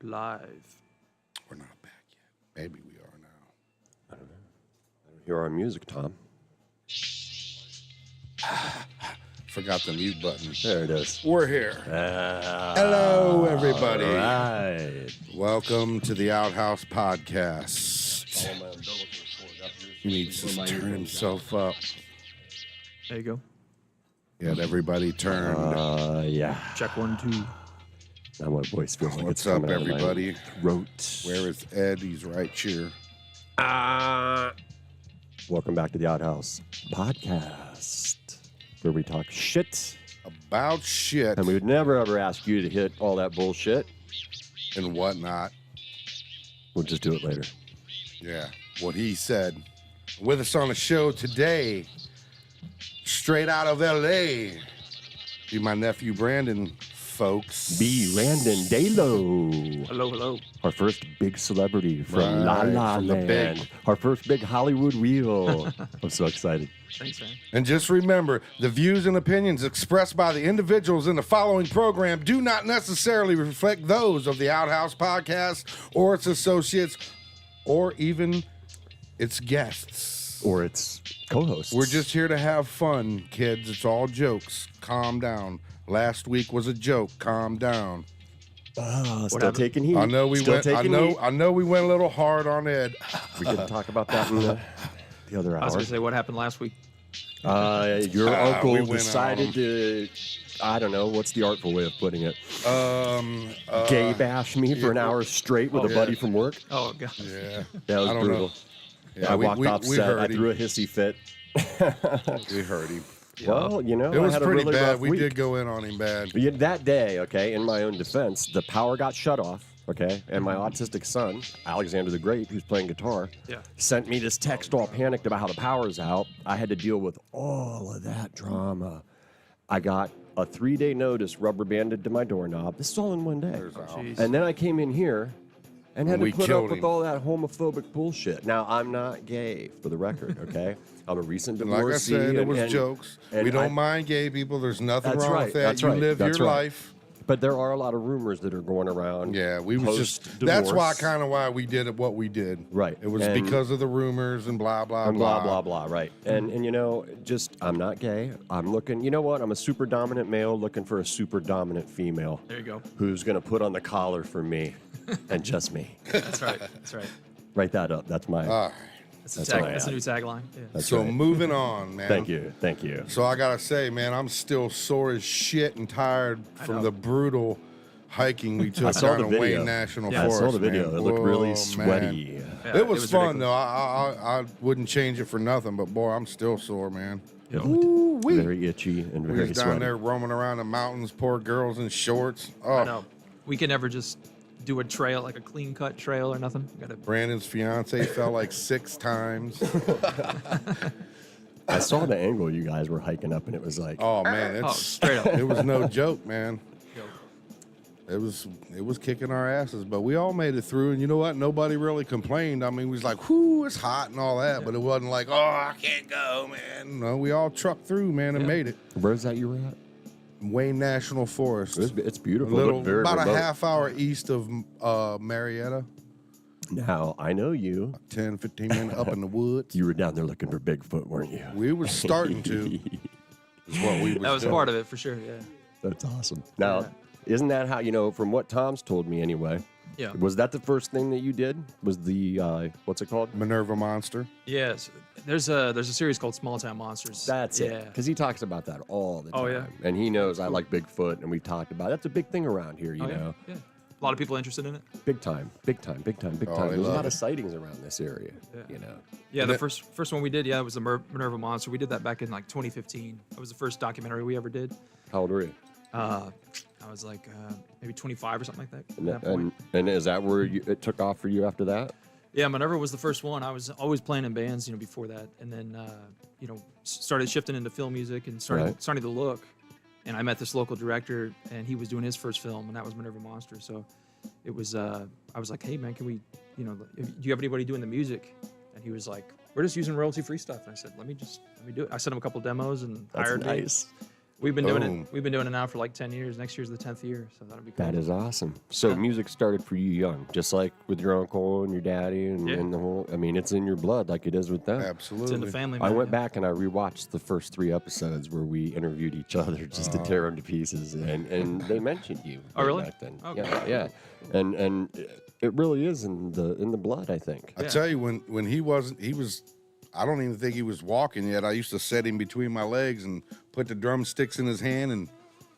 live. We're not back yet. Maybe we are now. I don't know. I don't hear our music, Tom. Forgot the mute button. There it is. We're here. Hello, everybody. All right. Welcome to the Outhouse podcast. He needs to turn himself up. There you go. Get everybody turned. Yeah. Check 1, 2. Now my voice feels like What's it's up, coming out of my everybody? throat. Where is Ed? He's right here. Welcome back to the Outhouse podcast, where we talk shit. About shit And we would never, ever ask you to hit all that bullshit. and whatnot. We'll just do it later. Yeah, what he said. With us on the show today, straight out of L.A., be my nephew Brandon, folks. B. Randon Dalo. Hello, hello. Our first big celebrity from Right, La La from the Land. big. Our first big Hollywood reel. I'm so excited. Thanks, man. And just remember, the views and opinions expressed by the individuals in the following program do not necessarily reflect those of the Outhouse podcast or its associates or even its guests. Or its co-hosts. We're just here to have fun, kids. It's all jokes. Calm down. Last week was a joke. Calm down. Still happened? taking heat. I know we Still went. I taking know. heat. I know we went a little hard on Ed. We can talk about that in the other I was hour. going to say, what happened last week? Your we uncle went decided on. to, I don't know, what's the artful way of putting it? Uh, Gay bash me for an hour straight with a yeah. buddy from work. Oh, God. Yeah. That was I don't brutal. know. Yeah, I walked off we set. heard I him. threw a hissy fit. We heard him. Well, you know, It was I had pretty a really bad. rough We week. did go in on him bad. But yet that day, okay, in my own defense, the power got shut off, okay, and my autistic son, Alexander the Great, who's playing guitar, Yeah. sent me this text all panicked about how the power's out. I had to deal with all of that drama. I got a 3-day notice rubber banded to my doorknob. This is all in one day. There's Al. Jeez. And then I came in here and had We to put killed up with him. all that homophobic bullshit. Now, I'm not gay, for the record, okay? I'm a recent divorcee. Like I said, it was jokes. and We don't I- mind gay people. There's nothing That's wrong right, with that. that's You right, live that's your right. life. But there are a lot of rumors that are going around. Yeah, we was just. post-divorce. That's why we did it. What we did. Right. It was And- because of the rumors and blah blah And blah blah, blah, blah, right. And you know, just, I'm not gay. I'm looking, you know what? I'm a super dominant male looking for a super dominant female There you go. who's going to put on the collar for me and just me. That's right. That's right. Write that up. That's my, All right. That's, all I that's the had. new tagline. Yeah. that's So right. moving on, man. Thank you. Thank you. So I gotta say, man, I'm still sore as shit and tired from know. the brutal hiking we took saw down the to video. Wayne National Yeah, I Forest. saw the video. man. It looked really Whoa, sweaty. man. Yeah, It was fun ridiculous. though. I wouldn't change it for nothing. But boy, I'm still sore, man. It Ooh, looked wee. very itchy and We very was down sweaty. there roaming around the mountains, poor girls in shorts. I Oh, know. We can never just do a trail, like a clean cut trail or nothing. We gotta, Brandon's fiance fell like 6 times. I saw the angle you guys were hiking up, and it was like, Oh man, it's straight up. It was no joke, man. Yo. It was kicking our asses, but we all made it through. And you know what? Nobody really complained. I mean, we was like, "Whoo, it's hot" and all that, but it wasn't like, "Oh, I can't go, man." No, we all trucked through, man, and Yeah. made it. where's that you were at? Wayne National Forest, It's a beautiful. It little, looked very about remote. a half hour east of Marietta, Now, I know you. 10, 15 minutes up in the woods. You were down there looking for Bigfoot, weren't you? We was starting to. Is what we That was doing. part of it for sure. Yeah. That's awesome. Now, isn't that how, you know, from what Tom's told me anyway, Yeah. was that the first thing that you did? Was the, what's it called? Minerva Monster. Yes. There's a series called Small Town Monsters. That's yeah. it. Because he talks about that all the time. Oh, yeah. And he knows I like Bigfoot, and we've talked about it. That's a big thing around here, you Oh, know. yeah. Yeah. A lot of people interested in it. Big time, big time, big time, big Oh, time. they There's a love lot it. of sightings around this area, Yeah. you know. Yeah, And the it- first one we did, it was the Minerva Monster. We did that back in like 2015. That was the first documentary we ever did. How old were you? I was like maybe 25 or something like that at And, that point. and is that where it took off for you after that? Yeah, Minerva was the first one. I was always playing in bands, before that, and then started shifting into film music and starting to look. And I met this local director, and he was doing his first film, and that was Minerva Monster. So it was. I was like, hey man, can we, do you have anybody doing the music? And he was like, we're just using royalty-free stuff. And I said, let me do it. I sent him a couple demos and That's hired me. nice. We've been doing Boom. it. We've been doing it now for like 10 years. Next year's the 10th year, so that'll be cool. That is awesome. So music started for you young, just like with your uncle and your daddy and the whole. I mean, it's in your blood, like it is with them. Absolutely. It's in the family. I man, went yeah. back and I rewatched the first 3 episodes where we interviewed each other just to tear them to pieces, and they mentioned you. Oh, really? Back then. Okay. Yeah. And it really is in the blood, I think. I tell you, when he was, I don't even think he was walking yet. I used to set him between my legs and put the drumsticks in his hand and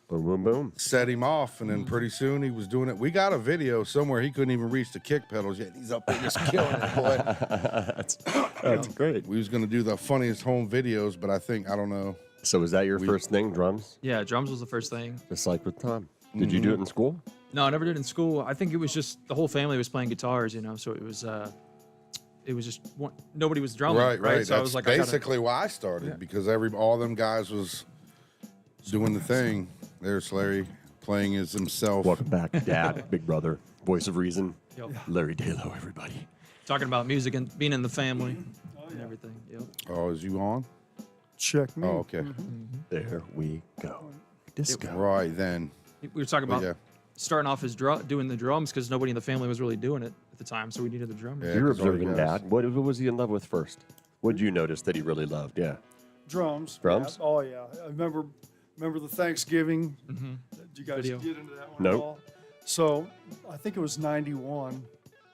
Boom, boom, boom. set him off. And then pretty soon he was doing it. We got a video somewhere. He couldn't even reach the kick pedals yet. He's up there just killing it, boy. That's great. We was going to do the funniest home videos, but I don't know. So was that your first thing, drums? Yeah, drums was the first thing. Just like with Tom. Did you do it in school? No, I never did in school. I think it was just the whole family was playing guitars, so it was just nobody was drumming, Right. So That's I was like, basically why I started because all them guys was doing the thing. There's Larry playing as himself. Welcome back, Dad, big brother, voice of reason, Yep. Larry Dalo, everybody. talking about music and being in the family and everything. Yep. Oh, is you on? Check me. Oh, okay. There we go. Disco. Right then. We were talking about Yeah. starting off as doing the drums because nobody in the family was really doing it at the time, so we needed the drummer. Yeah. You're 'cause all you observant, guys- Dad. What was he in love with first? What did you notice that he really loved? Yeah. Drums. Drums? Yeah. Oh yeah. I remember the Thanksgiving. Mm-hmm. Did you guys Video. get into that one Nope. at all? So I think it was 91.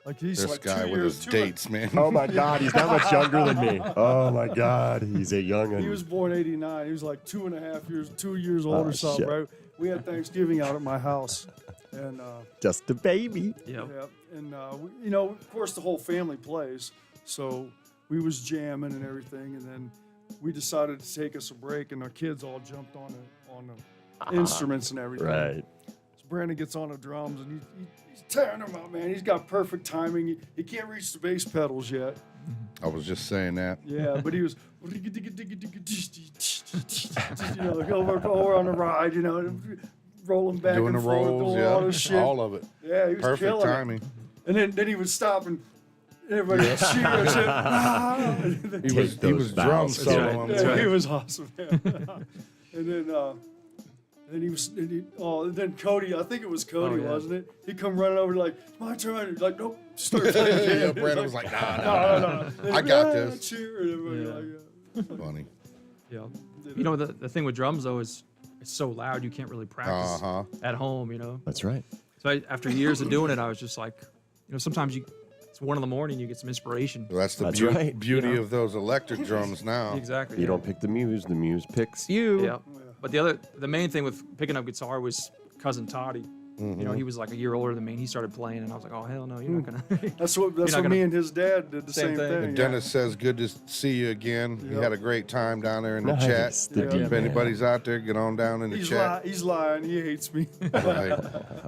Like he's This like guy 2 with years his too- dates, man. Oh my God, he's that much younger than me. Oh my God, he's a young'un. He was born 89. He was like 2 years old Oh, or something, shit. right? We had Thanksgiving out at my house, and just a baby. Yep. yeah, and of course the whole family plays, so we was jamming and everything, and then we decided to take us a break, and our kids all jumped on the instruments and everything. Right. So Brandon gets on the drums, and he's tearing them out, man. He's got perfect timing. He can't reach the bass pedals yet. I was just saying that. Yeah, but he was, over on the ride, rolling back Doing and the forth, rolls, doing all this yeah. shit. All of it. Yeah, he was Perfect killing timing. it. And then he would stop and everybody would cheer and shit. He was those drum vows. soloing. That's Yeah, right. he was awesome. And then Cody, I think it was Cody, Oh, yeah. wasn't it? He come running over like, my turn. He's like, nope. Start playing again. Yeah, Brandon was like, nah. no. And I got yeah, this. Cheer and everybody Yeah. like, Funny. Yeah. The thing with drums though is it's so loud you can't really practice Uh-huh. at home. That's right. So after years of doing it, I was just like, sometimes it's 1 in the morning, you get some inspiration. Well, that's the That's right. beauty of those electric drums now. Exactly. You yeah. don't pick the muse picks you. Yeah. But the main thing with picking up guitar was cousin Toddy. He was like a year older than me, and he started playing, and I was like, oh hell no, you're not gonna. That's what not gonna- me and his dad did the Same same thing. thing. And Dennis says, good to see you again. He Yep. had a great time down there in the Nice. chat. The Yeah. D If man. anybody's out there, get on down in the chat. He's lying. He hates me. Right.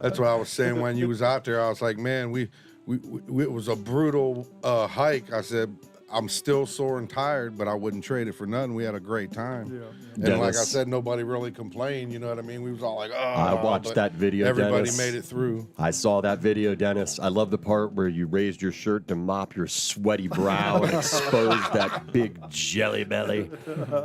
That's what I was saying when you was out there. I was like, man, we it was a brutal hike. I said, I'm still sore and tired, but I wouldn't trade it for nothing. We had a great time. Yeah. And like I Dennis. said, nobody really complained. You know what I mean? We was all like, oh. I watched but that video, Everybody Dennis. made it through. I saw that video, Dennis. I love the part where you raised your shirt to mop your sweaty brow and exposed that big jelly belly.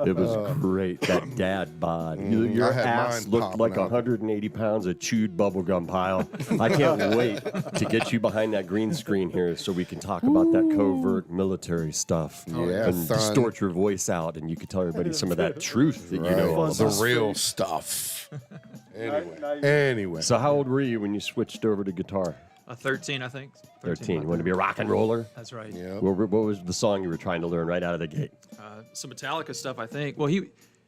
It was great. That dad bod. Your I had ass mine looked popping like out. 180 pounds of chewed bubblegum pile. I can't wait to get you behind that green screen here so we can talk about that covert military stuff. Yeah, and son. distort your voice out, and you can tell everybody some of that truth that you know all Right. The about. real stuff. Anyway. Now you- Anyway. So how old were you when you switched over to guitar? 13, I think. 13. about You wanted to that. be a rock and roller? That's right. Yeah. What was the song you were trying to learn right out of the gate? Some Metallica stuff, I think. Well, he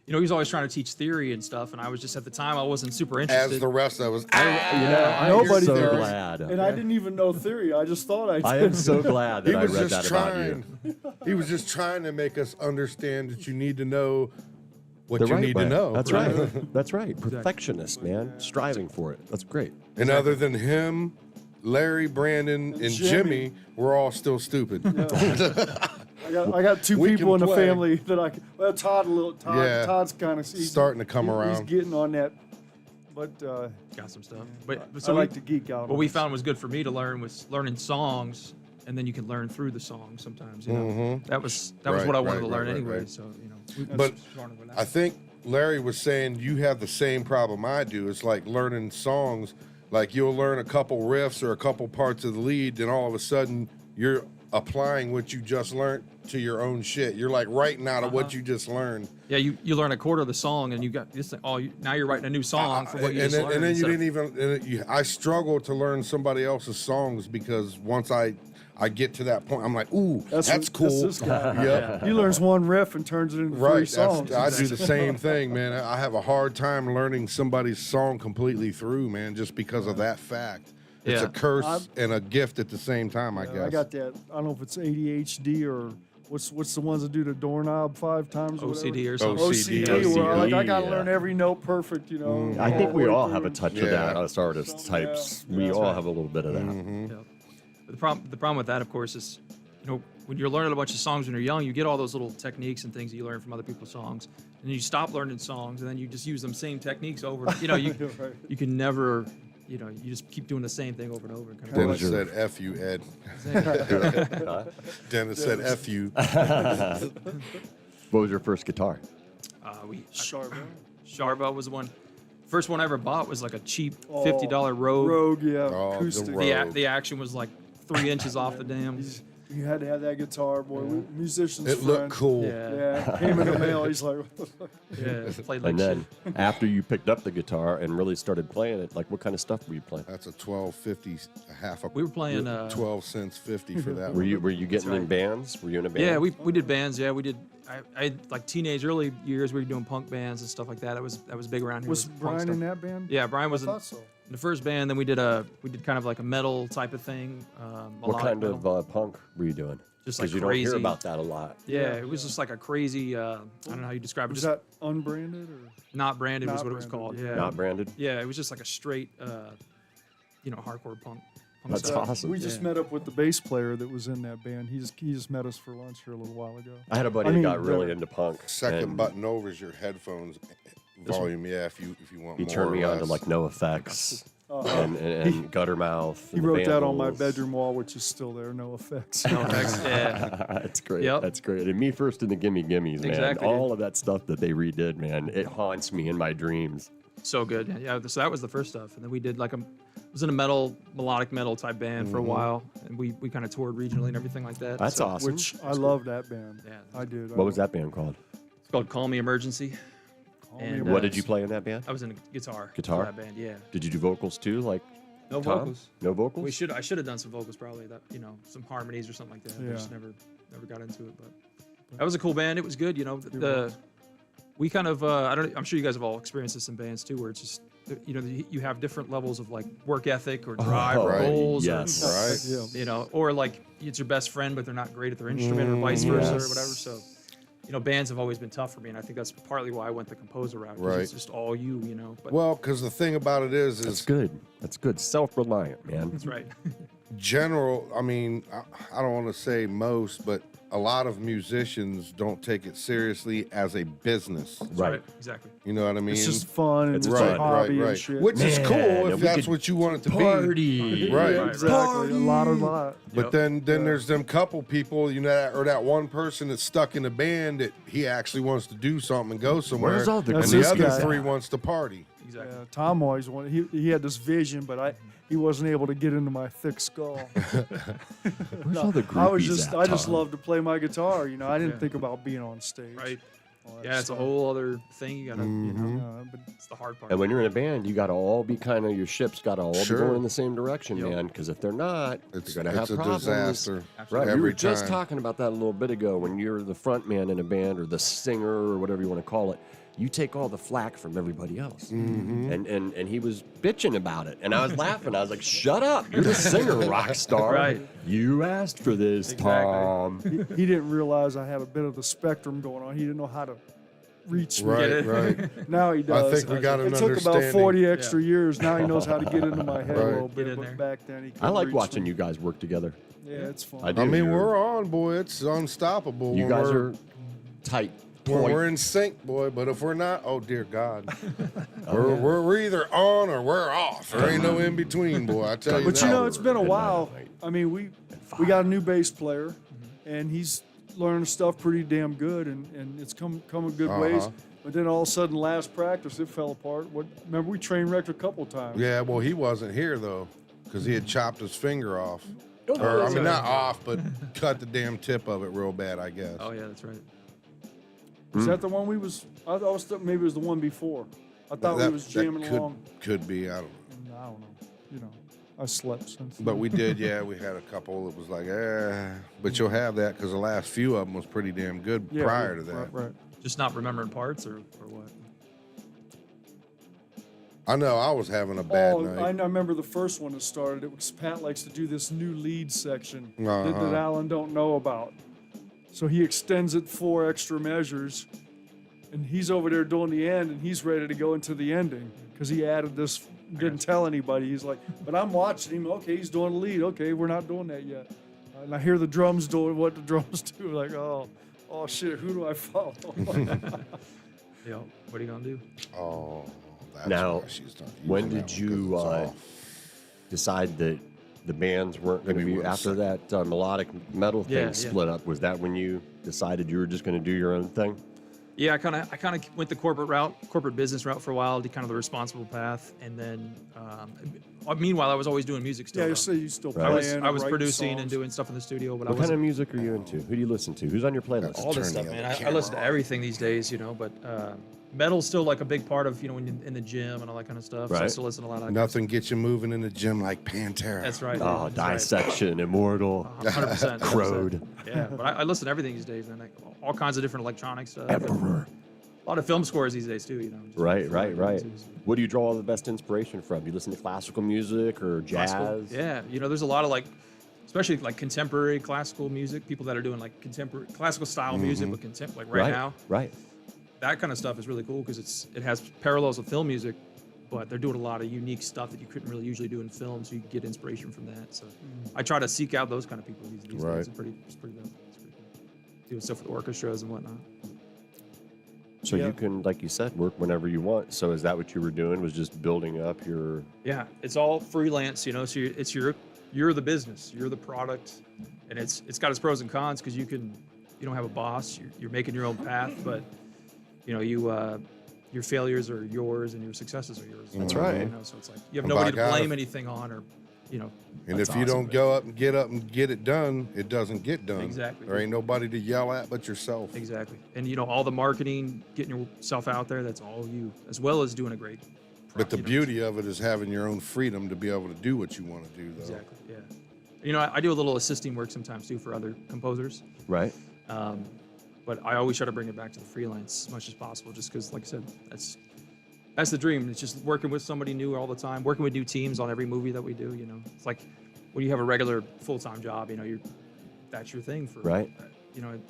was always trying to teach theory and stuff, and I was just at the time I wasn't super interested. As the rest of us. Nobody so did. glad. And I didn't even know theory. I just thought I did. I am so glad that He I was read just that about you. trying. He was just trying to make us understand that you need to know what The you right need way. to know. That's right. That's right. Perfectionist, man. Striving for it. That's great. And other than him, Larry, Brandon, and Jimmy, we're all still stupid. I got two We people in can the play. family that I. Todd a little. Yeah. Todd's kind of Starting to come around. He's getting on that, but Got some stuff. But I like to geek out. what on we it. found was good for me to learn was learning songs, and then you can learn through the songs sometimes. That was Right, what I wanted right, to learn right, anyway. right. So But started with that. I think Larry was saying you have the same problem I do. It's like learning songs. Like you'll learn a couple riffs or a couple parts of the lead, then all of a sudden you're applying what you just learned to your own shit. You're like writing out of what you just learned. Yeah, you learn a quarter of the song, and you got this thing. Now you're writing a new song for what you just learned. And then you instead didn't even. I struggle to learn somebody else's songs because once I get to that point, I'm like, ooh, that's cool. That's this guy. Yep. He learns one riff and turns it into 3 songs. I do the same thing, man. I have a hard time learning somebody's song completely through, man, just because of that fact. It's a curse and a gift at the same time, I guess. I got that. I don't know if it's ADHD or what's the ones that do the doorknob 5 times or OCD whatever? or something. OCD, where I got to yeah. learn every note perfect, you know. I think we all have a touch of Yeah. that, us artist types. Yeah, We that's all right. have a little bit of that. Yep. But the problem with that, of course, is when you're learning a bunch of songs when you're young, you get all those little techniques and things that you learn from other people's songs, and then you stop learning songs, and then you just use them same techniques over. You Right. you can never. You just keep doing the same thing over and over. And Dennis said F you, Ed. Dennis said F you. What was your first guitar? Sharba was the one. First one I ever bought was like a cheap $50 Rogue. Rogue, yeah. Oh, the acoustic. Rogue. The action was like 3 inches off the damn. You had to have that guitar, boy. Musicians. It looked friend. cool. Yeah, came in the mail. He's like, what the fuck? Yeah, played like And then shit. after you picked up the guitar and really started playing it, like what kind of stuff were you playing? That's a 12.50, half a. We were playing. 12 cents 50 for that. Were one. you getting in bands? Were you in a band? Yeah, we did bands. Yeah, we did. I had like teenage early years. We were doing punk bands and stuff like that. That was big around here. Was punk Brian stuff. in that band? Yeah, Brian was I in thought so. the first band. Then we did kind of like a metal type of thing. What melodic kind metal. of punk were you doing? Just 'Cause like you don't crazy. hear about that a lot. Yeah, it was just like a crazy. I don't know how you describe it. Was Just that unbranded or? not branded was not what it was called. branded, Yeah. Not branded? Yeah, it was just like a straight, hardcore punk. That's stuff. awesome. We just met up with the bass player that was in that band. He just met us for lunch here a little while ago. I had a buddy I that mean, got really the- into punk. Second and button over is your headphones volume. Yeah, if you want He more turned me or on to less. like No Effects and Guttermouth. He and the wrote that on my Vandals. bedroom wall, which is still there. No effects. No effects. Yeah. That's great. Yep. That's great. And Me First and the Gimme Gimmes, man. Exactly, All of that stuff that they redid, man. It haunts me in my dreams. So good. Yeah. So that was the first stuff, and then we did like was in a melodic metal type band for a while, and we kind of toured regionally and everything like that. That's so awesome. Which I love that band. Yeah. I did. What was that band called? It's called Call Me Emergency. Call Me and, What did you play in that band? I was in guitar. Guitar? For that band. Yeah. Did you do vocals too? Like No Tom? vocals. No vocals? I should have done some vocals probably. That some harmonies or something like that. Yeah. I just never got into it, but that was a cool band. It was good. We kind of I'm sure you guys have all experienced this in bands too, where it's just you have different levels of like work ethic or drive or right. goals. Yes. Right. Yeah. Or like it's your best friend, but they're not great at their instrument, or vice versa, or whatever. So, bands have always been tough for me, and I think that's partly why I went the composer route. 'Cause Right. It's just all you. But Well, because the thing about it That's is good. That's good. Self-reliant, man. that's right. general. I mean, I don't want to say most, but a lot of musicians don't take it seriously as a business. That's Right. Exactly. You know what I mean? It's just fun. It's It's fun. a hobby and right. shit. Which is Man, cool and if we that's could what you want it to be. Party. Right. Yeah, exactly. A lot. But then there's them couple people, or that one person that's stuck in a band that he actually wants to do something and go somewhere, Where's all the and That's the this other guy. 3 wants to party. Exactly. Yeah, Tom always wanted. He had this vision, but he wasn't able to get into my thick skull. Where's all the groupies I just Tom? love to play my guitar. I didn't Yeah. think about being on stage. Right. all that Yeah, it's a stuff. whole other thing. You gotta, But it's the hard part. And when you're in a band, you got to all be your ships got to all Sure. be going in the same direction, Yep. man. Because if they're not, It's you're going to have a problems. disaster. Right, every we were just time. talking about that a little bit ago. When you're the front man in a band or the singer or whatever you want to call it, you take all the flack from everybody else. Mm-hmm. And he was bitching about it, and I was laughing. I was like, "Shut up! You're the singer, rock star. Right. You asked for this, Exactly. Tom." he didn't realize I had a bit of the spectrum going on. He didn't know how to reach me. Right, right. Now he does. think we got an It took about understanding. 40 extra years. Now he knows how to get into my head Right. a little Get bit. in But there. back then he I couldn't like reach watching me. you guys work together. Yeah, it's fun. I do. I mean, You're- we're on, boy. It's unstoppable. You when guys we're, are tight. we're in sync, boy. But if we're not, oh dear God, we're either on or we're off. There ain't no in between, boy. I tell you But that. you know, it's been a Good while. night. I mean, we got a new bass player, and he's learning stuff pretty damn good, and it's come a good ways. But then all of a sudden, last practice, it fell apart. Remember, we train wrecked a couple times. Yeah, well, he wasn't here though, because he had chopped his finger off. Oh, Or I that's mean, right. not off, but cut the damn tip of it real bad, I guess. Oh yeah, that's right. Is that the one we was? I was thinking maybe it was the one before. I thought we was jamming along. Could be. I don't know. I don't know. You know, I slept since. But then. we did, yeah. We had a couple that was like, But you'll have that because the last few of them was pretty damn good Yeah, prior to that. Right. Just not remembering parts or what? I know I was having a bad I night. remember the first one that started. It was Pat likes to do this new lead section Uh-huh. that Alan don't know about. So he extends it 4 extra measures, and he's over there doing the end, and he's ready to go into the ending because he added this. Didn't tell anybody. He's like, but I'm watching him. Okay, he's doing the lead. Okay, we're not doing that yet. And I hear the drums doing what the drums do. Like, oh shit, who do I follow? Yeah. What are you gonna do? Oh, that's Now, why she's not using when that did one, 'cause you it's off. decide that the bands weren't going to Maybe be 1 after second. that melodic metal thing Yeah. split up? Was that when you decided you were just going to do your own thing? Yeah, I kind of went the corporate business route for a while, did kind of the responsible path, and then meanwhile I was always doing music still. Yeah, though. you say you still Right. playing. I was writing producing and songs. doing stuff in the studio, but What I kind wasn't of music are you into? Who do you listen to? Who's on your playlist? all this Turn stuff, the man. other I listen to camera everything these days, but metal's still like a big part of when you're in the gym and all that kind of stuff. So I Right. still listen to a lot of that. Nothing gets you moving in the gym like Pantera. That's right. Oh, dude. That's right. Dissection, Immortal, 100%. Crowed, Yeah, but I listen to everything these days, man. Like, all kinds of different electronic stuff. Emperor. A lot of film scores these days too, just Right. so- What do you draw all the best inspiration from? Do you listen to classical music or jazz? Classical. Yeah, there's a lot of especially like contemporary classical music. People that are doing like contemporary classical style music, but like right now. Right. That kind of stuff is really cool because it has parallels with film music, but they're doing a lot of unique stuff that you couldn't really usually do in film, so you get inspiration from that. So I try to seek out those kind of people these days. Right. It's pretty dope. It's pretty cool. Doing stuff with orchestras and whatnot. So Yeah. you can, like you said, work whenever you want. So is that what you were doing? Was just building up your? Yeah, it's all freelance, so you're the business, you're the product, and it's got its pros and cons because you don't have a boss, you're making your own path, but your failures are yours and your successes are yours. That's right. So it's like you have And nobody by to blame God, anything on, or And that's if you awesome, don't but- go up and get it done, it doesn't get done. Exactly. There ain't nobody to yell at but yourself. Exactly, and all the marketing, getting yourself out there, that's all you, as well as doing a great. But the beauty of it is having your own freedom to be able to do what you want to do, though. Exactly. Yeah. I do a little assisting work sometimes too for other composers. Right. But I always try to bring it back to the freelance as much as possible, just because, like I said, that's the dream. It's just working with somebody new all the time, working with new teams on every movie that we do. It's like when you have a regular full-time job, that's your thing for Right.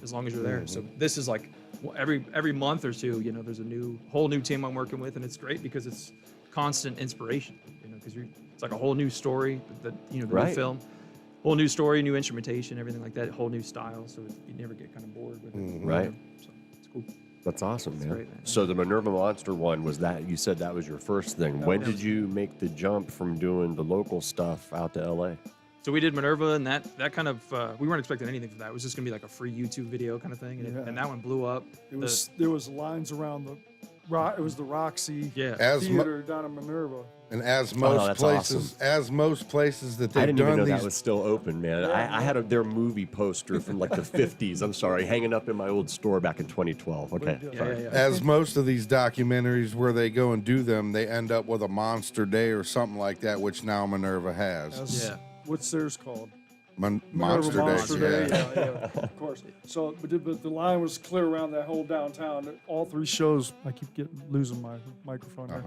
as long as you're there. So this is like every month or two, there's a whole new team I'm working with, and it's great because it's constant inspiration. Because it's like a whole new story, the new Right. film. Whole new story, new instrumentation, everything like that, whole new style. So you never get kind of bored with it. Right. So it's cool. That's awesome, man. great, man. So the Minerva Monster one was that? You said that was your first thing. When did you make the jump from doing the local stuff out to LA? So we did Minerva, and that kind of we weren't expecting anything from that. It was just gonna be like a free YouTube video kind of thing, and that one blew up. There was lines around the rock. It was the Roxy As Theater down in Minerva. And as Oh, most that's places, as most places that I they've didn't even done know these, that was still open, man. I had their movie poster from like the 50s. I'm sorry, hanging up in my old store back in 2012. Okay, sorry. as most of these documentaries where they go and do them, they end up with a Monster Day or something like that, which now Minerva has. What's theirs called? Monster Day. Yeah, of course. So, but the line was clear around that whole downtown. All 3 shows. I keep losing my microphone. There.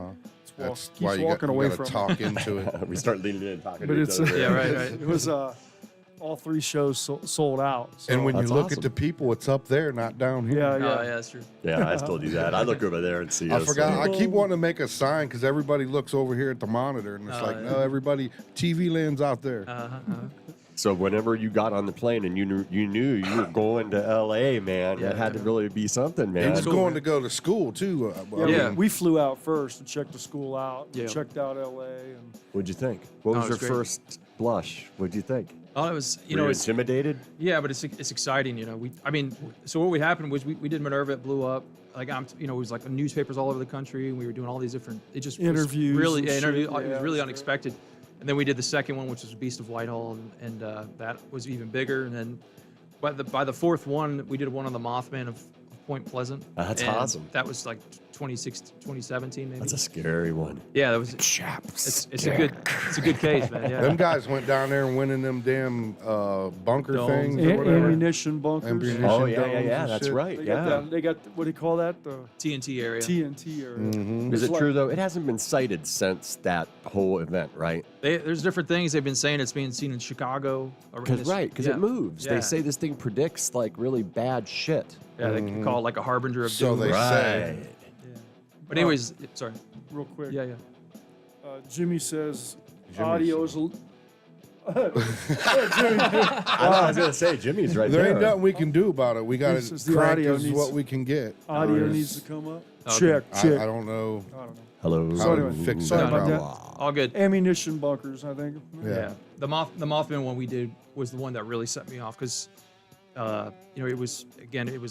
That's Keeps why you walking got, away you gotta from talk into it. We start leaning in and talking But to it's each other. Yeah, right. It was all 3 shows sold out. So. And when you That's look awesome. at the people, it's up there, not down here. yeah, Oh, yeah, that's true. Yeah, I still do that. I look over there and see I us. forgot. I keep wanting to make a sign because everybody looks over here at the monitor, and it's yeah. no, everybody, TV land's out there. So whenever you got on the plane and you knew you were going to LA, man, that had to really be something, He man. was going to go to school too. Yeah. We flew out first and checked the school out. Yeah. Checked out LA and What'd you think? What was Oh, your it's great. first blush? What'd you think? Oh, it was Were you it's intimidated? yeah, but it's exciting. So what happened was we did Minerva, it blew up. it was like newspapers all over the country, and we were doing all these different. It just Interviews was really, and yeah, shit. interview. It Yeah, was really great. unexpected. And then we did the second one, which was Beast of Whitehall, and that was even bigger. And then by the fourth one, we did one on the Mothman of Point Pleasant. That's and awesome. That was like 2017 maybe. That's a scary one. Yeah, that was. It's a good case, man. Yeah. Them guys went down there and went in them damn bunker Domes. things or whatever. Ammunition bunkers. Ammunition Oh, domes yeah, and that's shit. right. They Yeah. got they got what do you call that? The TNT area. TNT area. Mm-hmm. Is It's it like- true, though? It hasn't been cited since that whole event, right? There's different things they've been saying. It's being seen in Chicago. Because yeah. it moves. Yeah. They say this thing predicts like really bad shit. Yeah, they can call it like a harbinger of So doom. they say. But anyways, sorry. Real quick. Yeah. Jimmy says Jimmy audio's. I was gonna say Jimmy's right There there. ain't nothing we can do about it. We got This is to the crank audio is needs- what we can get. Audio yes. needs to come up. Okay. Check. I Check. don't know. I don't know. Hello. How So to anyway, fix sorry that about problem. All good. Ammunition bunkers, I think. Yeah. The Mothman one we did was the one that really set me off because, it was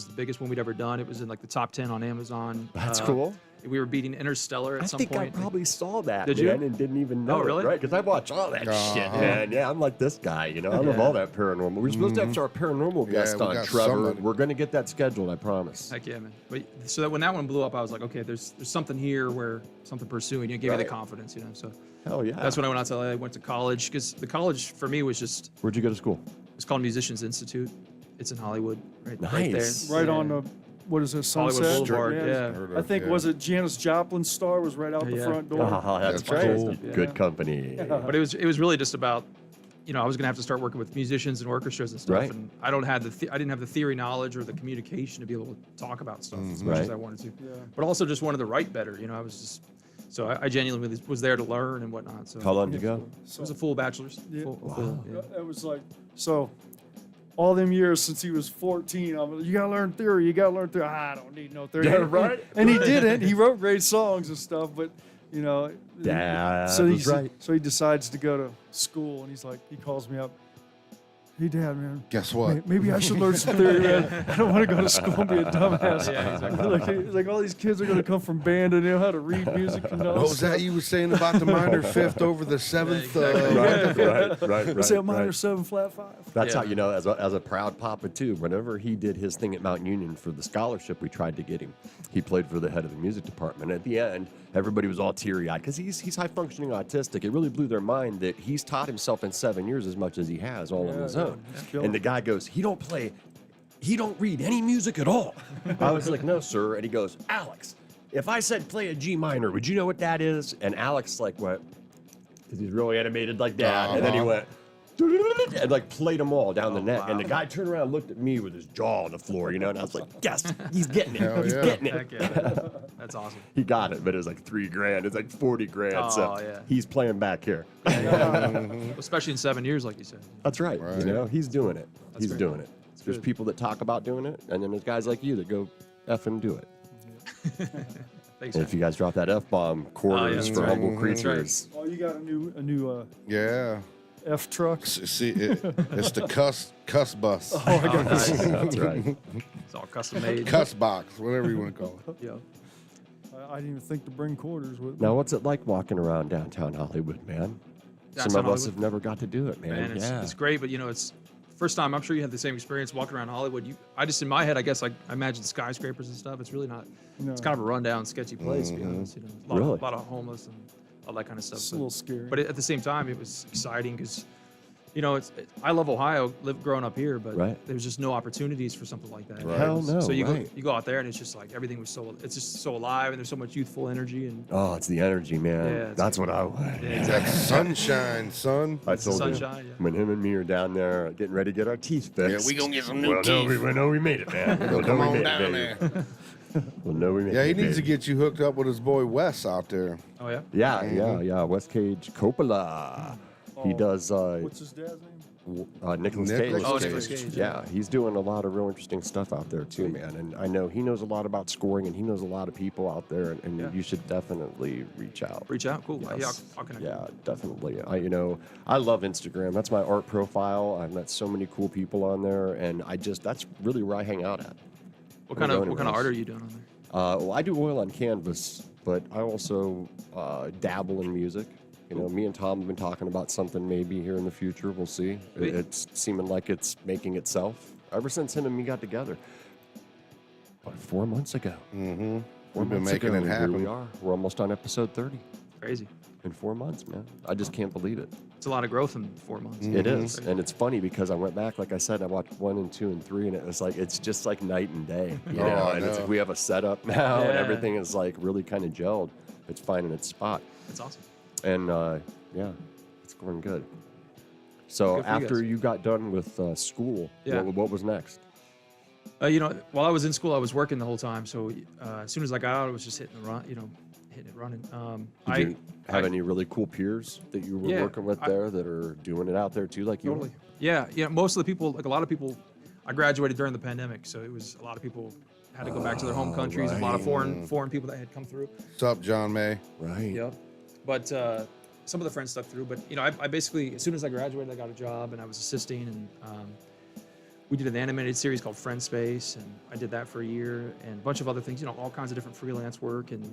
the biggest one we'd ever done. It was in like the top 10 on Amazon. That's cool. We were beating Interstellar at I some think point. I probably saw that, Did you? man, and didn't even know Oh, really? it, right? Because I watch all that shit, man. Yeah, I'm like this guy, I love all that paranormal. We're supposed to have our paranormal guest we on, got Trevor. somebody. We're going to get that scheduled, I promise. Heck yeah, man. But so that when that one blew up, I was like, okay, there's something here where something pursuing. It gave me the Right. confidence, So Hell yeah. that's when I went out to LA. I went to college because the college for me was just Where'd you go to school? it's called Musicians Institute. It's in Hollywood, right Nice. there. Right Yeah. on the, what is it, Hollywood Sunset? Boulevard. Yeah. Heard I of, think, yeah. was it Janis Joplin's star was right out the Yeah. front door? Oh, that's That's great. cool. Good company. But it was really just about, I was gonna have to start working with musicians and orchestras and stuff, Right. and I don't have I didn't have the theory knowledge or the communication to be able to talk about stuff as much as Right. I wanted to. Yeah. But also just wanted to write better. I was just I genuinely was there to learn and whatnot. So How long did you go? it was a full bachelor's. Yeah. Full, yeah. It was like, so all them years since he was 14, you gotta learn theory, you gotta learn theory. I don't need no theory. Yeah, right. And he didn't. He wrote great songs and stuff, but Dad so was he's right. so he decides to go to school, and he calls me up. Hey, Dad, man. Guess what? Maybe I should learn some theory, man. I don't want to go to school and be a dumbass. Yeah, exactly. like all these kids are going to come from band and know how to read music and all What was stuff. that you were saying about the minor fifth over the seventh? I say a minor 7 flat 5. That's Yeah. how, as a proud papa, too, whenever he did his thing at Mount Union for the scholarship we tried to get him, he played for the head of the music department. At the end, everybody was all teary-eyed because he's high-functioning autistic. It really blew their mind that he's taught himself in 7 years as much as he has all on his own. killing And the guy goes, he don't read any music at all. I was like, no, sir. And he goes, Alex, if I said play a G minor, would you know what that is? And Alex went, because he's really animated like that. And then he went, and played them all down the neck. And the guy turned around and looked at me with his jaw on the floor, and I was like, yes, he's getting it. Hell He's yeah. getting it. Heck yeah. That's awesome. He got it, but it was like $3,000. It's like 40 grand. So Oh, yeah. he's playing back here. Especially in 7 years, like you said. That's right. Right. He's doing it. He's great. doing it. There's good. people that talk about doing it, and then there's guys like you that go effing do it. Thanks. And if you guys drop that F-bomb, quarters that's for right. humble That's right. creatures. Oh, you got a new Yeah. F truck. See, it's the cuss bus, Oh, nice. That's right. It's all custom made. cuss box, whatever you want to call it. Yeah. I didn't even think to bring quarters with me. Now, what's it like walking around downtown Hollywood, man? Downtown Some of us Hollywood? have never got to do it, man. Man, yeah. it's great, but it's first time. I'm sure you had the same experience walking around Hollywood. I just in my head, I guess I imagine skyscrapers and stuff. It's really not. No. It's kind of a rundown, sketchy place. To be honest, a lot, Really? a lot of homeless and all that kind of stuff. It's a little scary. But at the same time, it was exciting because, I love Ohio, growing up here, but Right. there's just no opportunities for something like that. Right. Hell no, So you right. go out there and it's just like everything was it's just so alive and there's so much youthful energy and Oh, it's the energy, man. Yeah, it's That's what I want. yeah, That's sunshine, son. I told sunshine, you yeah. when him and me are down there getting ready to get our teeth fixed. Yeah, we gonna get some new well, teeth. we know we made it, man. We'll know Come we on made down it, there. baby. We'll know we made Yeah, he it. needs to baby. get you hooked up with his boy Wes out there. Oh yeah. Yeah. West Cage Coppola. He Oh, does What's his dad's name? Nicholas Nicolas Cage. Oh, Nicolas Cage. Yeah, he's doing a lot of real interesting stuff out there too, man. And I know he knows a lot about scoring, and he knows a lot of people out there. And Yeah. you should definitely reach out. Reach out. Cool. Yes. Yeah, I'll connect. Yeah, definitely. I love Instagram. That's my art profile. I've met so many cool people on there, and that's really where I hang out at. What kind of Going art around. are you doing on there? Well, I do oil on canvas, but I also dabble in music. You know, me and Tom have been talking about something maybe here in the future. We'll see. It's seeming like it's making itself ever since him and me got together. But 4 months ago. Mm-hmm. 4 We've been months making ago, it happen. Here we are. We're almost on episode 30 Crazy. in 4 months, man. I just can't believe it. It's a lot of growth in 4 months. It is, and it's funny because I went back, like I said, I watched 1 and 2 and 3, and it was like it's just like night and day, you know. And it's like we have a setup now, and everything is like really kind of gelled. It's finding its spot, That's awesome. and yeah, it's going good. So Good for you after guys. you got done with school, what was next? You know, while I was in school, I was working the whole time. So as soon as I got out, I was just hitting the run. You know, hitting it running. Did you have any really cool peers that you were working with there that are doing it out there too, like you? Totally. Yeah. Most of the people, like a lot of people, I graduated during the pandemic, so it was a lot of people had to go back to their home countries. A lot of foreign people that had come through. What's up, John May? Right. Yep. But some of the friends stuck through. But you know, I basically, as soon as I graduated, I got a job and I was assisting, and we did an animated series called Friend Space, and I did that for a year, and a bunch of other things. You know, all kinds of different freelance work. And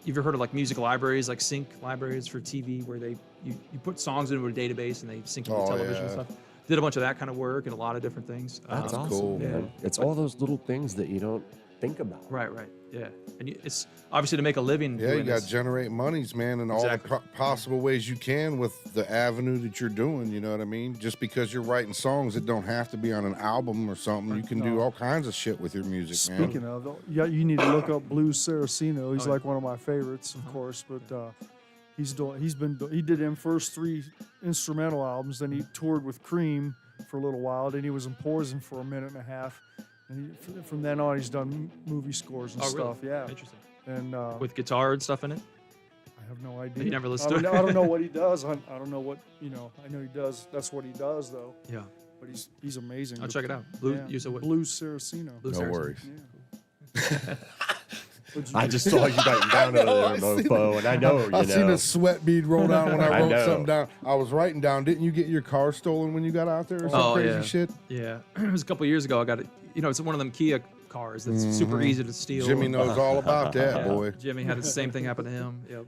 you've ever heard of like music libraries, like sync libraries for TV, where you put songs into a database and they sync with the television and stuff. Did a bunch of that kind of work and a lot of different things. That's awesome, cool, man. It's all those little things that you don't think about. Right. Yeah. And it's obviously to make a living. Yeah, you doing got to this. generate monies, man, in all the possible ways you can with the avenue that you're doing. You know what I mean? Just because you're writing songs, it don't have to be on an album or something. You can do all kinds of shit with your music, man. Speaking of, you need to look up Blues Saraceno. He's like one of my favorites, of course, but he did them first 3 instrumental albums. Then he toured with Cream for a little while. Then he was in Poison for a minute and a half. And from then on, he's done movie scores and stuff. Really? Yeah, Interesting. and With guitar and stuff in it. I have no idea. You never listened to it? I don't know what he does. I don't know what I know he does. That's what he does, though. Yeah. But he's amazing. I'll check it out. Blue. Yeah. You said what? Blues Saraceno. Blue No Saracen. worries. Yeah. I just saw you writing down over there, mofo, and I know, I seen a sweat bead roll down when I wrote something down. I was writing down. Didn't you get your car stolen when you got out there or some crazy shit? Yeah. It was a couple of years ago. I got it. You know, it's one of them Kia cars that's super easy to steal. Jimmy knows all about that, boy. Jimmy had the same thing happen to him. Yep.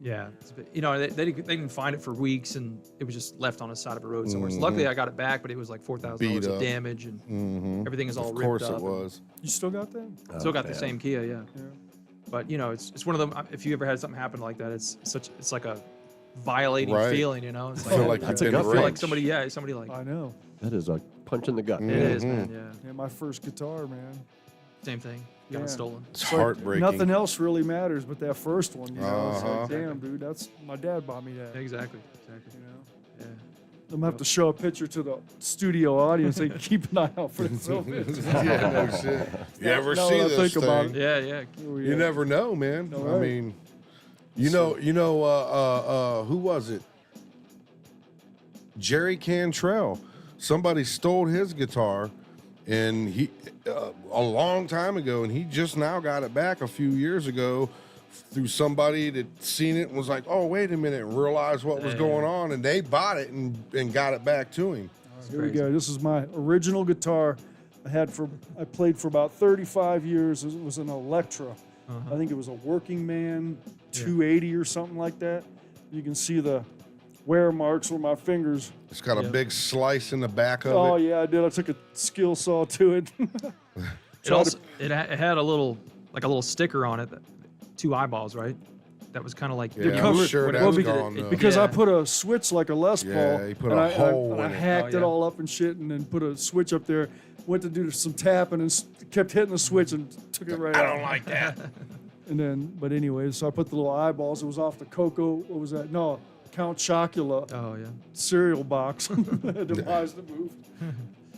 Yeah. You know, they didn't find it for weeks, and it was just left on the side of a road somewhere. So luckily, I got it back, but it was like $4,000 of damage, and everything is all ripped up. Of course it was. You still got that? Still got the same Kia, yeah. But you know, it's one of them. If you ever had something happen like that, it's like a violating feeling. You know, it's I feel like that's you've a been gut feel feeling. like somebody like I know. That is a punch in the gut. it is, man. Yeah, my first guitar, man. Same thing. Got it stolen. It's heartbreaking. Nothing else really matters but that first one. You know, it's Uh-huh. like, damn, dude, that's my dad bought me that. Exactly. You know, Yeah. I'm gonna have to show a picture to the studio audience. They keep an eye out for the film. Yeah, no shit. You ever Now see that I this think about thing? Yeah. You never know, man. I right. mean, you know, who was it? Jerry Cantrell. Somebody stole his guitar, and he a long time ago, and he just now got it back a few years ago through somebody that seen it and was like, "Oh, wait a minute," and realized what was going on, and they bought it and got it back to him. Here we go. This is my original guitar. I played for about 35 years. It was an Electra. I think it was a Working Man 280 or something like that. You can see the wear marks where my fingers. It's got a big slice in the back of Oh it. yeah, I did. I took a skill saw to it. It had a little sticker on it, 2 eyeballs, right? That was kind of like Yeah, covered- I'm sure well, that's gone, though. because I Yeah. put a switch like a Les Paul. Yeah, you put and a I hole I in it. hacked Oh, it yeah. all up and shit, and then put a switch up there. Went to do some tapping and kept hitting the switch and took it right out. I don't like that. And then, but anyway, so I put the little eyeballs. It was off the Cocoa. What was that? No, Count Chocula Oh yeah. cereal box. Devised the move.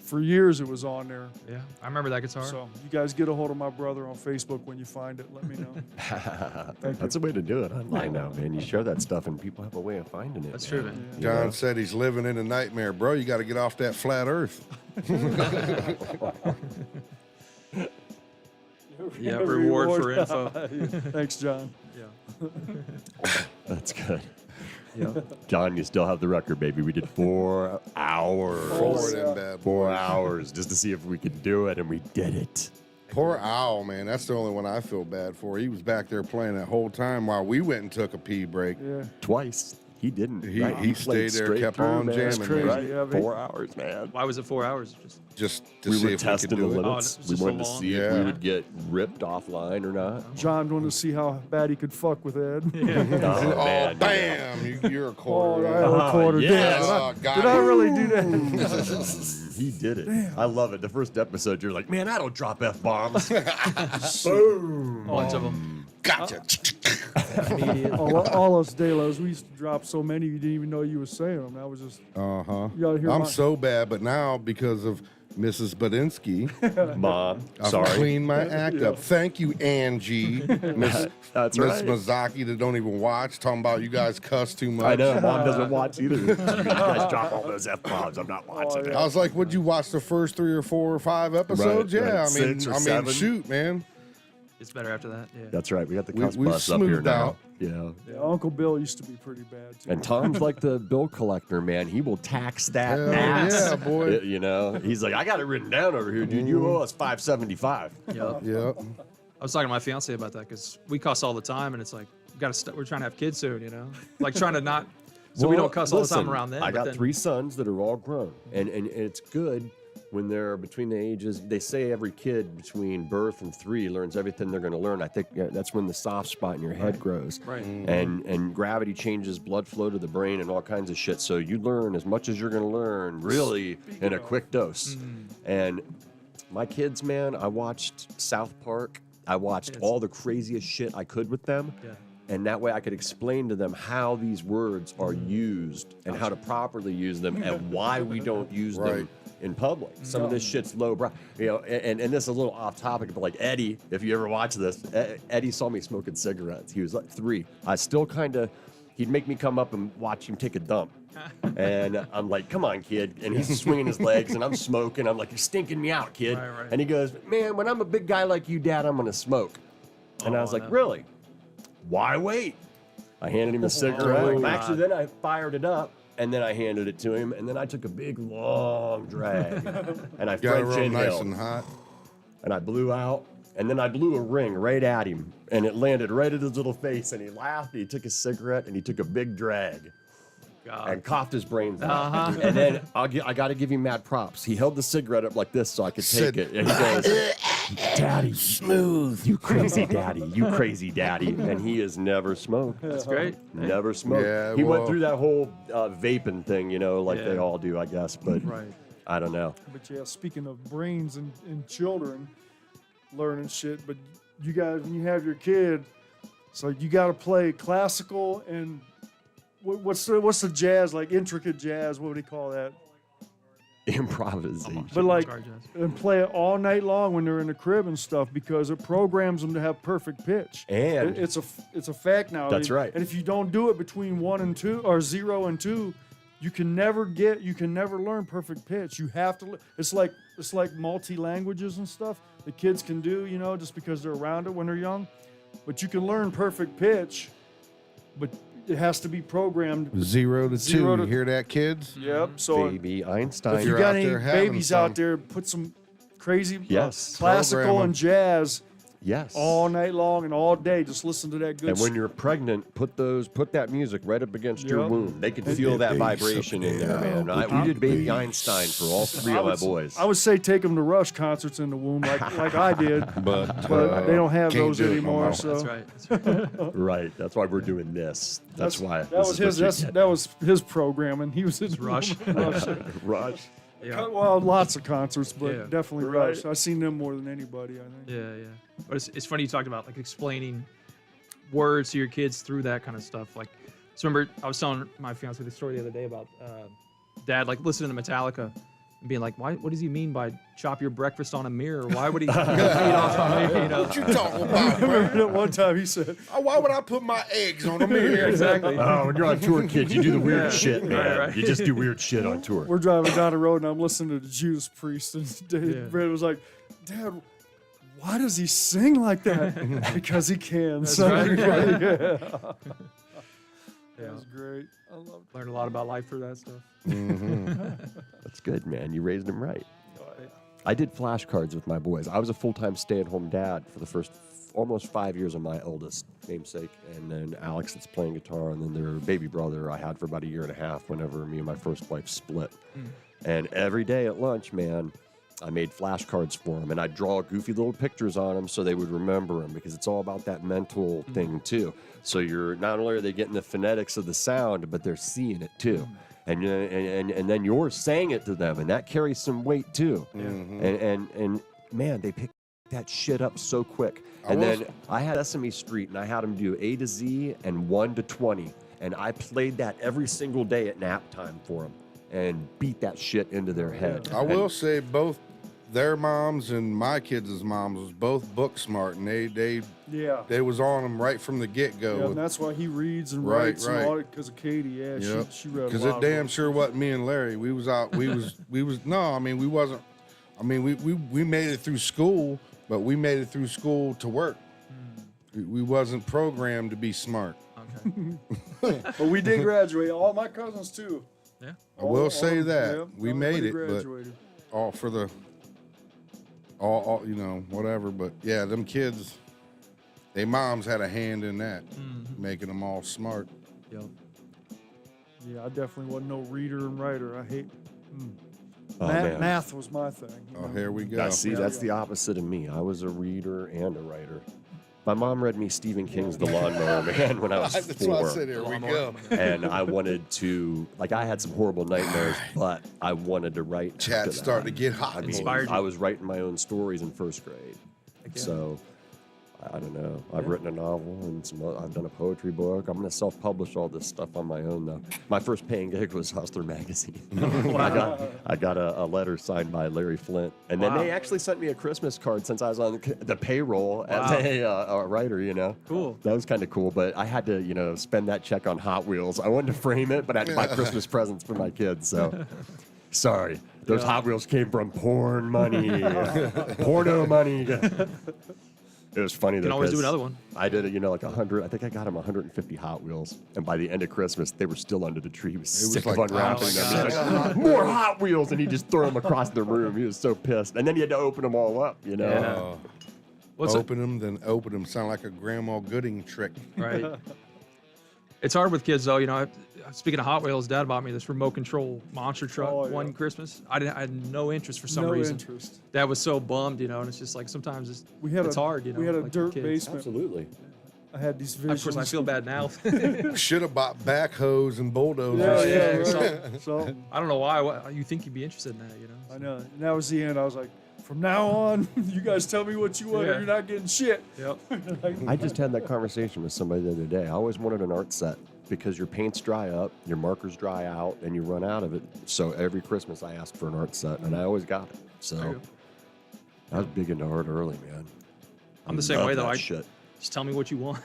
For years, it was on there. Yeah. I remember that guitar. So you guys get a hold of my brother on Facebook when you find it. Let me know. That's a way to do it online now, man. You share that stuff, and people have a way of finding it. That's true, man. You John know? said he's living in a nightmare, bro. You got to get off that flat Earth. Yeah. Reward for info. Thanks, John. That's good. Yeah. John, you still have the record, baby. We did 4 hours. Forward and bad. 4 hours just to see if we could do it, and we did it. Poor Owl, man. That's the only one I feel bad for. He was back there playing that whole time while we went and took a pee break. Yeah. Twice. He didn't. He played stayed there, straight kept through, on man. jamming. That's crazy. Man. Yeah, 4 hours, man. Why was it 4 hours? Just to We see were if testing we the could do it. limits. Oh, it's We just so wanted to long. see if Yeah. we would get ripped offline or not. John wanted to see how bad he could fuck with Ed. Oh, Oh, man. bam! You're a quarter. Oh, man. I recorded yes. that. Oh, got Did it. I really do that? He did it. I love it. The first episode, you're like, man, I don't drop F-bombs. Boom. Bunch of them. Gotcha. all us Dalos, we used to drop so many you didn't even know you were saying them. That was just. Uh-huh. You gotta hear I'm my- so bad, but now because of Mrs. Badinsky, Mom, I've sorry. cleaned my act up. Thank you, Angie. Miss That's Miss right. Mazaki that don't even watch, talking about you guys cuss too much. I know. Mom doesn't watch either. You guys drop all those F-bombs. I'm not watching it. I was like, would you watch the first 3 or 4 or 5 episodes? Right, Yeah, right. I mean, 6 or 7. shoot, man. It's better after that. Yeah. That's right. We got the We- cuss we've bus up here smoothed now. out. Yeah. Yeah, Uncle Bill used to be pretty bad too. And Tom's like the bill collector, man. He will tax that Hell ass. yeah, boy. You know, he's like, I got it written down over here, dude. You owe us $575. Yep. Yep. I was talking to my fiance about that because we cuss all the time, and it's like we're trying to have kids soon, you know, like trying to not so we Well, don't cuss all the time listen, around them. I but got then, 3 sons that are all grown, and it's good when they're between the ages. They say every kid between birth and 3 learns everything they're going to learn. I think that's when the soft spot in your head grows, Right. and gravity changes blood flow to the brain and all kinds of shit. So you learn as much as you're going to learn, really, in a quick dose. And my kids, man, I watched South Park. I watched all the craziest shit I could with them. Yeah. And that way I could explain to them how these words are used and how to properly use them and why we don't use them Right. in public. Some of this shit's lowbrow. You know, and this is a little off topic, but like Eddie, if you ever watch this, Eddie saw me smoking cigarettes. He was like 3. I still kind of, he'd make me come up and watch him take a dump. And I'm like, come on, kid. And he's swinging his legs and I'm smoking. I'm like, you're stinking me out, kid. Right, right. And he goes, man, when I'm a big guy like you, Dad, I'm going to smoke. And I was Oh, like, no. really? Why wait? I handed him a cigarette. Oh, God. Actually, then I fired it up, and then I handed it to him, and then I took a big, long drag, and I Got it French real nice inhaled, and hot. and I blew out, and then I blew a ring right at him, and it landed right at his little face, and he laughed, and he took a cigarette, and he took a big drag. God. And coughed his brains out. Uh-huh. And then I got to give him mad props. He held the cigarette up like this so I could take Said- it. And he goes, Daddy, smooth. You crazy daddy. You crazy daddy. And he has never smoked. That's great. Never smoked. Yeah, He well- went through that whole vaping thing, you know, like they Yeah. all do, I guess. But Right. I don't know. But yeah, speaking of brains and children learning shit, but you guys, when you have your kid, so you got to play classical and what's the jazz, like intricate jazz? What would he call that? Improvisation. But like, Guard jazz. and play it all night long when they're in the crib and stuff because it programs them to have perfect pitch. And It's a fact now. That's right. And if you don't do it between 1 and 2 or 0 and 2, you can never learn perfect pitch. You have to. It's like multi languages and stuff the kids can do, you know, just because they're around it when they're young. But you can learn perfect pitch, but it has to be programmed. 0 to 2. Zero to- You hear that, kids? Yep. So Baby if Einstein. you You're got out any there having babies some. out there, put some crazy Yes. classical Program 'em. and jazz Yes. all night long and all day. Just listen to that good. And when you're pregnant, put that music right up against your Yep. womb. They can feel that vibration in there, man. We did Baby Einstein for all 3 of my boys. I would say take them to Rush concerts in the womb, like I did, But, but they don't have can't those do it no anymore. more. So That's right. That's right. Right. That's why we're doing this. That's why. that was his. That was his programming. He was his Rush. Rush. Rush. Yeah. Well, lots of concerts, but Yeah. definitely Right. Rush. I've seen them more than anybody. I think. Yeah, yeah. But it's funny you talked about like explaining words to your kids through that kind of stuff. Like, so remember I was telling my fiance the story the other day about dad like listening to Metallica and being like, "Why? What does he mean by chop your breakfast on a mirror? Why would he feed off on me?" You know? What you talking about, I man? remember that one time he said, Why would I put my eggs on a mirror? Exactly. Oh, when you're on tour, kids, you do the weird Yeah. shit, man. Right, right. You just do weird shit on tour. we're driving down the road and I'm listening to the Judas Priest, and Yeah. Brad was like, "Dad, why does he sing like that?" Because he can. That's so right. yeah. Yeah. That was great. I loved Learned a lot about life through that stuff. That's good, man. You raised them right. I did flashcards with my boys. I was a full-time stay-at-home dad for the first almost 5 years of my eldest namesake, and then Alex that's playing guitar, and then their baby brother I had for about a year and a half whenever me and my first wife split. And every day at lunch, man, I made flashcards for them, and I'd draw goofy little pictures on them so they would remember them, because it's all about that mental thing too. So you're not only are they getting the phonetics of the sound, but they're seeing it too. And then you're saying it to them, and that carries some weight too. And man, they pick that shit up so quick. And then I had Sesame Street, and I had them do A to Z and 1 to 20, and I played that every single day at nap time for them, and beat that shit into their head. I will say both their moms and my kids' moms was both book smart, and they was on them right from the get-go. Yeah, and that's why he reads and writes and all that, because of Katie. Yeah, she read a lot. Because it damn sure wasn't me and Larry. We was out. We wasn't. I mean, we made it through school, but we made it through school to work. We wasn't programmed to be smart. Okay. But we did graduate. All my cousins too. Yeah. I will say that yeah, we made it, graduated. but all for the all whatever. But yeah, them kids, they moms had a hand in that, making them all smart. Yep. Yeah, I definitely wasn't no reader and writer. I hate Man. math was my thing. Oh, here we go. That's the opposite of me. I was a reader and a writer. My mom read me Stephen King's The Lawnmower Man when I was 4. That's why I said here we go. And I wanted to, I had some horrible nightmares, but I wanted to write. Chat's starting to get hot. I mean, Inspired you. I was writing my own stories in first grade. Okay. So, I don't know. I've written a novel, and I've done a poetry book. I'm going to self-publish all this stuff on my own, though. My first paying gig was Hustler Magazine. I got a letter signed by Larry Flint. And then they actually sent me a Christmas card since I was on the payroll as a writer, Cool. That was kind of cool, but I had to, spend that check on Hot Wheels. I wanted to frame it, but I had to buy Christmas presents for my kids, so... Sorry. Those Hot Wheels came from porn money. Porno money. It was funny though. Can always do another one. I did it, like 100. I think I got him 150 Hot Wheels, and by the end of Christmas, they were still under the tree. He was sick of unwrapping them. He's like, more Hot Wheels, and he just threw them across the room. He was so pissed, and then he had to open them all up. Yeah. Open them, then open them. Sound like a Grandma Gooding trick. Right. It's hard with kids though. Speaking of Hot Wheels, Dad bought me this remote control monster truck one Christmas. I had no interest for some reason. Dad was so bummed, and it's just like sometimes it's hard, We had a like dirt kids. basement. Absolutely. I had these visions. Of course, I feel bad now. Should have bought backhoes and bulldozers. Yeah, right. So I don't know why you think you'd be interested in that, I know. And that was the end. I was like, from now on, you guys tell me what you want, or you're not getting shit. Yep. I just had that conversation with somebody the other day. I always wanted an art set because your paints dry up, your markers dry out, and you run out of it. So every Christmas I asked for an art set, and I always got it. So I was big into art early, man. I'm the same way though. Shit. Just tell me what you want,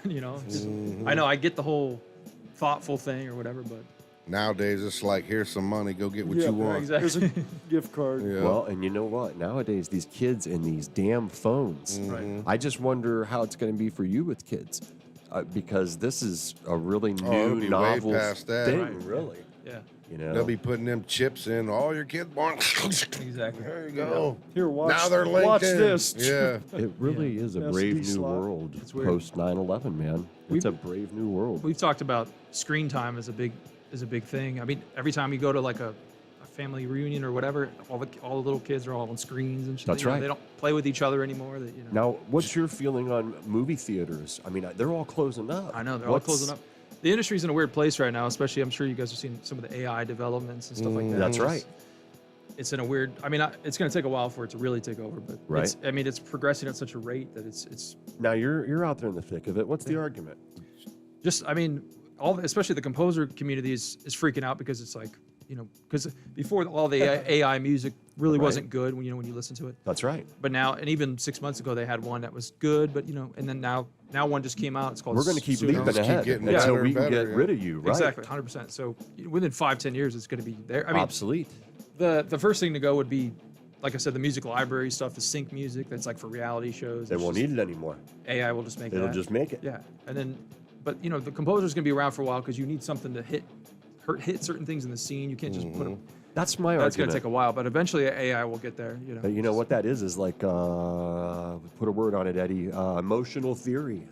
I know I get the whole thoughtful thing or whatever, but Nowadays, it's like, here's some money, go get what you want. Here's a gift card. Yeah. Well, and you know what? Nowadays, these kids and these damn phones. Right. I just wonder how it's going to be for you with kids, because this is a really it'll new, be way novel past that. thing, Right. really. yeah, They'll be putting them chips in. All your kids born. exactly. There you go. Here, watch. Now they're linked watch in. this. Yeah. It really is a SD brave new slot. world It's weird. post 9/11, man. It's a brave new world. We've talked about screen time as a big thing. I mean, every time you go to like a family reunion or whatever, all the little kids are all on screens and shit. That's right. They don't play with each other anymore. Now, what's your feeling on movie theaters? I mean, they're all closing up. I know they're all closing up. The industry's in a weird place right now, especially I'm sure you guys have seen some of the AI developments and stuff like that. That's right. It's in a weird. I mean, it's going to take a while for it to really take over, but Right. it's progressing at such a rate that it's Now you're out there in the thick of it. What's the argument? just. I mean, especially the composer community is freaking out because it's like, because before all the AI music really wasn't good when you listen to it. That's right. But now, and even 6 months ago, they had one that was good, but and then now one just came out. It's called. We're going to keep Suno. leaping ahead getting until better we and can better, get yeah. rid of you, right? Exactly, 100%. So within 5-10 years, it's going to be there. I mean, Obsolete. the first thing to go would be, like I said, the music library stuff, the sync music that's like for reality shows. They It's won't just- need it anymore. AI will just make It'll that. just make it. Yeah, and then, but the composer's going to be around for a while because you need something to hit certain things in the scene. You can't just That's my That's going argument. to take a while, but eventually AI will get there. You know. You know what that is like, put a word on it, Eddie, emotional theory.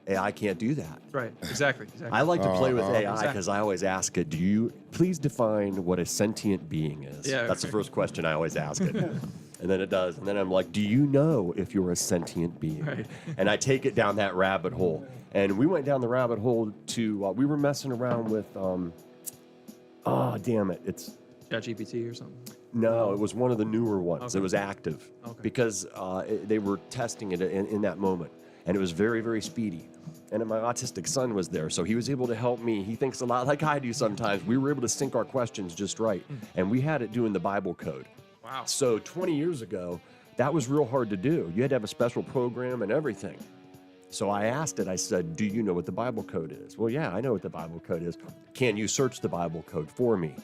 AI can't do that. Right. Exactly. I like to play with AI Exactly. because I always ask it, do you please define what a sentient being is? Yeah, That's the okay. first question I always ask it. And then it does. And then I'm like, do you know if you're a sentient being? Right. And I take it down that rabbit hole. And we went down the rabbit hole to, we were messing around with, oh, damn it. It's, ChatGPT or something. no, it was one of the newer ones. Okay. It was active Okay. because they were testing it in that moment. And it was very, very speedy. And my autistic son was there, so he was able to help me. He thinks a lot like I do sometimes. We were able to sync our questions just right. And we had it doing the Bible code. Wow. So 20 years ago, that was real hard to do. You had to have a special program and everything. So I asked it, I said, do you know what the Bible code is? Well, yeah, I know what the Bible code is. Can you search the Bible code for me?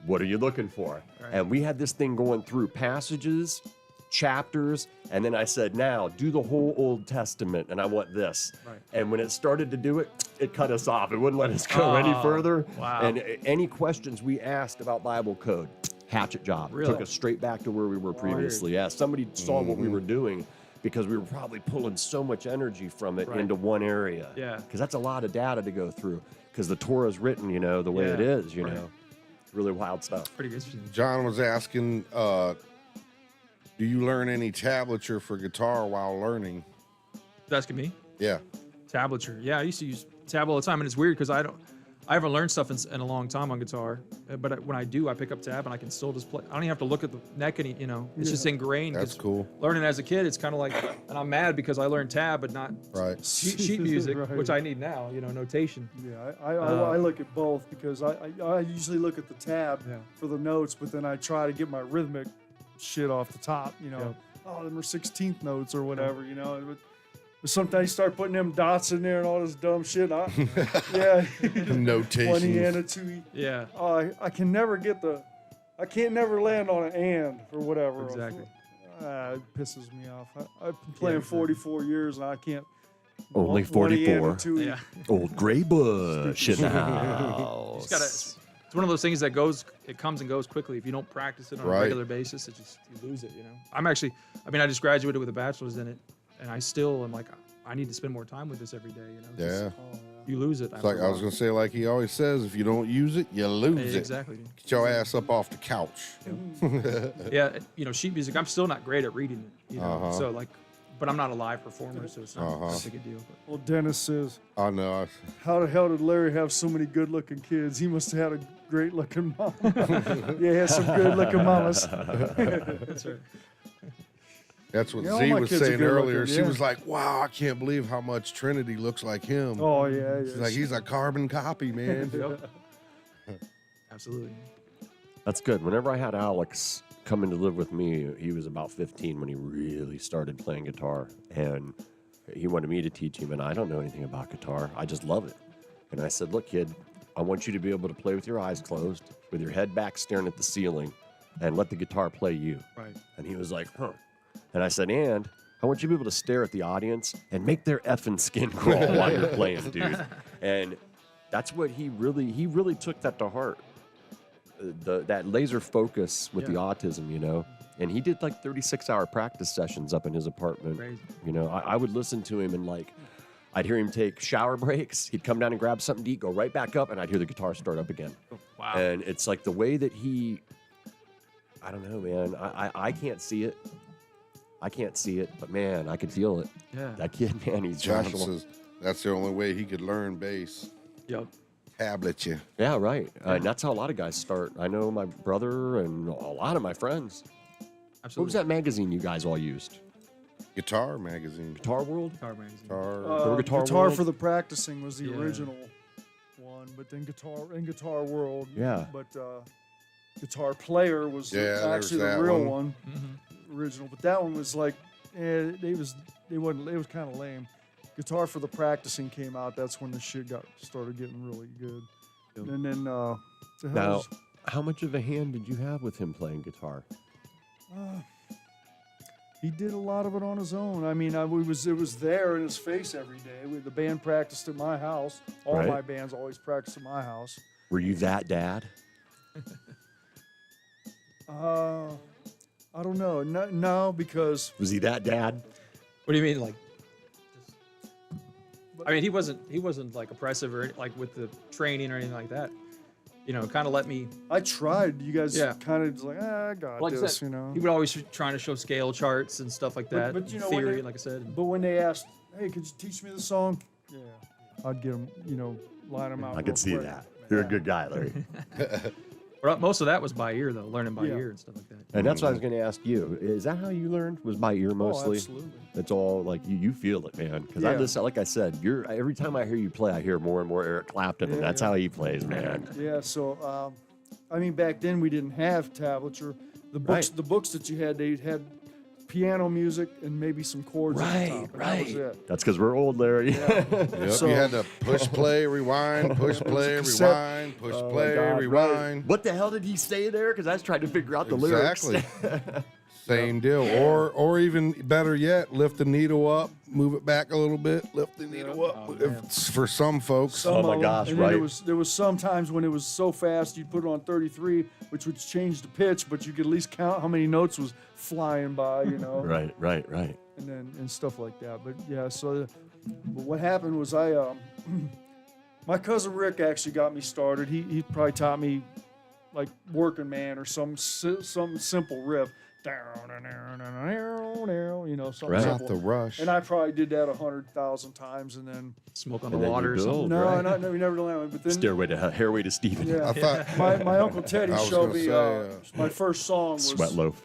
What are you looking for? Right. And we had this thing going through passages, chapters, and then I said, now do the whole Old Testament, and I want this. Right. And when it started to do it, it cut us off. It wouldn't let us go any Oh, further. wow. And any questions we asked about Bible code, hatchet job. Really? Took us straight back to where we were previously. Yeah, somebody saw what we were doing because we were probably pulling so much energy from it Right. into one area. Yeah. Because that's a lot of data to go through. Because the Torah is written, the way it Yeah. is, you Right. know. Really wild stuff. Pretty interesting. John was asking, do you learn any tablature for guitar while learning? You're asking me? Yeah. Tablature. Yeah, I used to use tab all the time, and it's weird because I haven't learned stuff in a long time on guitar. But when I do, I pick up tab and I can still just play. I don't even have to look at the neck it's just ingrained. That's 'cause cool. Learning as a kid, it's kind of like, and I'm mad because I learned tab, but not Right. sheet music, Right. which I need now. Notation. Yeah, I look at both because I usually look at the tab Yeah. for the notes, but then I try to get my rhythmic shit off the top, Yep. Oh, them are 16th notes or whatever, But sometimes you start putting them dots in there and all this dumb shit. Yeah. Notation. 1 E and a 2 E. Yeah. I can never I can't never land on an and or whatever. Exactly. It pisses me off. I've been playing exactly. 44 years and I can't. Only 1 E and a 44. 2 E. Yeah. Old gray bush in the house. Just gotta. It's one of those things that it comes and goes quickly. If you don't practice it on Right. a regular basis, you lose it. I just graduated with a bachelor's in it, and I still am like, I need to spend more time with this every day. Yeah. You lose it. It's like I was gonna say, like he always says, if you don't use it, you lose it. Exactly. Get your ass up off the couch. Yeah, sheet music. I'm still not great at reading it. Uh-huh. So but I'm not a live performer, so it's not Uh-huh. a big deal. But. Well, Dennis says, I know. how the hell did Larry have so many good-looking kids? He must have had a great-looking mom. Yeah, he has some good-looking mamas. That's right. That's what Yeah, all Z my was kids are saying good earlier. looking, She yeah. was like, "Wow, I can't believe how much Trinity looks like him." Oh yeah, She's like, he's a carbon copy, man. Yep. Absolutely. That's good. Whenever I had Alex come in to live with me, he was about 15 when he really started playing guitar. And he wanted me to teach him, and I don't know anything about guitar. I just love it. And I said, look, kid, I want you to be able to play with your eyes closed, with your head back staring at the ceiling, and let the guitar play you. Right. And he was like, huh. And I said, and I want you to be able to stare at the audience and make their effing skin crawl while you're playing, dude. And that's what he really took that to heart. That laser focus with the autism, And he did like 36-hour practice sessions up in his apartment. Crazy. I would listen to him and I'd hear him take shower breaks. He'd come down and grab something to eat, go right back up, and I'd hear the guitar start up again. Oh, wow. And it's like the way that I don't know, man. I can't see it. I can't see it, but man, I could feel it. Yeah. That kid, man, he's John special. says that's the only way he could learn bass. Yep. Tablet you. Yeah, right. And that's how a lot of guys start. I know my brother and a lot of my friends. Absolutely. What was that magazine you guys all used? Guitar magazine. Guitar World? Guitar magazine. Guitar. Remember Guitar Guitar World? for the Practicing was the Yeah. original one, but then Guitar World. Yeah. But Guitar Player was Yeah, there was actually the that real one. one, Mm-hmm. original. But that one was like, it was kind of lame. Guitar for the Practicing came out. That's when the shit started getting really good. Yep. And then the hell Now, was- how much of a hand did you have with him playing guitar? he did a lot of it on his own. I mean, it was there in his face every day. The band practiced at my house. All Right. my bands always practiced at my house. Were you that dad? I don't know. No, because Was he that dad? What do you mean, like? I mean, he wasn't like oppressive or like with the training or anything like that. You know, kind of let me. I tried. You guys Yeah. kind of like, I got Like I this, said, you know. He would always trying to show scale charts and stuff like that. But you know, when theory, they- like I said. But when they asked, hey, could you teach me the song? Yeah. I'd get them, line them out. I real can see quick. that. You're a Yeah. good guy, Larry. But most of that was by ear, though, learning by Yeah. ear and stuff like that. And that's what I was going to ask you. Is that how you learned? Was by ear mostly? Oh, absolutely. It's all like you feel it, man. Because I Yeah. listen, like I said, every time I hear you play, I hear more and more Eric Clapton, and Yeah, that's yeah. how he plays, man. Yeah, so I mean, back then we didn't have tablature. The books, Right. the books that you had, they had piano music and maybe some chords at the top. And That was it. That's because we're old, Larry. Yep, So- you had to push play, rewind, push play, cassette. rewind, push Oh my play, God, rewind. right. What the hell did he say there? Because I was trying to figure out the lyrics. Exactly. Same deal. Or even better yet, lift the needle up, move it back a little bit, lift the needle up. Oh, If man. it's for some folks. Some Oh my of 'em. gosh, And then right. there was some times when it was so fast you'd put it on 33, which would change the pitch, but you could at least count how many notes was flying by, Right. and stuff like that. But yeah, but what happened was my cousin Rick actually got me started. He probably taught me like Working Man or some simple riff. Something Right. Not simple. the rush. And I probably did that 100,000 times, and then Smoke on And the then you water or something. build. no, Right. we never done that one. But then Hairway to Steven. yeah, I thought my uncle Teddy I was showed gonna me say, my first song Sweat loaf.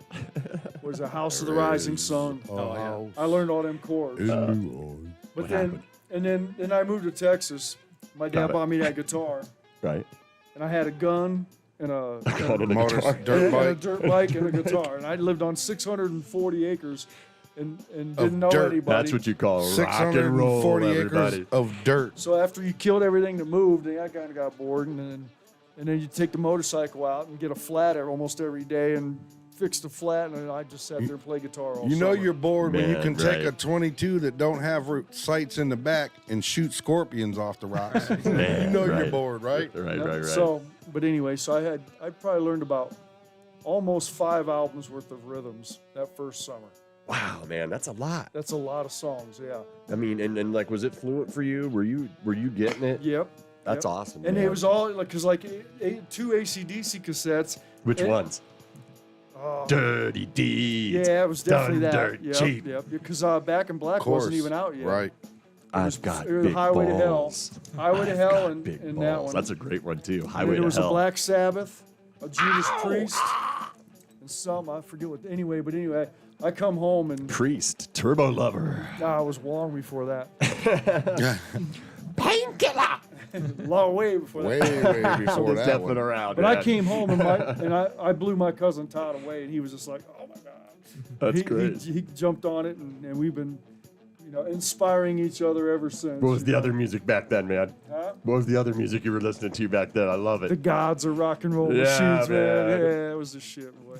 was a House of the Rising Sun. Oh, I learned all them chords. in But What then happened? then I moved to Texas. My Got dad it. bought me that guitar, Right. and I had a gun and a Gun and a Motor- guitar. dirt and a bike. dirt bike and a guitar, and I lived on 640 acres, and didn't know dirt. anybody. That's what you call rock and roll, 640 everybody. acres of dirt. So after you killed everything that moved, then I kind of got bored, and then you take the motorcycle out and get a flat almost every day and fix the flat, and I just sat there and play guitar all You know summer. you're bored when you Man, can take right. a 22 that don't have sights in the back and shoot scorpions off the rocks. Man, you know you're right. bored, right? Right, Yep. right. So, but anyway, so I probably learned about almost 5 albums worth of rhythms that first summer. Wow, man, that's a lot. That's a lot of songs, yeah. I mean, and like, was it fluent for you? Were you getting it? Yep. That's yep. awesome. And man. it was all like, cause like 2 AC/DC cassettes. Which and- ones? Oh, Dirty Deeds. yeah, it was definitely Done that. dirt Yep, cheap. Yep. Because Back in Black Of course. wasn't even out yet. Right. I've got it was big Highway to Hell. balls. Highway to I've Hell got and big that balls. one. That's a great one too. And Highway then to there was Hell. a Black Sabbath, a Judas Priest, and some I forget what. Anyway, I come home and Priest, Turbo Lover. I was long before that. Painkiller. Long way before that. Way before that Stepping one. around. But I man. came home and I blew my cousin Todd away, and he was just like, "Oh my god!" That's he, great. He jumped on it, and we've been, inspiring each other ever since. What was the other music back then, man? Huh? What was the other music you were listening to back then? I love The it. gods of rock and roll Yeah, machines, man. man. Yeah, it was the shit, boy.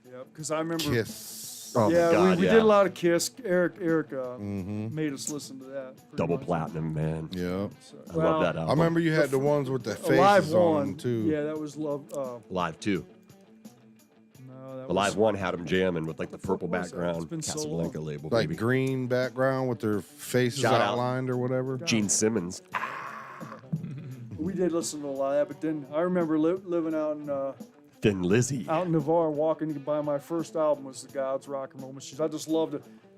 Yeah, because I remember. Kiss. Oh Yeah, my God, we yeah. did a lot of Kiss. Eric made us listen to that. pretty Double much. platinum, man. Yeah. So, I love that I album. remember you had the ones with the Alive faces on One them, too. Yeah, that was love. Live 2. No, that Alive was 1 had them jamming with like the purple fuck was that? It's background. been so Casablanca long. label, Like baby. green background with their faces Shout out. outlined or whatever. Gene Simmons. We did listen to a lot of that, but then I remember living out in Thin Lizzy. Navarre, walking to buy my first album was the Gods Rock and Roll Machines. I just loved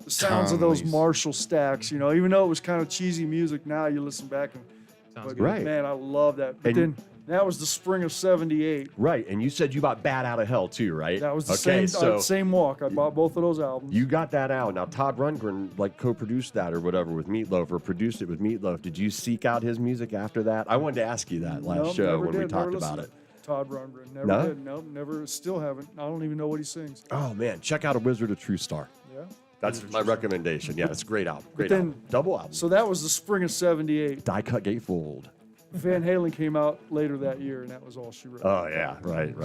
the sounds of those Conleys. Marshall stacks, even though it was kind of cheesy music. Now you listen back and, Sounds but good. Right. man, I love that. But And- then that was the spring of '78. Right, and you said you bought Bad Out of Hell too, right? That was the okay, so same walk. I bought both of those albums. you got that out. Now Todd Rundgren like co-produced that or whatever with Meatloaf or produced it with Meatloaf. Did you seek out his music after that? I wanted to ask you that last Nope, show never when we did, talked never about listened it. to Todd Rundgren. Never No? did. Nope, never. Still haven't. I don't even know what he sings. Oh man, check out A Wizard of True Star. Yeah. That's my recommendation. Yeah, it's a great album. Great then- album. Double album. So that was the spring of '78. Die Cut Gatefold. Van Halen came out later that year, and that was all she wrote. Oh yeah, right.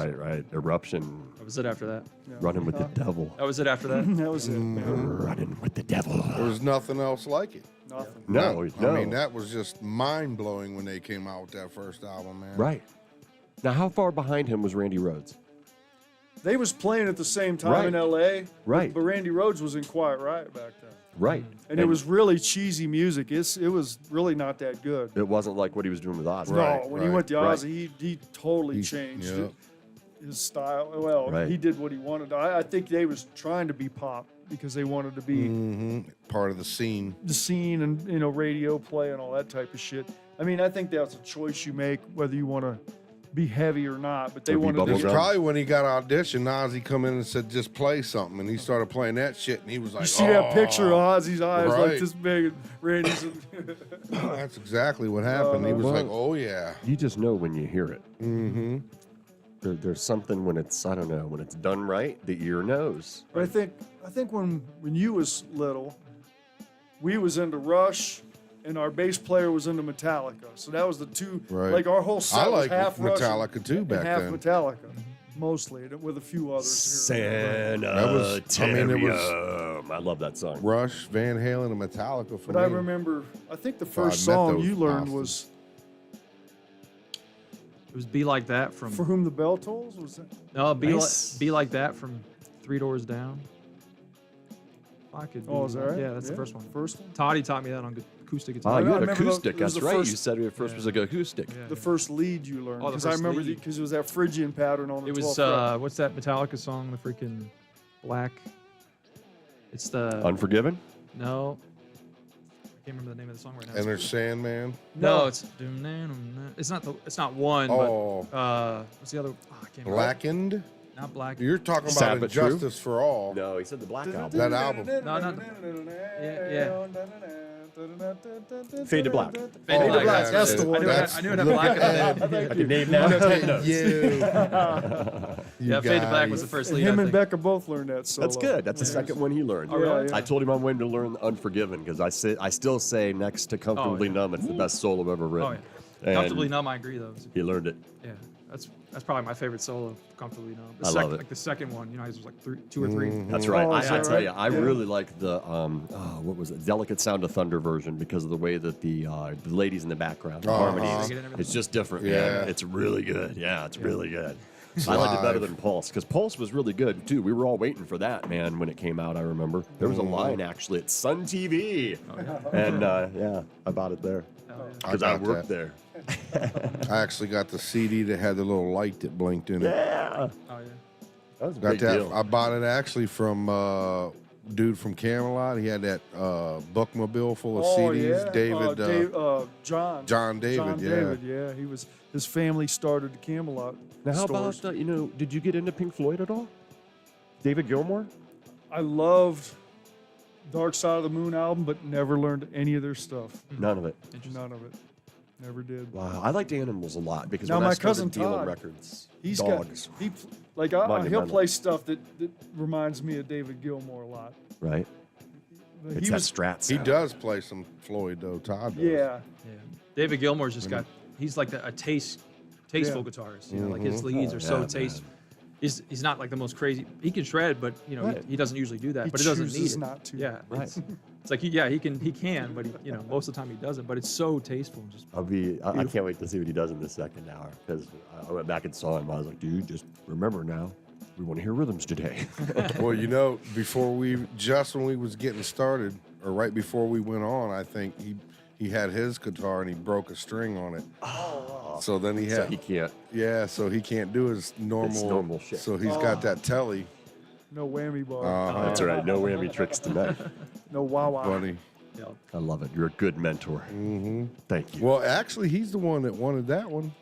Eruption. That was it after that. Yeah. Running with the devil. That was it after that. That was it. Running with the devil. There was nothing else like it. Nothing. No, no. I mean, that was just mind blowing when they came out with that first album, man. Right. Now, how far behind him was Randy Rhoads? They was playing at the same time Right. in L.A. Right. But Randy Rhoads was in Quiet Riot back then. Right. And it was really cheesy music. It was really not that good. It wasn't like what he was doing with Ozzy. No, when he went to right. Ozzy, he totally changed yeah. his style. Well, Right. he did what he wanted. I think they was trying to be pop because they wanted to be Part of the scene. the scene and radio play and all that type of shit. I mean, I think that's a choice you make whether you want to be heavy or not. But they Or be wanted bubble It's to. gum. probably when he got auditioned, Ozzy come in and said, just play something. And he started playing that shit, and he was like, You see that picture of Ozzy's eyes like right. this big, and Randy's. That's exactly what happened. He was Well, like, oh, yeah. You just know when you hear it. Mm-hmm. There's something when it's, I don't know, when it's done right, the ear knows. But I think when you was little, we was into Rush, and our bass player was into Metallica. So that was the two. Right. Like our whole set I was like half Rush Metallica, too, and back half then. Metallica, mostly, with a few others. Here. Sanitarium. I love that song. Rush, Van Halen, and Metallica for But I me. remember, I think the I first met song those you learned bastards. was It was "Be Like That" from "For Whom the Bell Tolls." Was that? no, Nice. be like that from Three Doors Down. I could. Oh, is that right? Yeah, that's the first one. First one. Toddy taught me that on acoustic guitar. Oh, I you had remember acoustic. it was That's the right. You first- said it first was like acoustic. Yeah. The first lead you learned. Oh, the Because I first remember lead. because it was that Phrygian pattern on the It was 12th fret. what's that Metallica song? The freaking black. It's the Unforgiven? no. I can't remember the name of the song right now. Enter Sandman. No, it's not one. Oh. But what's the other? Oh, I can't remember. Blackened. Not black. You're talking about Sad but true? Injustice for All. No, he said the Black Album. That album. No, not yeah. Fade to Black. Fade Oh, to Black. yeah, That's the one. that's- I knew it had black in the name. I can name that. You Yeah, Fade to Black was guys. the first And lead. him I and think. Becca both learned that solo. That's good. That's the second one he learned. Oh, really? Yeah. I told him I wanted to learn Unforgiven because I still say next to Comfortably yeah. Numb, it's the best solo ever written. Oh yeah. And Comfortably Numb, I agree though. He learned it. Yeah, that's probably my favorite solo. Comfortably Numb. I love it. Like the second one, there's like two or three. That's right. Oh, is I that tell you, right? I Yeah. really like the what was it? Delicate Sound of Thunder version because of the way that the ladies in the background, the harmonies, Singing and everything. it's just different. Yeah. Man. It's really good. Yeah, it's really good. I liked it better than Pulse because Pulse was really good too. We were all waiting for that, man, when it came out. I remember there was a line actually at Sun TV, and yeah, I bought it there because I got worked that. there. I actually got the CD that had the little light that blinked in it. Yeah, Oh yeah. that was a Got big that. deal. I bought it actually from dude from Camelot. He had that bookmobile full of CDs. Yeah. David. John. John David, John yeah. David, yeah. His family started the Camelot Now, how stores. about did you get into Pink Floyd at all? David Gilmour? I loved Dark Side of the Moon album, but never learned any of their stuff. None of it. None of it. Never did. Wow, I liked Animals a lot because Now, when my I started cousin dealing Todd, records, He's dogs, got he'll Monumental. play stuff that reminds me of David Gilmour a lot. right? But It's he that was, Strat He sound. does play some Floyd though. Todd does. yeah. Yeah. David Gilmour's just got. He's like a tasteful Yeah. guitarist. Like his leads are Oh, so yeah, tasteful. He's not like the most crazy. He can shred, but Right. he doesn't usually do that. He but it doesn't chooses need it. not to. Yeah. Right. It's like he can, but most of the time he doesn't. But it's so tasteful. Just I can't wait to see what he does in the second hour because I went back and saw him. I was like, dude, just remember now, we want to hear rhythms today. Well, before when we was getting started, or right before we went on, I think he had his guitar and he broke a string on it. Oh, so then he so had he can't. yeah, so he can't do his normal shit. So he's got that telly. No whammy bar. That's all right. No whammy tricks tonight. No wah wah. Funny. I love it. You're a good mentor. Mm-hmm. Thank you. Well, actually, he's the one that wanted that one.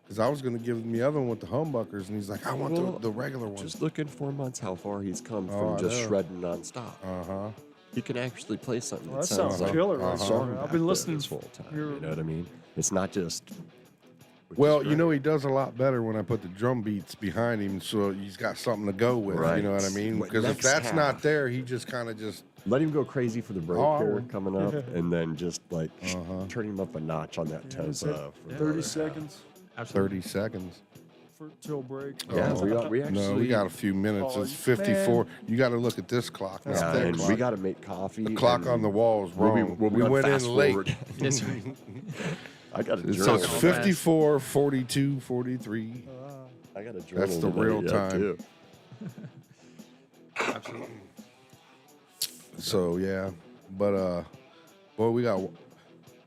Because I was going to give him the other one with the humbuckers, and he's like, I want the regular one. Just look in 4 months how far he's come Oh, from I just know. shredding nonstop. Uh-huh. He can actually play something Well, that that sounds sounds like killer right a there. song I've back been there listening this whole time. here- You know what I mean? It's not just. which Well, is you know, great. he does a lot better when I put the drum beats behind him, so he's got something to go with. Right. You know what I mean? What Because if next that's half? not there, he just kind of just. Let him go crazy for the break Oh, I here will. coming up, and then just like turn him up a notch on that Is it tempo. for 30 the- seconds absolutely. 30 seconds. till break. Yeah, Oh. we actually. No, we got a few minutes. Oh, It's 54. You got to look at this clock. Not Yeah, that and clock. we got to make coffee. the clock and on the wall is wrong. We'll be we on went fast in late. forward. That's right. I got a So journal. it's 54, 42, 43. I got a journal. That's the today, real yeah, time. Too. Absolutely. So yeah, but boy, we got.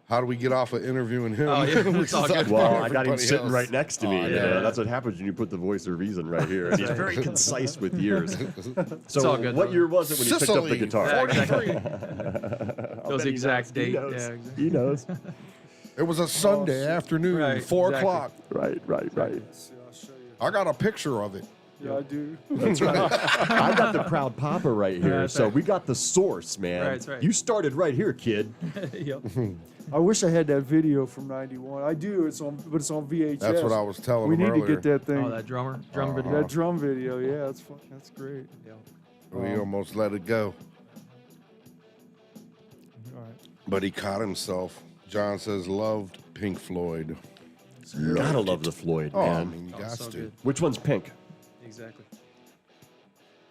How do we get off of interviewing him? Oh, yeah, it's all good. Well, I got him Everybody sitting else. right next to me. Oh, you yeah. know? That's what happens when you put the voice of reason right here. And he's very concise with years. So, all good, what though. year was it when you picked up the Sicily, guitar? Yeah, exactly. 43. Those exact date. He knows. Yeah, exactly. He knows. It was a Sunday afternoon, Right, 4 exactly. o'clock. Right. Let's see, I'll show you. I got a picture of it. Yeah, I do. That's right. I got the proud papa right here. That's So right. we got the source, man. Right, that's right. You started right here, kid. Yep. I wish I had that video from '91. I do. But it's on VHS. That's what I was telling We him need earlier. to get that thing. Oh, that drum video. That drum video. Yeah, that's fun. That's great. Yeah. We almost let it go, All right. but he caught himself. John says loved Pink Floyd. Gotta love the Floyd, Oh, I man. mean, you Oh, got so to. good. Which one's pink? Exactly.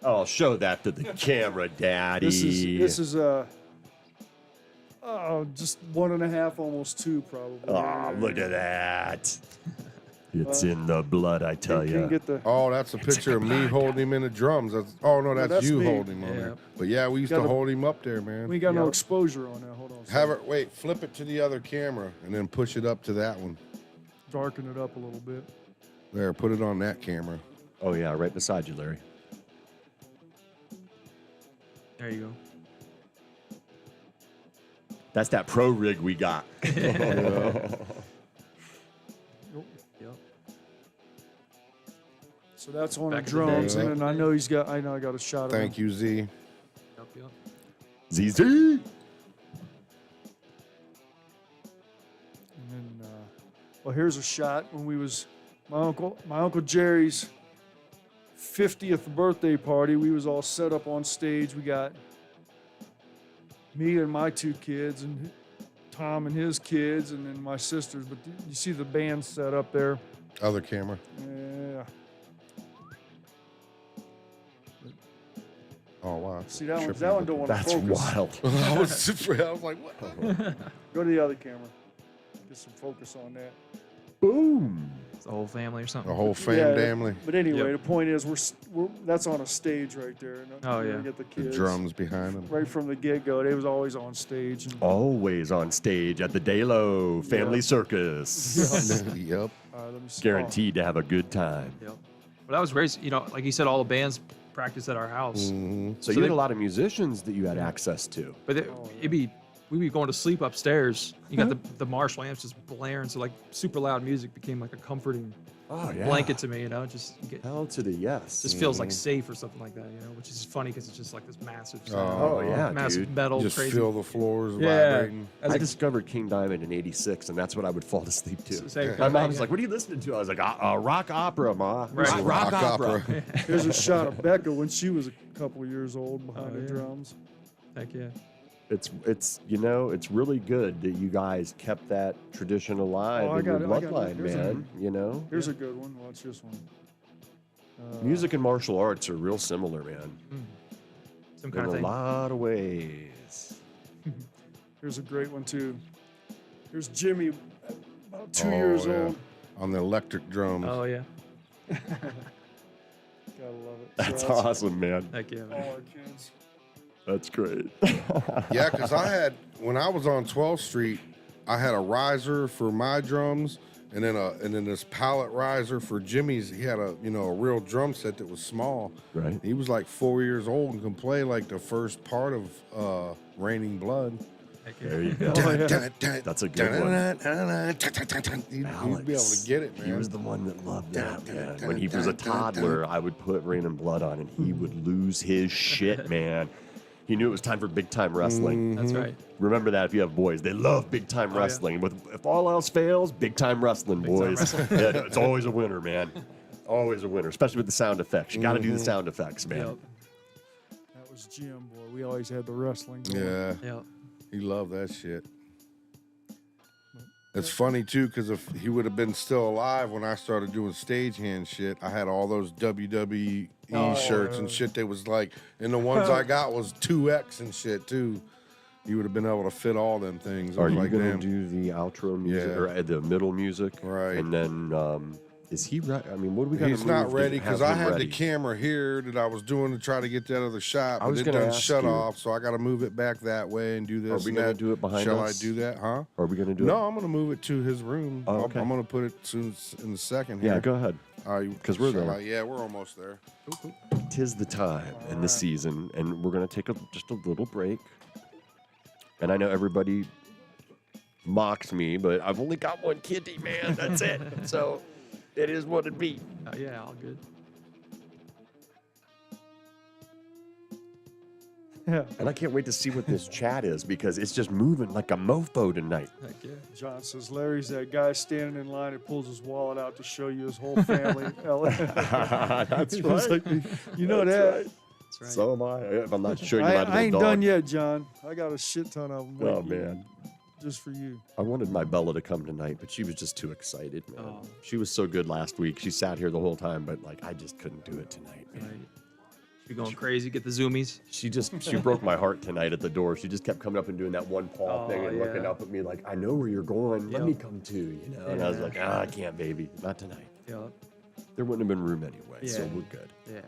Oh, show that to the camera, Daddy. This is just 1.5, almost 2, probably. Oh, look at that. It's in the blood, I tell Can you you. get the? Oh, that's a picture of me holding him in the drums. Oh no, that's that's you me. holding him on Yeah. there. But yeah, we used to Gotta- hold him up there, man. We ain't got no Yep. exposure on that. Hold on. Have it. Wait, flip it to the other camera and then push it up to that one. Darken it up a little bit. There, put it on that camera. Oh, yeah, right beside you, Larry. There you That's that pro rig we got. go. Yep. So that's on Back the in the day. drums, and then I know I got a shot of him. Thank you, Z. Yep. Yep. ZZ. And then, well, here's a shot when we was my uncle Jerry's 50th birthday party. We was all set up on stage. We got me and my 2 kids, and Tom and his kids, and then my sisters. But you see the band set up there. Other camera. Yeah. Oh wow. See that one? Tripping That one with don't want to That's focus. wild. I was like, what? Go to the other camera. Get some focus on that. Boom. It's the whole family or something. The whole fam Yeah, family. But anyway, Yep. the point is, we're that's on a stage right there. Oh, You yeah. Get the The kids. drums behind them. Right from the get-go, they was always on stage. And, Always on stage at the Dalo Family Yeah. Circus. Yep. let me see. Guaranteed to have a good time. Yep. Well, that was great. You know, like you said, all the bands practice at our house. Mm-hmm. So, you had a lot of musicians that you had access to. But we'd be going to sleep upstairs. You got the Marshall amps just blaring, so like super loud music became like a comforting Oh, yeah. blanket to me. You know, just you get, Hell to the yes. just feels like safe or something like that. You know, which is funny because it's just like this massive, sound, Oh, yeah, massive dude. metal, Just crazy. feel the floors Yeah. vibrating. As I a- discovered King Diamond in '86, and that's what I would fall asleep to. Same My thing, mom was yeah. like, "What are you listening to?" I was like, "Rock opera, ma. Right. Rock opera." Here's a shot of Becca when she was a couple of years old behind the yeah. drums. Heck yeah. It's it's really good that you guys kept that tradition alive Oh, I in your got it, I got it. bloodline, Here's a- man. You know, Here's a good one. Watch this one. music and martial arts are real similar, man, Some in kind of a thing. lot of ways. Here's a great one too. Here's Jimmy, about 2 Oh, years yeah. old. On the electric drums. Oh yeah. Gotta love it. That's So awesome, man. Heck yeah. All Man. our kids. That's great. Yeah, because when I was on 12th Street, I had a riser for my drums, and then this pallet riser for Jimmy's. He had a real drum set that was small. Right. He was like 4 years old and could play like the first part of Raining Blood. Heck yeah. There you go. That's a good one. You'd be able to get it, man. He was the one that loved that, man. When he was a toddler, I would put Rain and Blood on, and he would lose his shit, man. He knew it was time for big time wrestling. That's right. Remember that if you have boys, they love big time yeah. wrestling. If all else fails, big time wrestling, Big time boys. Yeah, no, it's always a winner, man. Always a winner, especially with the sound effects. You got to do the sound effects, man. Yep. That was Jim, boy. We always had the wrestling. Going. Yeah, Yep. he loved that shit. It's funny too, because if he would have been still alive when I started doing stagehand shit, I had all those WWE shirts and shit. They was like, and the ones I got was 2X and shit too. You would have been able to fit all them things. I Are was you like, going damn. to do the outro music Yeah. or the middle music? Right. And then Is he ready? I mean, what do we got? He's not ready because because I had the camera here that I was doing to try to get that other shot, but it done shut off, so I got to move it back that way and do this. Are we going to do it behind Shall us? I do that, huh? Are we going to do it? No, I'm going to move it to his room. Oh, okay. I'm going to put it soon in the second Yeah, here. go ahead. Because we're there. Yeah, we're almost there. Tis the time and the season, and we're going to take just a little break. And I know everybody mocks me, but I've only got one kitty, man. That's it. So it is what it be. Yeah, all good. Yeah. And I can't wait to see what this chat is because it's just moving like a mofo tonight. Heck yeah. John says Larry's that guy standing in line who pulls his wallet out to show you his whole family. That's He was right. like, you know that. Right. That's right. So am I. If I'm not showing you my little I ain't dog. done yet, John. I got a shit ton of them. Oh, waiting man. Just for you. I wanted my Bella to come tonight, but she was just too excited, man. Oh. She was so good last week. She sat here the whole time, but like I just couldn't do it tonight, man. Right. Be going crazy, get the zoomies. She broke my heart tonight at the door. She just kept coming up and doing that one paw thing and looking yeah. up at me like, I know where you're going. Let Yep. me come too, you know. And I was Yeah. like, I can't, baby, not tonight. Yep. There wouldn't have been room anyway, so Yeah. we're good. Yeah.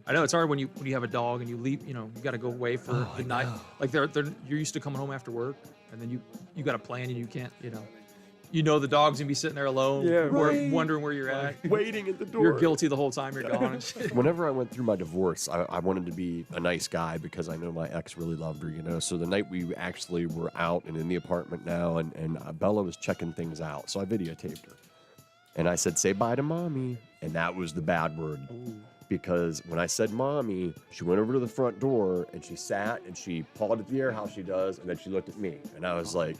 I know it's hard when you have a dog and you leave, you got to go away for the night. Like you're used to coming home after work, and then you got a plan and you can't, the dog's gonna be sitting there alone, Yeah, right. wondering where you're at. Waiting at the door. You're guilty the whole time you're gone. And shit. Whenever I went through my divorce, I wanted to be a nice guy because I know my ex really loved her, So the night we actually were out and in the apartment now, and Bella was checking things out. So I videotaped her. And I said, say bye to mommy. And that was the bad word. Ooh. Because when I said mommy, she went over to the front door and she sat and she pawed at the air how she does. And then she looked at me. And I was like,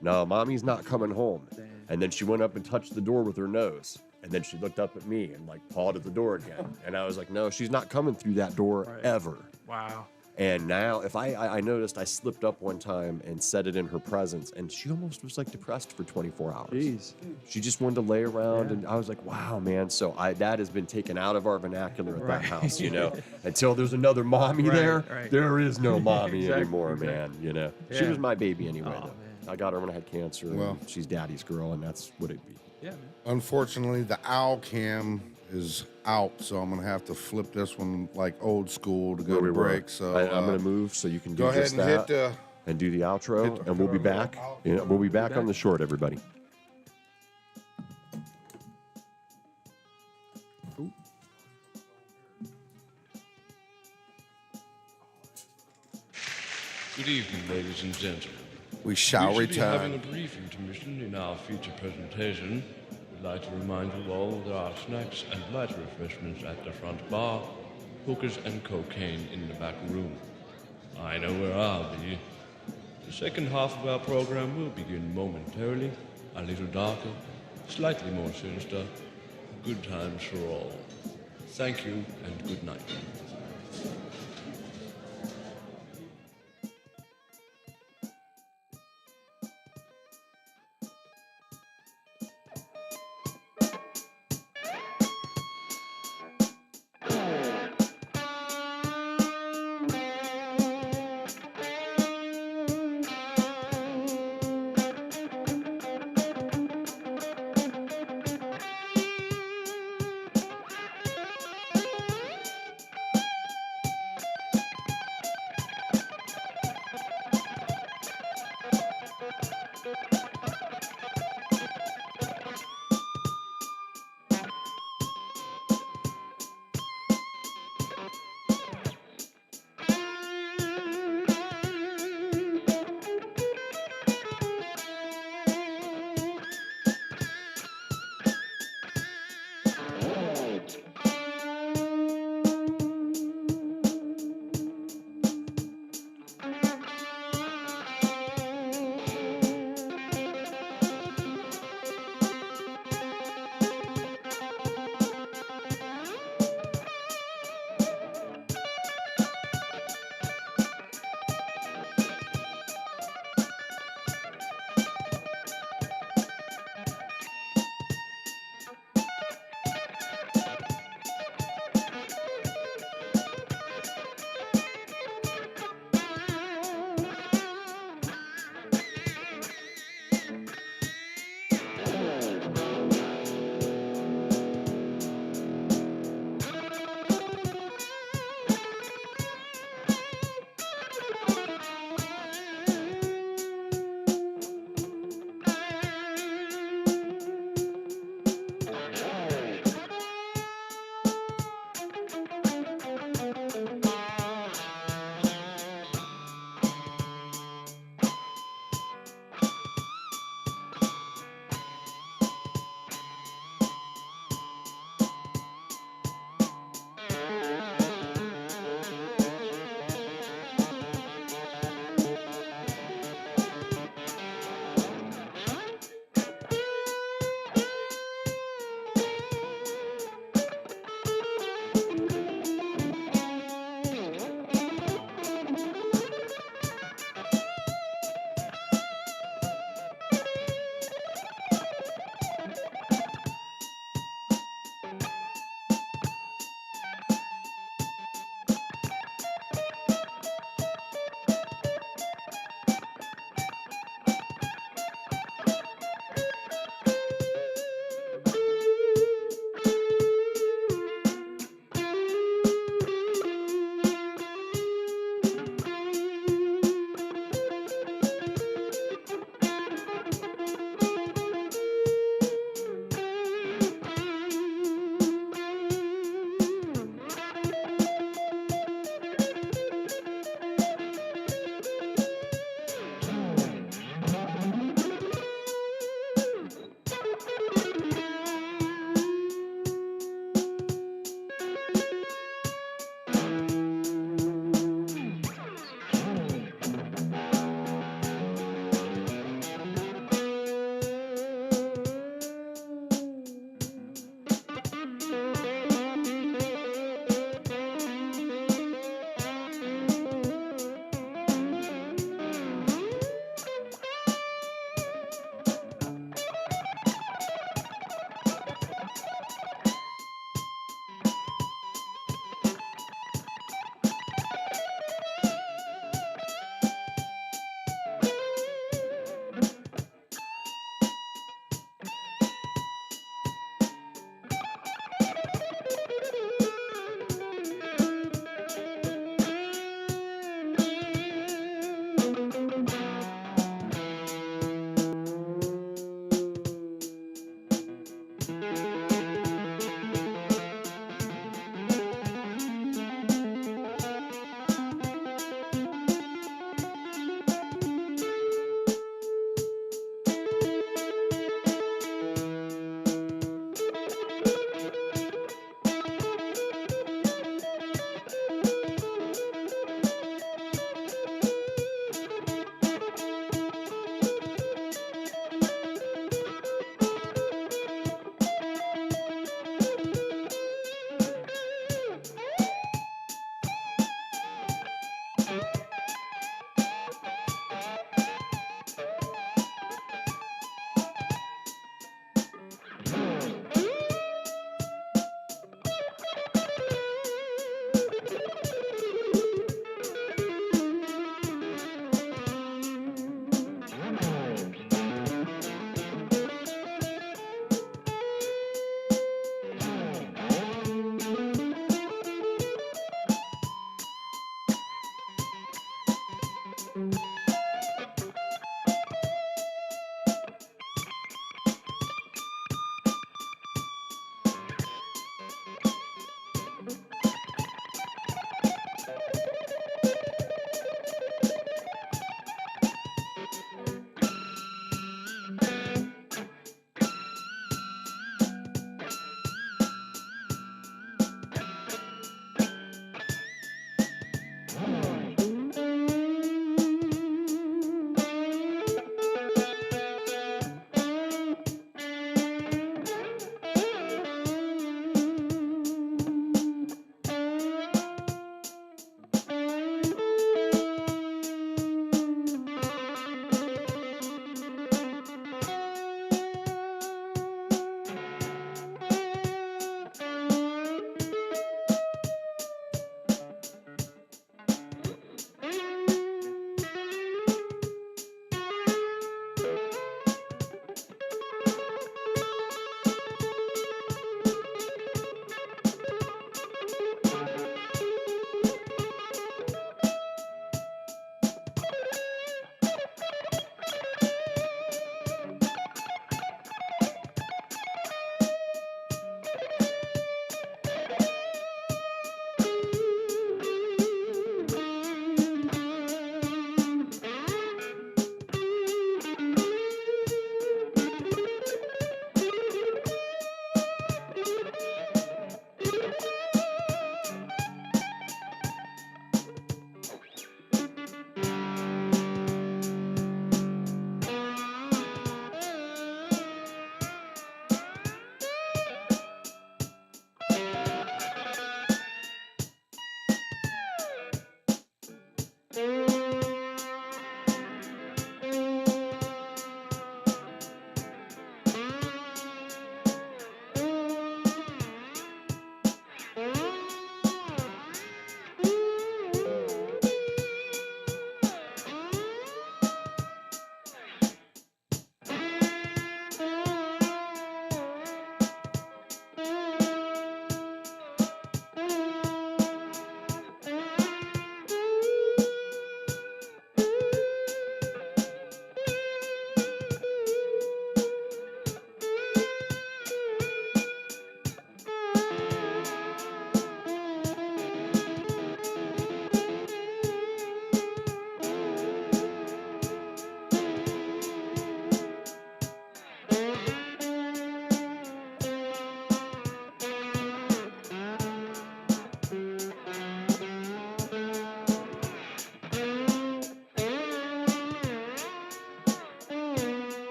no, mommy's not coming home. Damn. And then she went up and touched the door with her nose. And then she looked up at me and like pawed at the door again. And I was like, no, she's not coming through that door Right. ever. Wow. And now if I noticed I slipped up one time and said it in her presence, and she almost was like depressed for 24 hours. Jeez. She just wanted to lay around, Yeah. and I was like, wow, man. So that has been taken out of our vernacular at Right. that house, Until there's another mommy Right, there, right. there is no mommy Exactly, anymore, exactly. man, She Yeah. was my baby anyway, Oh, though. man. I got her when I had cancer, Well. and she's daddy's girl, and that's what it'd be. Yeah, man. Unfortunately, the owl cam is out, so I'm gonna have to flip this one like old school to go Where to we were. break. So I'm going to move so you can do go ahead just and that. hit the. And do the outro, Hit the- and we'll be hit the back. outro. We'll be back on back. the short, everybody. Good evening, ladies and gentlemen. We shall We should be having a return. brief intermission in our feature presentation. We'd like to remind you all there are snacks and light refreshments at the front bar, hookers and cocaine in the back room. I know where I'll be. The second half of our program will begin momentarily, a little darker, slightly more sinister. Good times for all. Thank you and good night.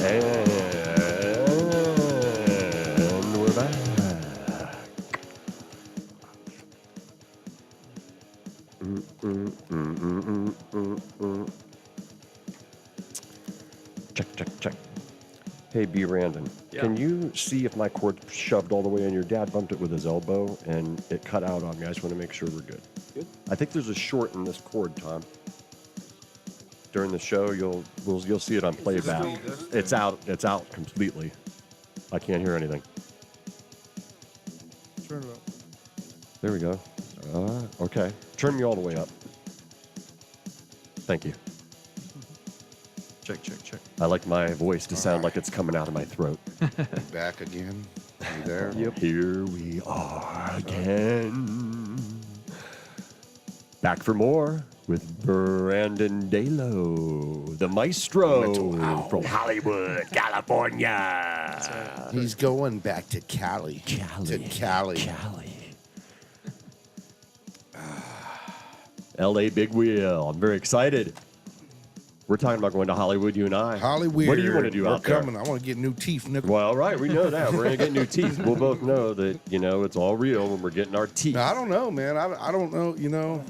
And we're back. Check. Hey, B. Randon, Yeah. can you see if my cord's shoved all the way in? Your dad bumped it with his elbow, and it cut out on me. I just want to make sure we're good. Good. I think there's a short in this cord, Tom. During the show, you'll see it on playback. It's out completely. I can't hear anything. Turn it up. There we go. Okay. Turn me all the way up. Thank you. Check. I like my voice to sound like it's coming out of my throat. Back again. You there? Yep. Here we are again. Back for more with Brandon Dalo, the maestro from Hollywood, California. He's going back to Cali. To Cali. L.A. Big Wheel. I'm very excited. We're talking about going to Hollywood, you and I. Hollywood. What do you want to do out there? We're coming. I want to get new teeth, Nickel. Well, right, we know that. We're going to get new teeth. We'll both know that, it's all real when we're getting our teeth. I don't know, man. I don't know,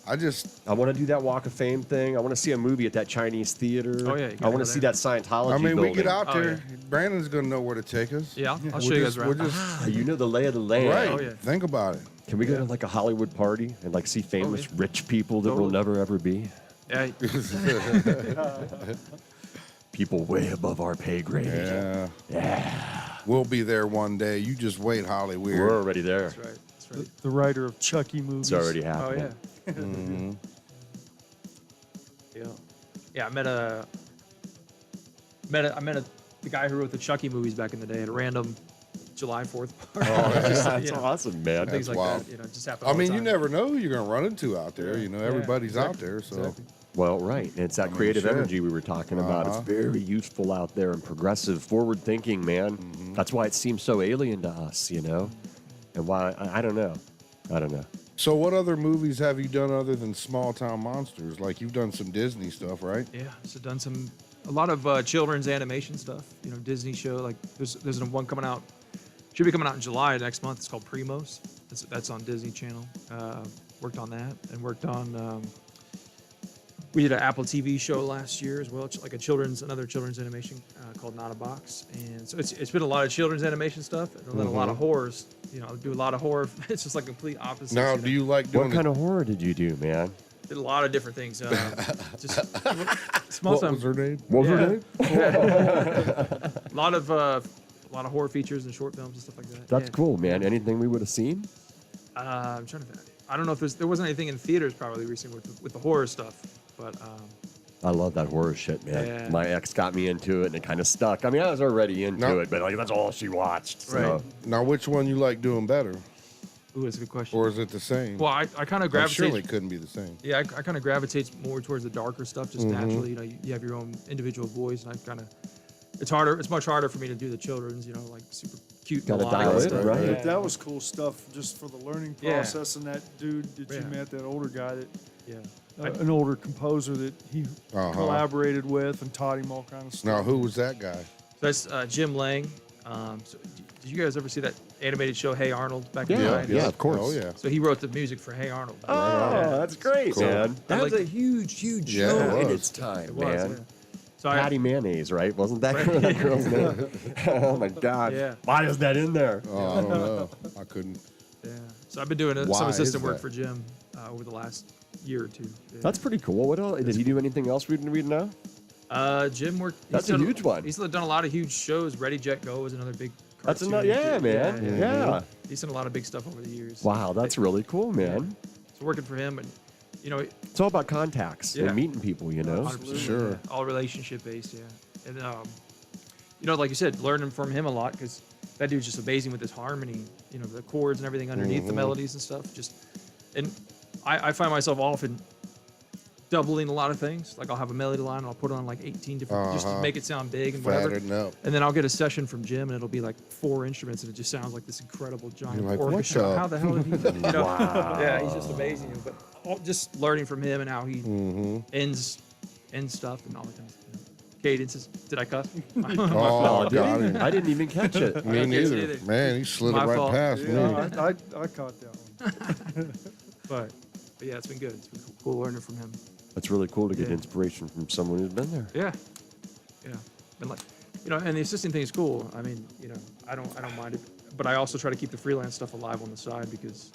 I want to do that Walk of Fame thing. I want to see a movie at that Chinese theater. Oh, yeah, you I gotta want to go see there. that Scientology I mean, building. we get out Oh, there. yeah. Brandon's going to know where to take us. Yeah, I'll show you guys around. You know the lay of the land. Right. Oh, yeah. Think about it. Can we go to like a Hollywood party and like see famous rich people that will Totally. never ever be? Yeah, People way above our pay grade. Yeah. We'll be there one day. You just wait, Hollywood. We're already there. that's right. The writer of Chucky movies. It's already Oh happening. yeah. Yeah. I met the guy who wrote the Chucky movies back in the day at a random July 4th party. That's awesome, man. Things like wild. that. Just happen. I all the mean, you time. never know who you're going to run into out there. Everybody's out there. So, Exactly. Well, right. And it's that creative shit. energy we were talking about. It's very useful out there and progressive, forward thinking, man. That's why it seems so alien to us, And why, I don't know. So what other movies have you done other than Small Town Monsters? Like you've done some Disney stuff, right? Yeah, so done a lot of children's animation stuff. Disney show. Like there's one coming out. Should be coming out in July next month. It's called Primos. That's on Disney Channel. Worked on that and worked on. We did an Apple TV show last year as well, like another children's animation called Not a Box. And so it's been a lot of children's animation stuff and then a lot of horrors. I do a lot of horror. It's just like complete opposite. Now, do you like doing What kind of horror did you do, man? Did a lot of different things. Just small What time. was her name? What was her Yeah. name? A lot of horror features and short films and stuff like that. That's Yeah. cool, man. Anything we would have seen? I'm trying to think. I don't know if there wasn't anything in theaters probably recently with the horror stuff, but I love that horror shit, man. Yeah. My ex got me into it, and it kind of stuck. I mean, I was already into No. it, but like that's all she watched. So. Right. Now, which one you like doing better? ooh, that's a good question. Or is it the same? Well, I kind of It surely gravitate. couldn't be the same. Yeah, I kind of gravitate more towards the darker stuff, just naturally. You have your own individual voice, and I kind of. It's harder. It's much harder for me to do the children's. Like super cute. Gotta melodic dial it, stuff. right? Yeah. That was cool stuff just for the learning Yeah. process. And that dude that you Yeah. met, that older guy, that Yeah. an older composer that he collaborated with and taught him all kind of stuff. Now, who was that guy? So that's Jim Lang. Did you guys ever see that animated show Hey Arnold back in the Yeah, 90s? yeah, of course. Oh, yeah. So he wrote the music for Hey Arnold. Oh, that's great, Cool. man. That I was like- a huge Yeah, show it in was. its time, It was, man. yeah. So Patty Mayonnaise, right? Wasn't that that girl's name? Oh my God! Yeah. Why is that in there? Oh, I don't know. I couldn't. Yeah. So I've been doing Why some is assistant work that? for Jim over the last year or two. Yeah. That's pretty cool. What else? Did he do anything else we'd know? Jim worked. That's a huge one. He's done a lot of huge shows. Ready Jet Go is another big. That's cartoon. another. Yeah, man. Yeah. He's done a lot of big stuff over the years. Wow, that's really cool, man. So working for him, and It's all about contacts Yeah. and meeting people, 100%, Sure. yeah. All relationship based, yeah. And like you said, learning from him a lot because that dude's just amazing with his harmony. The chords and everything underneath the melodies and stuff. And I find myself often doubling a lot of things. Like I'll have a melody line and I'll put on like 18 different just to make it sound big and whatever. Fatten up. And then I'll get a session from Jim and it'll be like 4 instruments and it just sounds like this incredible giant You're like, what orchestra. the- How the hell did he? Wow. Yeah, he's just amazing. But just learning from him and how he ends stuff and all that kind of stuff. cadences. Did I cuss? Oh, God. I didn't even catch it. Me I can't see neither. either. Man, he slid My it right fault. past me. Yeah, I caught that one. but yeah, it's been good. It's been cool learning from him. That's really cool to get Yeah. inspiration from someone who's been there. Yeah. And like, and the assisting thing is cool. I mean, I don't mind it, but I also try to keep the freelance stuff alive on the side because,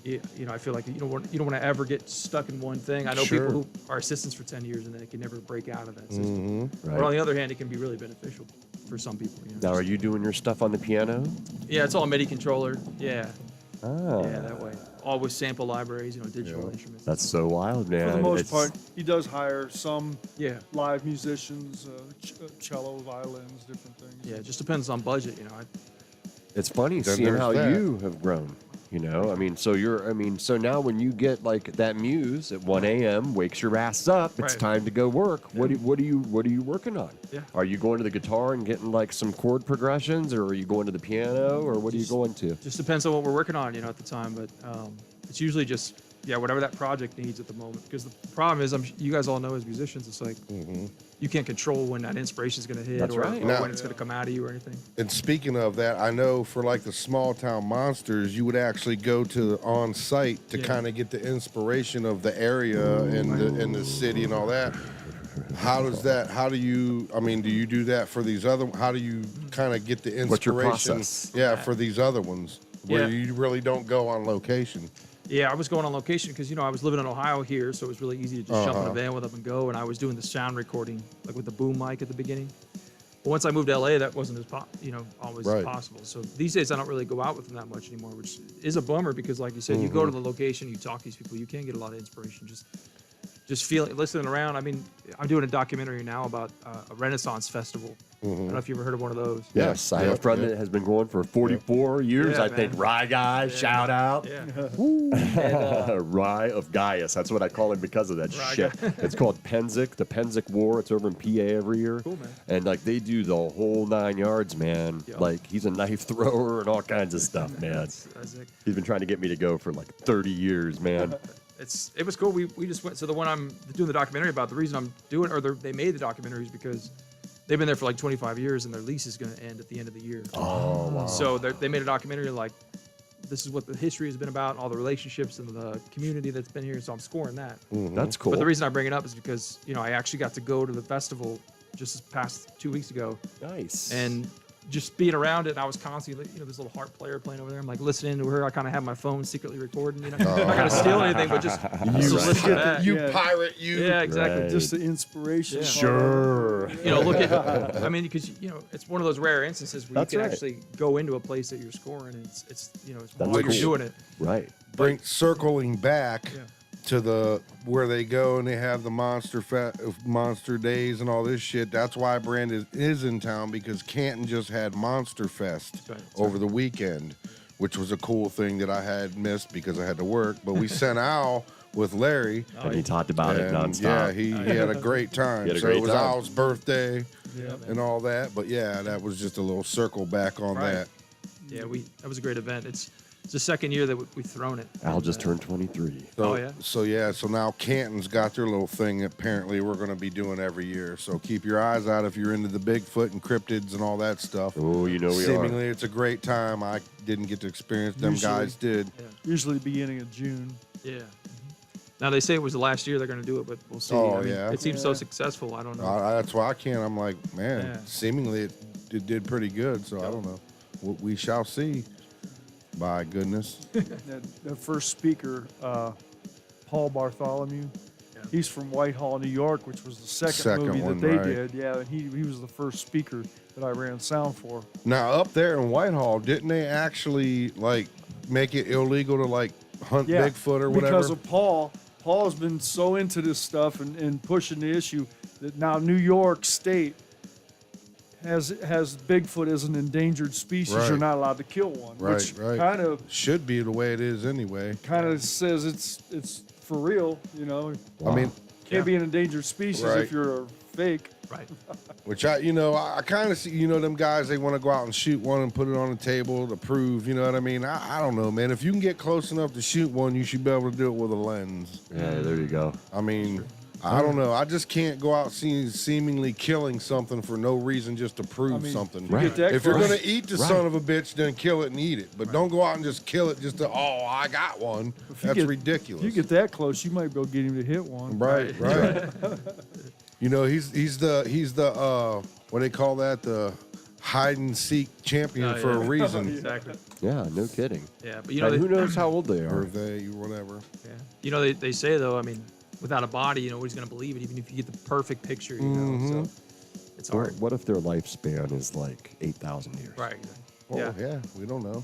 I feel like you don't want to ever get stuck in one thing. I know Sure. people who are assistants for 10 years and then they can never break out of that system. Right. But on the other hand, it can be really beneficial for some people. Now, are you doing your stuff on the piano? Yeah, it's all MIDI controller. Yeah. Ah, Yeah, that way. All with sample libraries, digital instruments. that's so wild, man. For the most It's- part, he does hire some Yeah. live musicians, cello, violins, different things. Yeah, it just depends on budget, It's funny Then seeing there's how that. you have grown. So now when you get like that muse at 1 a.m. wakes your ass up, it's Right. time to go work. What are you working on? Yeah. Are you going to the guitar and getting like some chord progressions, or are you going to the piano, or what are you going to? Just depends on what we're working on, at the time. But it's usually just, whatever that project needs at the moment. Because the problem is, you guys all know as musicians, it's like you can't control when that inspiration is going to hit That's or, right. or No. when it's going to come out of you or anything. And speaking of that, I know for like the small town monsters, you would actually go to on site to Yeah. kind of get the inspiration of the area and the city and all that. How do you do that for these other? How do you kind of get the inspiration? What's your process? Yeah, for these other ones where Yeah. you really don't go on location. Yeah, I was going on location because, I was living in Ohio here, so it was really easy to just jump in a van with them and go. And I was doing the sound recording, like with the boom mic at the beginning. But once I moved to LA, that wasn't as always Right. possible. So these days, I don't really go out with them that much anymore, which is a bummer because, like you said, you go to the location, you talk to these people, you can't get a lot of inspiration. Just feeling, listening around. I mean, I'm doing a documentary now about a Renaissance festival. I don't know if you ever heard of one of those. Yes, I have a friend that has been going for 44 years. Yeah, I think man. Rye Guy, shout out. Yeah. Rye of Gaius. That's what I call him because of that Rye shit. Guy. It's called Penzic, the Penzic War. It's over in PA every year. Cool, man. And like they do the whole 9 yards, man. Yeah. Like he's a knife thrower and all kinds of stuff, man. That's it. He's been trying to get me to go for like 30 years, man. It was cool. We just went. So the one I'm doing the documentary about, the reason I'm doing, they made the documentary is because they've been there for like 25 years and their lease is going to end at the end of the year. Oh, wow. So they made a documentary like, this is what the history has been about, all the relationships and the community that's been here. So I'm scoring that. That's cool. But the reason I bring it up is because, I actually got to go to the festival just this past 2 weeks ago. Nice. And just being around it, I was constantly, this little harp player playing over there. I'm like listening to her. I kind of have my phone secretly recording. I'm not gonna steal anything, but just listen to that. You Yeah. pirate, you. Yeah, exactly. Right. Just the inspiration. Yeah. Sure. Look at. I mean, because it's one of those rare instances where That's you can right. actually go into a place that you're scoring, and it's That's while you're cool. doing it. Right. Circling back Yeah. to where they go and they have the monster days and all this shit. That's why Brandon is in town, because Canton just had Monster Fest Right. over the weekend, which was a cool thing that I had missed because I had to work. But we sent Al with Larry. And he talked about it And, nonstop. yeah, he had a great time. He had a So great it was time. Al's birthday Yeah, and all that. But yeah, that was just a little circle back on Right. that. Yeah, that was a great event. It's the second year that we've thrown it. Al And, just turned 23. So, Oh, yeah? So now Canton's got their little thing that apparently we're going to be doing every year. So keep your eyes out if you're into the Bigfoot and cryptids and all that stuff. Oh, you know we Seemingly are. it's a great time. I didn't get to experience. Them Usually. guys did. Usually beginning of June. Yeah. Now they say it was the last year they're going to do it, but we'll see. Oh, I mean, yeah? It seems so Yeah. successful. I don't know. That's why I can't. I'm like, man, Yeah. seemingly it did pretty good. So I don't know. We shall see. By goodness. That first speaker, Paul Bartholomew, he's from Whitehall, New York, which was the second movie one, that they right. did. Yeah, and he was the first speaker that I ran sound for. Now up there in Whitehall, didn't they actually like make it illegal to like hunt Yeah, Bigfoot or whatever? because of Paul. Paul's been so into this stuff and pushing the issue that now New York State has Bigfoot as an endangered species. Right. You're not allowed to kill one, Right, which right. kind of Should be the way it is anyway. says it's for real. I mean, Can't be an endangered species Right. if you're a fake. Right. which I kind of see, them guys, they want to go out and shoot one and put it on the table to prove, you know what I mean? I don't know, man. If you can get close enough to shoot one, you should be able to do it with a lens. Yeah, there you go. I mean, I don't know. I just can't go out seemingly killing something for no reason just to prove something. You get that If you're close- going to eat the son of a bitch, then kill it and eat it. But don't go out and just kill it just to, I got one. That's ridiculous. If you get that close, you might be able to get him to hit one. Right. You know, he's the what do they call that? The hide and seek champion for a reason. Exactly. Yeah, no kidding. Yeah, but you know, And who knows how old they Or are? they, whatever. yeah. You know, they say though, I mean, without a body, you know, nobody's gonna believe it, even if you get the perfect picture. You know, so it's Or hard. what if their lifespan is like 8,000 years? Right. Well, yeah, we don't know.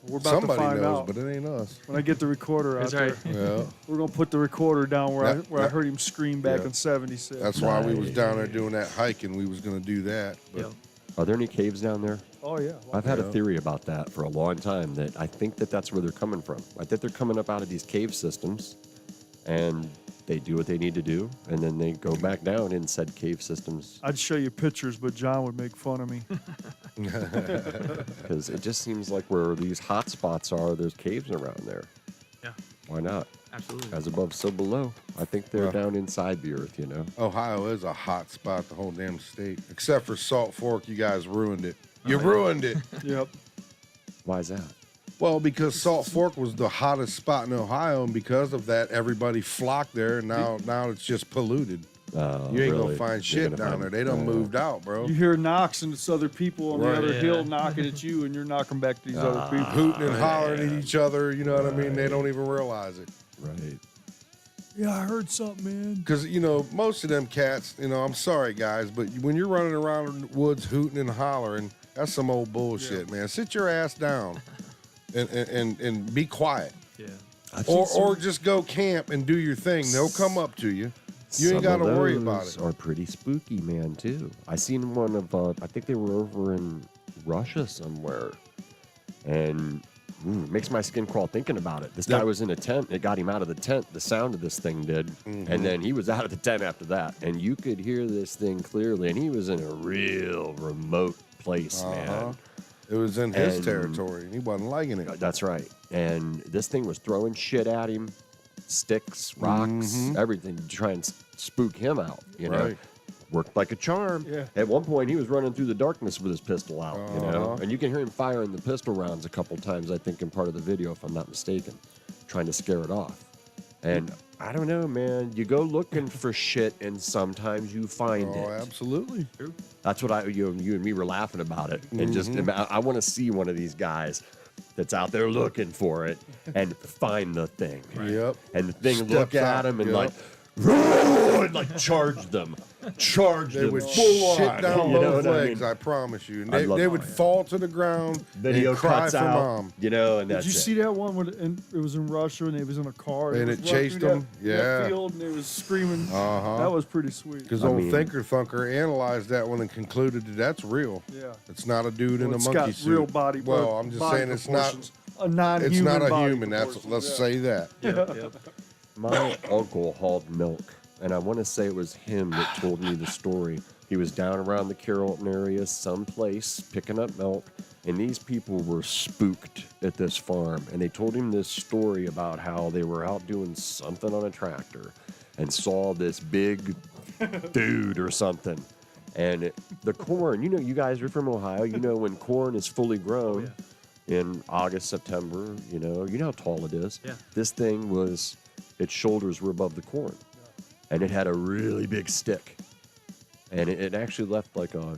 We're about Somebody to find knows, out. but it ain't us. When I get the recorder out That's right. there, Yeah. we're gonna put the recorder down where Yeah, I heard him scream back yeah. in '76. That's why we was down there doing that hiking. We was going to do that. But Yeah. Are there any caves down there? Oh yeah. I've had a Yeah. theory about that for a long time, that I think that's where they're coming from. I think they're coming up out of these cave systems, and they do what they need to do, and then they go back down in said cave systems, I'd show you pictures, but John would make fun of me. because it just seems like where these hot spots are, there's caves around there. Yeah. Why not? Absolutely. As above, so below. I think they're Well- down inside the earth, you know? Ohio is a hot spot, the whole damn state. Except for Salt Fork, you guys ruined it. You ruined it. Yep. Why is that? Well, because Salt Fork was the hottest spot in Ohio, and because of that, everybody flocked there, and now it's just polluted. You ain't really? gonna find You're shit gonna down find- there. They done moved out, bro. You hear knocks and it's other people on Right. the other Yeah. hill knocking at you, and you're knocking back to these other people. Hooting and hollering at each other, you know what I mean? They don't even realize it. Right. Yeah, I heard something, man. Because, you know, most of them cats, you know, I'm sorry, guys, but when you're running around in the woods hooting and hollering, that's some old bullshit, man. Sit your ass down and be quiet. Yeah. Or just go camp and do your thing. They'll come up to you. You ain't got to worry about it. Are pretty spooky, man, too. I seen one of, I think they were over in Russia somewhere, and makes my skin crawl thinking about it. This guy was in a tent. It got him out of the tent. The sound of this thing did, and then he was out of the tent after that, and you could hear this thing clearly. And he was in a real remote place, man. It was in his And- territory, and he wasn't liking it. That's right. And this thing was throwing shit at him, sticks, rocks, everything to try and spook him out, you know? Right. Worked like a charm. Yeah. At one point, he was running through the darkness with his pistol out, you know? And you can hear him firing the pistol rounds a couple times, I think, in part of the video, if I'm not mistaken, trying to scare it off. And I don't know, man. You go looking for shit, and sometimes you find Oh, it. absolutely. That's what you and me were laughing about it. And just, I want to see one of these guys that's out there looking for it and find the thing. Yep. And the thing Steps look at out, him and yep. like, and like charge them. Charge They them would full shit on. down You know both what I legs, mean? I promise you. And I they, love they it. would fall to the ground Video and cry cuts for out, mom. you know, and Did that's you it. see that one when it was in Russia and they was in a car And was it running chased through them? that Yeah. field and they was screaming. That was pretty sweet. Because I old mean- Thinker Thunker analyzed that one and concluded that that's real. Yeah. It's not a dude in Well, a it's monkey got suit. real body. Well, I'm just body saying it's not. proportions. A non-human. It's not a body human. That's proportions, let's yeah. say that. Yep. My uncle hauled milk, and I want to say it was him that told me the story. He was down around the Carrollton area, someplace, picking up milk, and these people were spooked at this farm. And they told him this story about how they were out doing something on a tractor and saw this big dude or something. And the corn, you know, you guys are from Ohio, you know, when corn is fully grown in August, September, you know how tall it is. Yeah. This thing was, its shoulders were above the corn. And it had a really big stick. And it actually left like a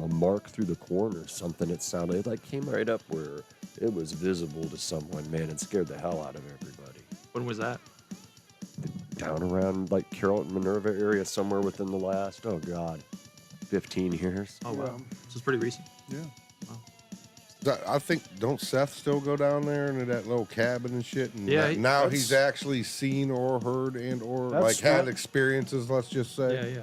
mark through the corn or something. It sounded, it like came right up where it was visible to someone, man, and scared the hell out of everybody. When was that? Down around like Carrollton, Minerva area, somewhere within the last, 15 years. Oh wow. Yeah. So it's pretty recent. Yeah. I think, don't Seth still go down there into that little cabin and shit? And Yeah, now that's- he's actually seen or heard and or That's like had not- experiences, let's just say. Yeah, yeah.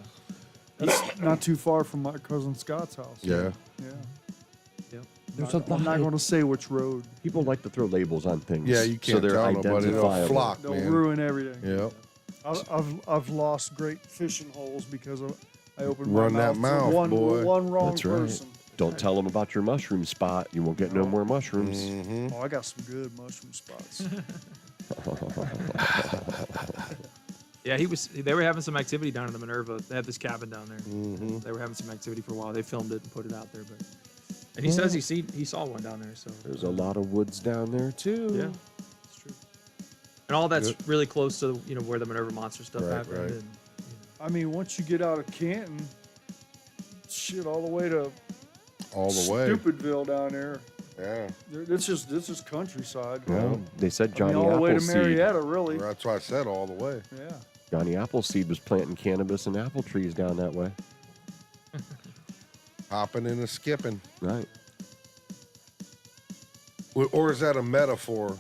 That's not too far from my cousin Scott's house. Yeah. Yeah. Yep. There's I'm not going to say which road. People like to throw labels on things. Yeah, you can't so they're tell nobody. They'll identifiable. flock, They'll man. ruin everything. Yep. I've lost great fishing holes because I opened Run my that mouth mouth, to boy. one wrong That's right. person. Don't tell them about your mushroom spot. You won't get no more mushrooms. Oh, I got some good mushroom spots. Yeah, Yeah, they were having some activity down in the Minerva. They had this cabin down there. Mm-hmm. They were having some activity for a while. They filmed it and put it out there. And he says he saw one down there. So There's a lot of woods down there too. Yeah, it's true. And all that's really close to where the Minerva Monster stuff happened. Right. And, I mean, once you get out of Canton, shit, all the way to Stupidville down there. Yeah. This is countryside. Well, they said Johnny all the way to Appleseed. Marietta, really. That's why I said all the way. Yeah. Johnny Appleseed was planting cannabis and apple trees down that way. Hopping and skipping. Right. Or is that a metaphor?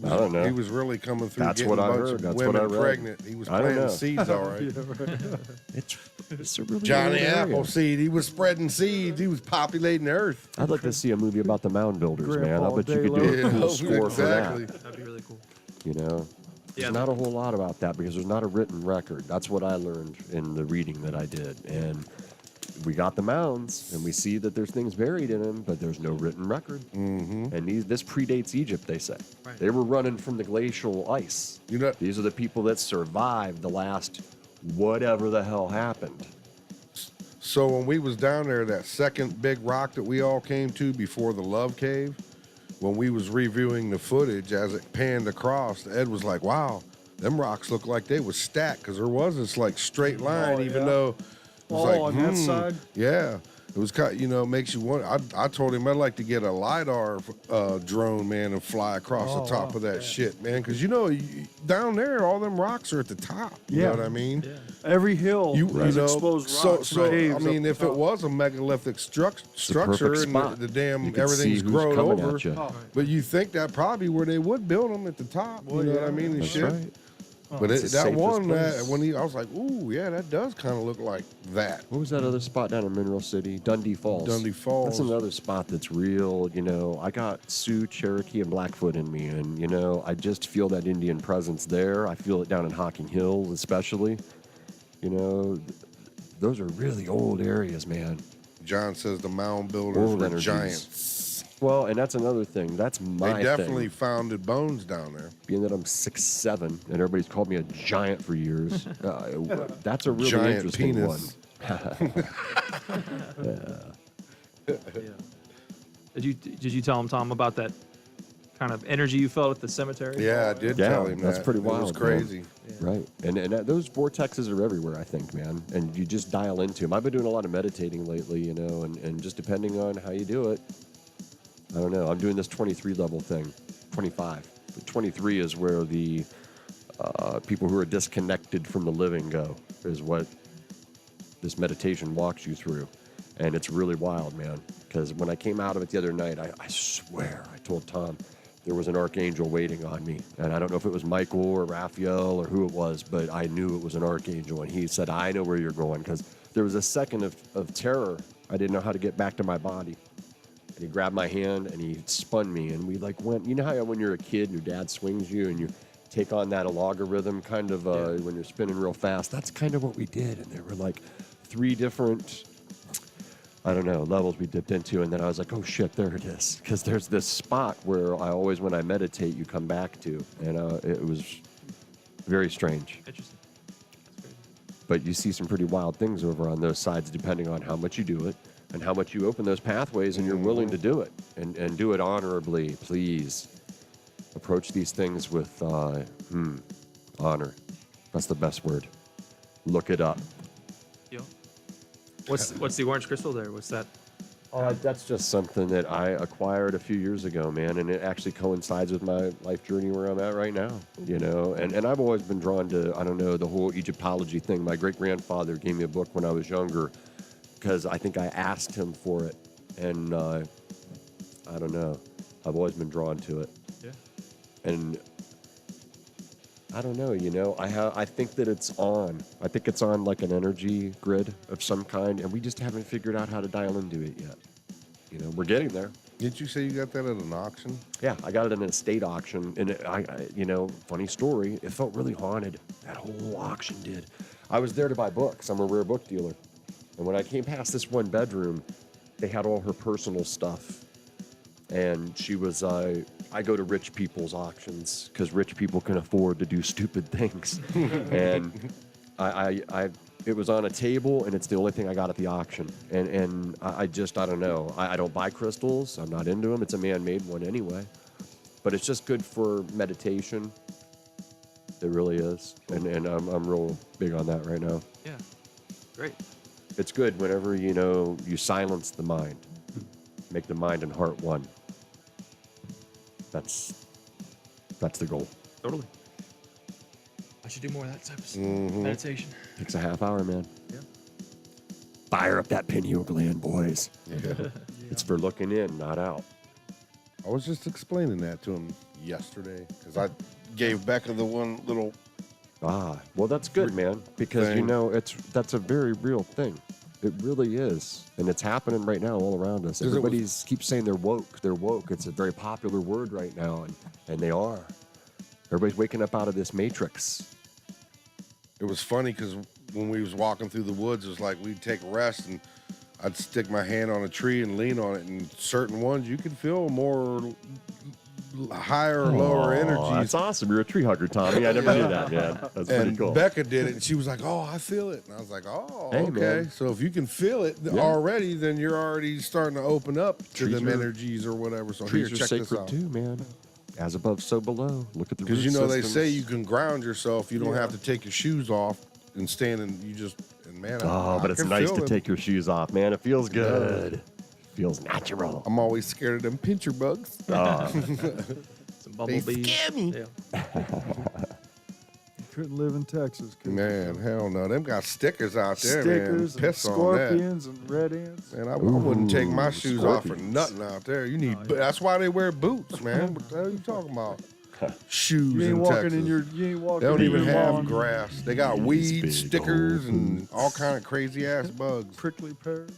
I don't know. He was really coming through That's getting what I a bunch heard. of That's women what I read. pregnant. He was I don't planting know. seeds, all right. It's a really Johnny weird area. Appleseed. He was spreading seeds. He was populating the earth. I'd like to see a movie about the mound builders, man. I Grandpa bet you could do a Dalo. cool score Exactly. for that. that'd be really cool. You know, Yeah. there's not a whole lot about that because there's not a written record. That's what I learned in the reading that I did. And we got the mounds, and we see that there's things buried in them, but there's no written record. Mm-hmm. And this predates Egypt, they say. Right. They were running from the glacial ice. You know, These are the people that survived the last whatever the hell happened. so when we was down there, that second big rock that we all came to before the Love Cave, when we was reviewing the footage as it panned across, Ed was like, wow, them rocks look like they was stacked because there was this like straight line, even though it was like, on that side? Yeah. It was kind makes you wonder. I told him I'd like to get a LiDAR drone, man, and fly across the top of that shit, man. Because, down there, all them rocks are at the top. You know what I mean? Yeah. Every hill has exposed rocks. So and caves I mean, up if the it top. was a megalithic structure and spot. the damn You could everything's see who's grown coming over, at you. but you think that probably where they would build them at the top. You know what I mean? And That's shit. right. But It's the that safest one, place. I was like, ooh, yeah, that does kind of look like that. What was that other spot down in Mineral City? Dundee Falls. Dundee Falls. That's another spot that's real. I got Sioux, Cherokee, and Blackfoot in me, and I just feel that Indian presence there. I feel it down in Hocking Hills, especially. Those are really old areas, man. John says the mound builders Old were energies. giants. Well, and that's another thing. That's my They definitely thing. founded bones down there. Being that I'm 6'7", and everybody's called me a giant for years. That's a really Giant interesting penis. Yeah. Did you tell him, Tom, about that kind of energy you felt at the cemetery? Yeah, I did Yeah, tell him that's that. pretty It was wild, man. crazy. Right. And those vortexes are everywhere, I think, man. And you just dial into them. I've been doing a lot of meditating lately, and just depending on how you do it, I don't know. I'm doing this 23 level thing, 25. But 23 is where the people who are disconnected from the living go, is what this meditation walks you through. And it's really wild, man. Because when I came out of it the other night, I swear, I told Tom, there was an archangel waiting on me. And I don't know if it was Michael or Raphael or who it was, but I knew it was an archangel. And he said, I know where you're going. Because there was a second of terror. I didn't know how to get back to my body. And he grabbed my hand and he spun me. And we went, you know how when you're a kid, your dad swings you and you take on that logarithm kind of when you're spinning real fast? That's kind of what we did. And there were 3 different, I don't know, levels we dipped into. And then I was like, oh shit, there it is. Because there's this spot where I always, when I meditate, you come back to. And it was very strange. Interesting. That's crazy. But you see some pretty wild things over on those sides depending on how much you do it and how much you open those pathways and you're willing to do it and do it honorably. Please approach these things with honor. That's the best word. Look it up. Yo. What's the orange crystal there? What's that? That's just something that I acquired a few years ago, man, and it actually coincides with my life journey where I'm at right now, and I've always been drawn to, I don't know, the whole Egyptology thing. My great-grandfather gave me a book when I was younger because I think I asked him for it, and I don't know, I've always been drawn to it. Yeah. And I don't know, I think that it's on. I think it's on like an energy grid of some kind, and we just haven't figured out how to dial into it yet. We're getting there. Didn't you say you got that at an auction? Yeah, I got it in an estate auction, and funny story, it felt really haunted. That whole auction did. I was there to buy books. I'm a rare book dealer. And when I came past this one bedroom, they had all her personal stuff. And she was I go to rich people's auctions because rich people can afford to do stupid things. And it was on a table, and it's the only thing I got at the auction. And I don't know. I don't buy crystals. I'm not into them. It's a man-made one anyway. But it's just good for meditation. It really is. And I'm real big on that right now. Yeah. Great. It's good whenever, you silence the mind. Make the mind and heart one. That's the goal. Totally. I should do more of that type of meditation. Takes a half hour, man. Yeah. Fire up that pineal gland, boys. It's for looking in, not out. I was just explaining that to him yesterday because I gave Becca the one little. Well, that's good, man, because thing. that's a very real thing. It really is, and it's happening right now all around us. Everybody keeps saying they're woke. They're woke. It's a very popular word right now, and they are. Everybody's waking up out of this matrix. It was funny because when we was walking through the woods, it was like we'd take a rest and I'd stick my hand on a tree and lean on it, and certain ones you could feel more higher or lower energies. That's awesome. You're a tree hugger, Tommy. I never knew that, man. That's pretty cool. Becca did it, and she was like, "Oh, I feel it," and I was like, "Oh, Hey, okay." man. So if you can feel it already, then you're already starting to open up to Trees them are- energies or whatever. So Trees here, are check this sacred out. too, man. As above, so below. Look at the Because root they systems. say you can ground yourself. You don't have to take your shoes off and stand, and you just man. But it's nice to take your shoes off, man. It feels good. Feels natural. I'm always scared of them pincher bugs. Some bumblebees. scare me. Yeah. You couldn't live in Texas. could you? Man, hell no. Them got stickers out there, Stickers man. and Piss on that. scorpions and red ants. Man, I wouldn't take my shoes off for scorpions. nothing out there. You need. That's why they wear boots, man. What the hell are you talking about? Shoes You ain't in walking Texas. in your. You ain't walking. They don't in even your have lawn. grass. They got These weeds, big stickers, old and boots. all kind of crazy ass bugs. Prickly pears.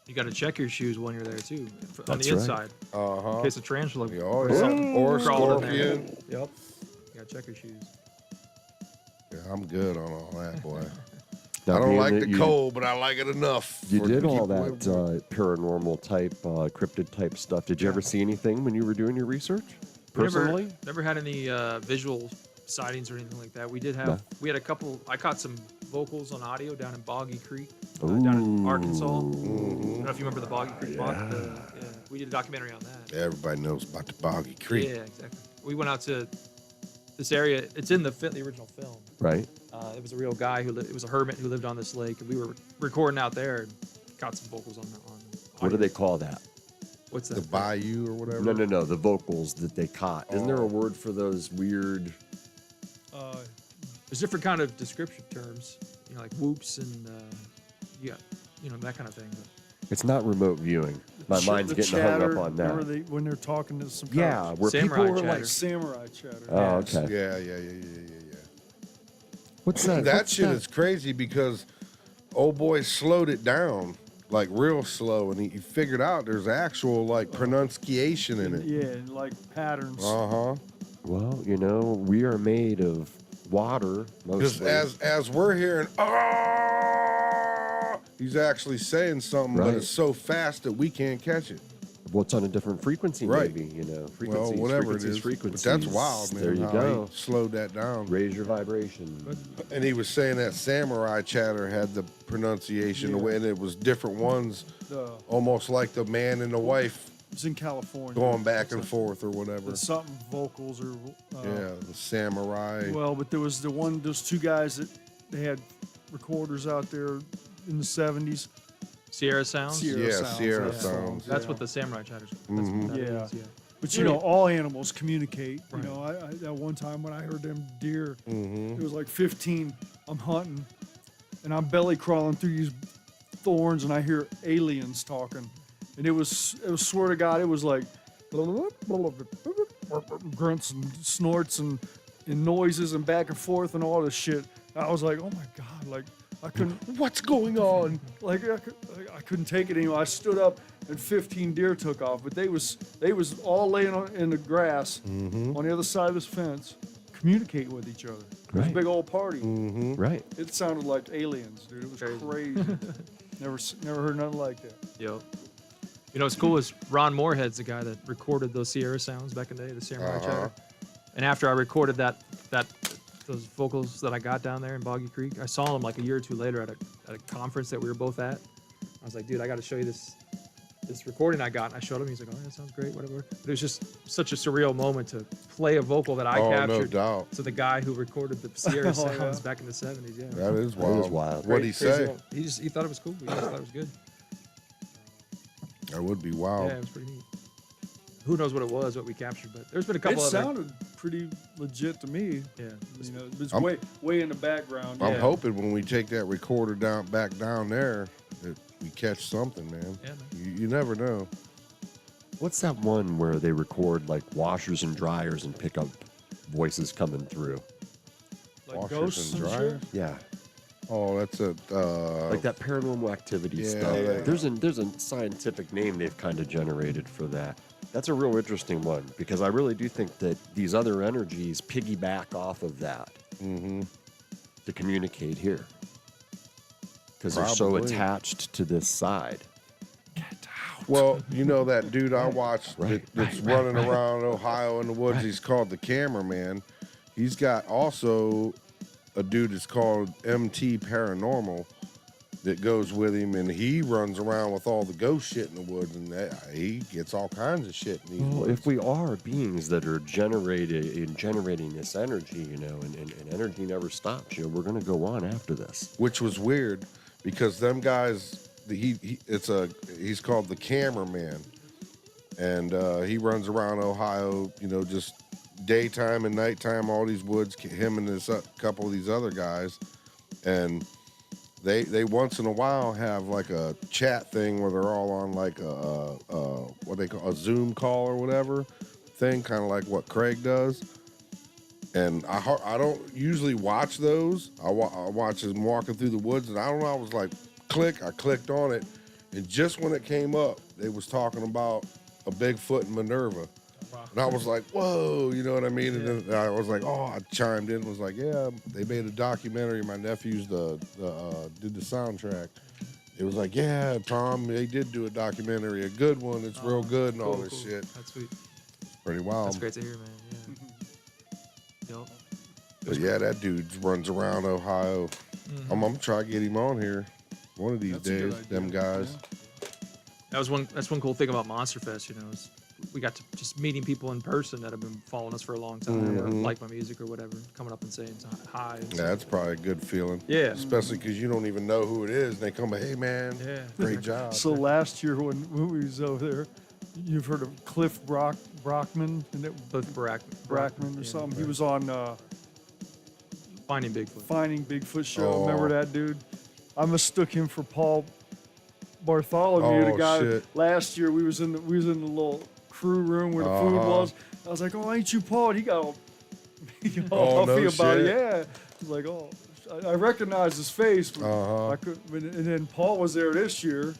You got to check your shoes when you're there too, on That's the right. inside, Uh in case a tarantula. Oh or something yeah. Or crawled in there. scorpion. Yep. You got to check your shoes. Yeah, I'm good on all that, boy. Now, I don't being like that the you- cold, but I like it enough. You for did to all keep away that from it. paranormal type, cryptid type stuff. Did you ever see anything when you were doing your research? We Personally? never had any visual sightings or anything like that. We did have. No. We had a couple. I caught some vocals on audio down in Boggy Creek, down in Arkansas. I don't know if you remember the Boggy Creek bog. Yeah. We did a documentary on that. Everybody knows about the Boggy Creek. Yeah, exactly. We went out to this area. It's in the original film. Right. It was a real guy it was a hermit who lived on this lake, and we were recording out there and got some vocals on. What do they call that? What's that? The Bayou or whatever. No. The vocals that they caught. Isn't there a word for those weird? There's different kind of description terms, like whoops and that kind of thing. But It's not remote viewing. My mind's The getting chatter, hung up on that. Remember when they're talking to some Yeah, where Samurai people were chatter. like, samurai chatter. oh, okay. Yeah. What's that? That What's shit is crazy because old boy slowed it down, like real slow, and he figured out there's actual like pronunciation in it. Yeah, and like patterns. Uh-huh. Well, we are made of water Because mostly. as we're hearing, he's actually saying something, but Right. it's so fast that we can't catch it. Well, it's on a different frequency, Right. maybe. Well, Frequencies, whatever it is. frequencies. But that's wild, man. There you how go. He slowed that down. Raise your vibration. And he was saying that samurai chatter had the pronunciation, Yeah. and it was different ones, almost like the man and the wife It's in California. going back and forth or whatever. It's something vocals or. Yeah, the samurai. Well, but there was those two guys that they had recorders out there in the 70s. Sierra Sounds. Yeah, Sierra Sounds. That's Yeah. what the samurai chatters. Yeah. Yeah. But all animals communicate. You know, I that one time when I heard them deer, it was like 15. I'm hunting, and I'm belly crawling through these thorns, and I hear aliens talking, and it was swear to God, it was like grunts and snorts and noises and back and forth and all this shit. I was like, oh my God, like I couldn't. What's going on? Like I couldn't take it anymore. I stood up and 15 deer took off, but they was all laying in the grass on the other side of this fence, communicating with each other. It was a Right. big old party. Right. It sounded like aliens, dude. It was crazy. Never heard nothing like that. Yep. You know, what's cool is Ron Moorhead's the guy that recorded those Sierra sounds back in the day, the Samurai Chatter. And after I recorded those vocals that I got down there in Boggy Creek, I saw him like a year or two later at a conference that we were both at. I was like, dude, I got to show you this recording I got. And I showed him. He's like, oh, that sounds great, whatever. But it was just such a surreal moment to play a vocal that I captured no doubt. to the guy who recorded the Sierra sounds back in the 70s. Yeah, That is wild. That is wild. What'd he say? He thought it was cool. He just thought it was good. That would be wild. Yeah, it was pretty neat. Who knows what it was, what we captured, but there's been a couple It other. sounded pretty legit to me. Yeah. You know, it's way in the background. I'm hoping when we take that recorder back down there that we catch something, man. Yeah, man. You never know. What's that one where they record like washers and dryers and pick up voices coming through? Like Washers ghosts and and dryers? shit. Yeah. Oh, that's a Like that paranormal activity Yeah, stuff. yeah. There's a scientific name they've kind of generated for that. That's a real interesting one because I really do think that these other energies piggyback off of that to communicate here because they're so Probably. attached to this side. Well, you know that dude I watched that's running around Ohio in the woods. He's called the Cameraman. He's got also a dude that's called MT Paranormal that goes with him, and he runs around with all the ghost shit in the woods, and he gets all kinds of shit in these Well, woods. if we are beings that are generating this energy, you know, and energy never stops, you know, we're going to go on after this. Which was weird because them guys, he's called the Cameraman, and he runs around Ohio, you know, just daytime and nighttime, all these woods, him and this couple of these other guys, and they once in a while have like a chat thing where they're all on like what they call a Zoom call or whatever thing, kind of like what Craig does. And I don't usually watch those. I watch them walking through the woods, and I don't know. I was like, I clicked on it, and just when it came up, they was talking about a Bigfoot in Minerva. And I was like, whoa, you know what I mean? And then I was like, I chimed in and was like, yeah, they made a documentary. My nephews did the soundtrack. It was like, yeah, Tom, they did do a documentary, a good one. It's real good and all this shit. That's sweet. Pretty wild. That's great to hear, man. Yeah. Yup. But yeah, that dude runs around Ohio. I'm gonna try to get him on here one of these That's a good days. idea. Them guys. That's one cool thing about Monster Fest, you know, is we got to just meeting people in person that have been following us for a long time or like my music or whatever, coming up and saying hi. And Yeah, that's probably a good feeling. Yeah. Especially because you don't even know who it is, and they come, hey man, great job. So last year when we was over there, you've heard of Cliff Brockman, and it, Cliff Brackman or something. He was on Finding Bigfoot. Finding Bigfoot show. Oh. Remember that dude? I mistook him for Paul Bartholomew, the Oh, guy. shit. Last year we was in the little crew room where the food was. I was like, oh, ain't you Paul? And he got all Oh, no huffy about it. shit. Yeah. I was like, oh, I recognized his face, but I couldn't. And then Paul was there this year,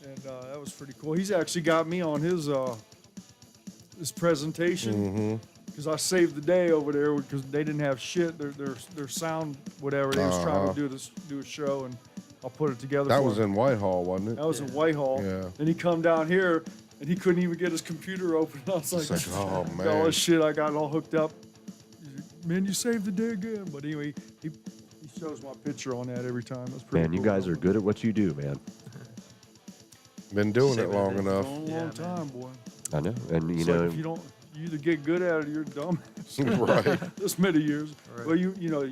and that was pretty cool. He's actually got me on his presentation because I saved the day over there because they didn't have shit. Their sound, whatever. They was trying to do a show, and I'll put it together. That for was him. in Whitehall, wasn't it? That was in Whitehall. Yeah. And he come down here, and he couldn't even get his computer open. I was like, It's like, oh, all man. this shit, I got it all hooked up. Man, you saved the day again. But anyway, he shows my picture on that every time. That's pretty Man, you cool. guys are good at what you do, man. Been doing Same it long with it. enough. Long, Yeah, long man. time, boy. I know. And, you It's know, like if you either get good at it or you're dumb. Right. This many years. Right. Well, you know,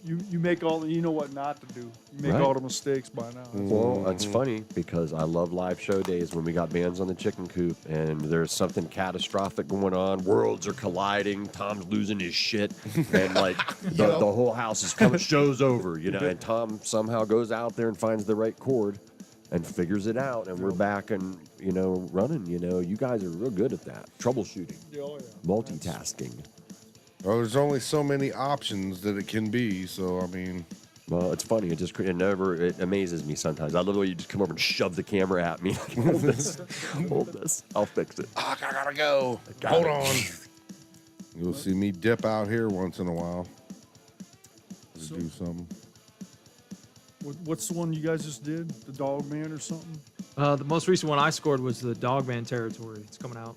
you make all the, you know what not to do. You make Right. all the mistakes by now. well, it's funny because I love live show days when we got bands on the chicken coop and there's something catastrophic going on. Worlds are colliding. Tom's losing his shit. And like the whole house is coming, show's over, you know. And Tom somehow goes out there and finds the right chord and figures it out. And we're back and, you know, running. You know, you guys are real good at that. Troubleshooting, Oh, yeah. multitasking. Well, there's only so many options that it can be. So, I mean, Well, it's funny. It amazes me sometimes. I love the way you just come over and shove the camera at me. Hold this. Hold this. I'll fix it. I gotta go. got Hold it. on. You'll see me dip out here once in a while to do something. What's the one you guys just did? The Dog Man or something? The most recent one I scored was the Dogman Territory. It's coming out.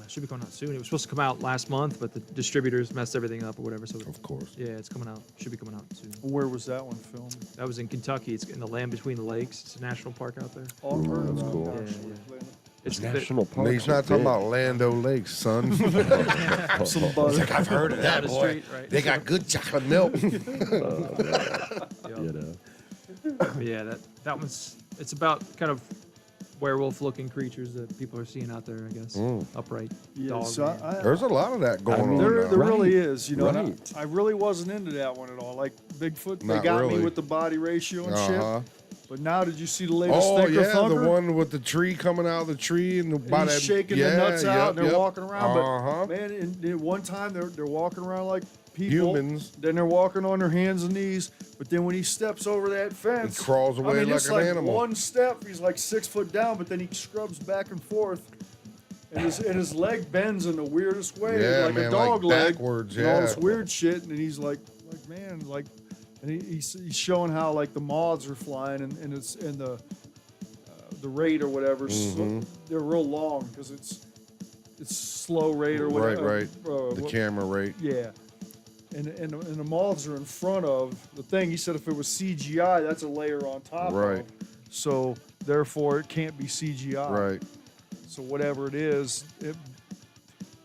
Should be coming out soon. It was supposed to come out last month, but the distributors messed everything up or whatever. So Of course. yeah, it's coming out. Should be coming out soon. Where was that one filmed? That was in Kentucky. It's in the land between the lakes. It's a national park out there. Oh, I've heard of that's that, cool. actually. It's National No, park. he's not talking about Lando Lakes, son. Some butter. I've heard of Down the street, right? They got good chocolate milk. You know. But yeah, that one's. It's about kind of werewolf-looking creatures that people are seeing out there. I guess upright Yeah, dogs. so There's a lot of that going on. there now. really is, you know. and Right. I really wasn't into that one at all. Like Bigfoot, they Not got really. me with the body ratio and Uh-huh. shit. But now, did you see the latest Oh Thinker yeah, Thunker? the one with the tree coming out of the tree and the And by he's that, shaking yeah, the nuts out, and they're yep. walking around. Uh-huh. But man, in one time they're walking around like people. Humans. Then they're walking on their hands and knees. But then when he steps over that fence, He crawls away I mean, like it's an like animal. one step, he's like 6 foot down, but then he scrubs back and forth. And his leg bends in the weirdest way, Yeah, like man, a dog like leg, backwards, and all this yeah. weird shit. And he's like man, like, and he's showing how like the moths are flying and it's in the rate or whatever. So they're real long because it's slow rate or whatever. Right. The camera rate. Yeah. And the moths are in front of the thing. He said if it was CGI, that's a layer on top Right. of. So therefore, it can't be CGI. Right. So whatever it is,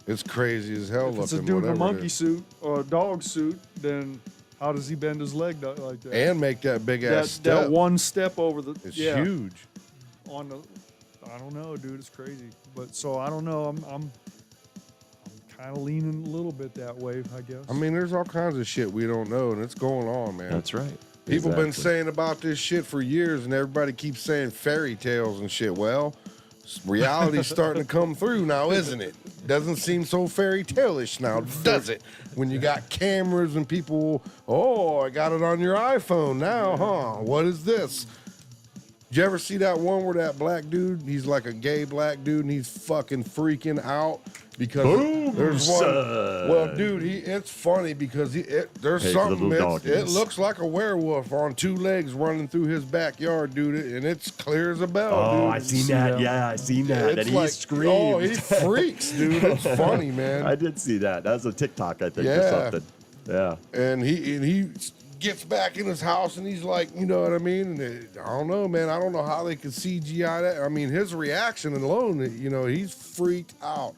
It's crazy as hell if it's a looking. dude in a whatever it monkey is. suit or a dog suit, then how does he bend his leg like that? And make that big ass step. that one step over the It's yeah, huge. on the. I don't know, dude. It's crazy. But so I don't know. I'm kind of leaning a little bit that way, I guess. I mean, there's all kinds of shit we don't know, and it's going on, man. That's right. People been Exactly. saying about this shit for years, and everybody keeps saying fairy tales and shit. Well, reality's starting to come through now, isn't it? Doesn't seem so fairy tale-ish now, does it? When you got cameras and people, oh, I got it on your iPhone now, huh? What is this? Did you ever see that one where that black dude, he's like a gay black dude, and he's fucking freaking out because there's one. Well, dude, it's funny because there's Hey, something. little It doggies. looks like a werewolf on two legs running through his backyard, dude, and it's clear as a bell. Oh, dude. I seen that. Yeah, I seen that. It's And he like, screamed. oh, he freaks, dude. It's funny, man. I did see that. That was a TikTok, I think, or Yeah. something. Yeah. And he gets back in his house and he's like, you know what I mean? And I don't know, man. I don't know how they could CGI that. I mean, his reaction alone, you know, he's freaked out.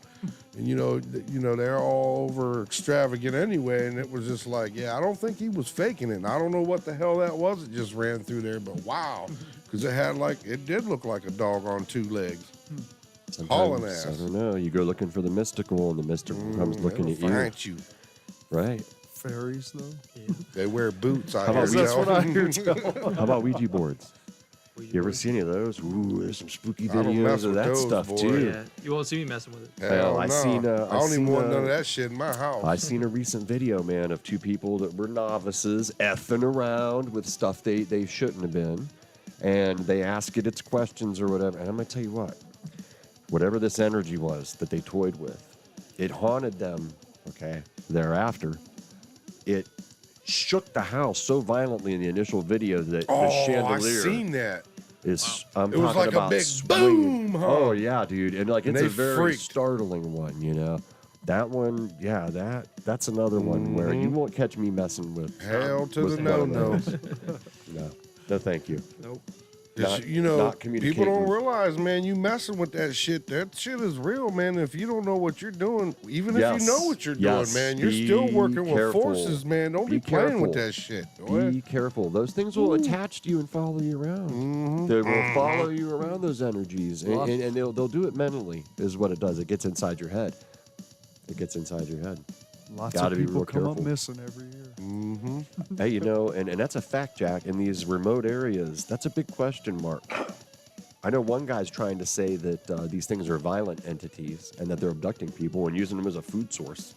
And you know, they're all over extravagant anyway. And it was just like, yeah, I don't think he was faking it. And I don't know what the hell that was. It just ran through there, but wow, because it did look like a dog on two legs. Hauling Sometimes, ass. I don't know. You go looking for the mystical, and the mystical comes looking It'll at you. find you. Right. fairies though. They wear boots. I How about hear That's tell. what I hear tell. How about Ouija boards? You ever see any of those? Ooh, there's some spooky I don't mess videos of with that those, stuff boy. too. Yeah, you won't see me messing with it. Hell I no. seen, I don't even seen, want none of that shit in my house. I seen a recent video, man, of two people that were novices effing around with stuff they shouldn't have been, and they ask it its questions or whatever. And I'm gonna tell you what, whatever this energy was that they toyed with, it haunted them. Okay, thereafter, it shook the house so violently in the initial video that the I chandelier seen that. is. I'm It was talking like a about big swinging. boom, huh? Oh yeah, dude, and like And it's a they very freaked. startling one, you know. That one, yeah, that's another one where you won't catch me messing with. Hell to with the one no of no. those. No, thank you. Nope. You know, not people communicating. don't realize, man, you messing with that shit. That shit is real, man. If you don't know what you're doing, even if Yes. you know what you're Yes. doing, man, you're Be still working with careful. forces, man. Don't be Be playing with careful. that shit. boy. Be careful. Those things will attach to you and follow you around. They will follow you around, those energies, and they'll do it mentally. Is what it does. It gets inside your head. It gets inside your head. Lots Gotta of be people real come up careful. missing every year. Hey, you know, and that's a fact, Jack. In these remote areas, that's a big question mark. I know one guy's trying to say that these things are violent entities and that they're abducting people and using them as a food source.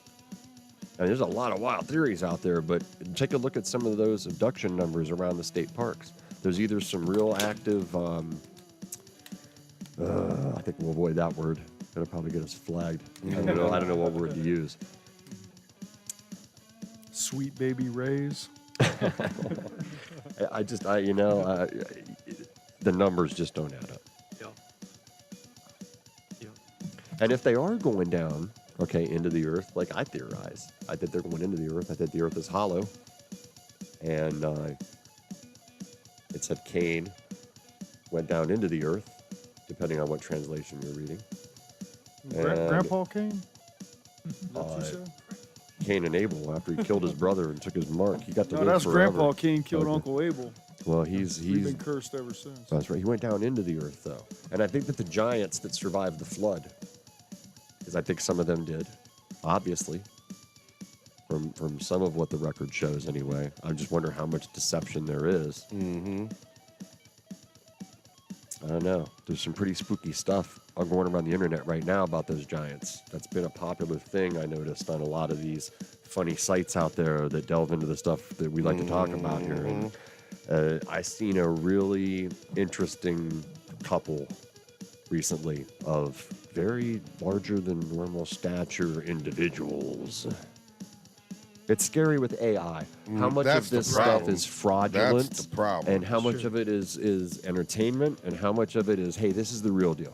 And there's a lot of wild theories out there, but take a look at some of those abduction numbers around the state parks. There's either some real active, I think we'll avoid that word. It'll probably get us flagged. I don't know what word to use. Sweet baby rays. The numbers just don't add up. And if they are going down, okay, into the earth, like I theorize, I think they're going into the earth. I think the earth is hollow. And it said Cain went down into the earth, depending on what translation you're reading. And, Grandpa Cain? Is that what you uh, said? Cain and Abel, after he killed his brother and took his mark, he got to No, live that's forever. Grandpa Cain killed Okay. Uncle Abel. Well, We've he's been cursed ever since. that's right. He went down into the earth, though. And I think that the giants that survived the flood, because I think some of them did, obviously, from some of what the record shows anyway. I just wonder how much deception there is. Mm-hmm. I don't know. There's some pretty spooky stuff going around the internet right now about those giants. That's been a popular thing, I noticed, on a lot of these funny sites out there that delve into the stuff that we like to talk about here. And I seen a really interesting couple recently of very larger than normal stature individuals. It's scary with AI. How much That's of the this stuff problem. is fraudulent, That's the problem. and how much of it is entertainment, and how much of it is, hey, this is the real deal.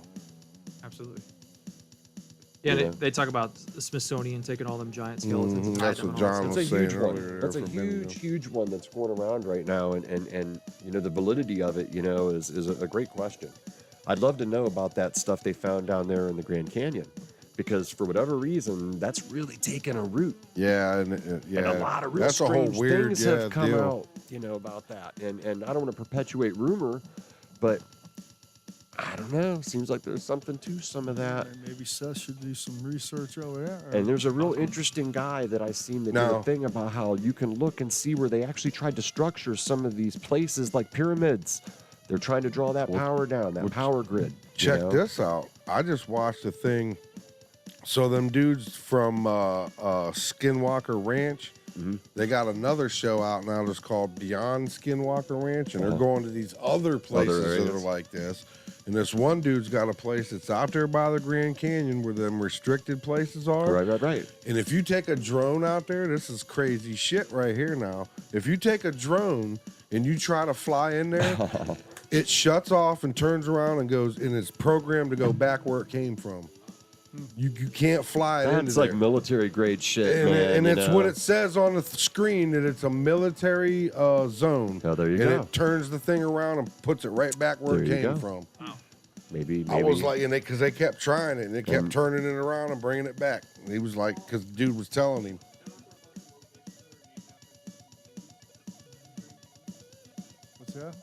Absolutely. Yeah, Yeah. they talk about the Smithsonian taking all them giant skeletons. and That's hiding what them and all John that That's was a saying huge one. earlier That's a from Birmingham. huge one that's going around right now, and you know the validity of it, you know, is a great question. I'd love to know about that stuff they found down there in the Grand Canyon, because for whatever reason, that's really taken a root. Yeah, and And a lot of real that's a whole strange weird things have come deal. out, you know, about that. And I don't want to perpetuate rumor, but I don't know. Seems like there's something to some of that. Maybe Seth should do some research over there. And there's a real interesting guy that I seen that did No. a thing about how you can look and see where they actually tried to structure some of these places like pyramids. They're trying to draw that power down, that power grid. you Check know? this out. I just watched a thing. So them dudes from Skinwalker Ranch, they got another show out now that's called Beyond Skinwalker Ranch, and they're going to these other places that areas. are like this. And this one dude's got a place that's out there by the Grand Canyon where them restricted places are. Right. And if you take a drone out there, this is crazy shit right here now. If you take a drone and you try to fly in there, it shuts off and turns around and goes, and it's programmed to go back where it came from. You can't fly it into That's like there. military grade shit, And, man. and you it's know? what it says on the screen that it's a military zone. Oh, there you and go. it turns the thing around and puts it right back where it There you came go. from. Maybe. I was like, and because they kept trying it and they kept turning it around and bringing it back. And he was like, because the dude was telling him. What's that?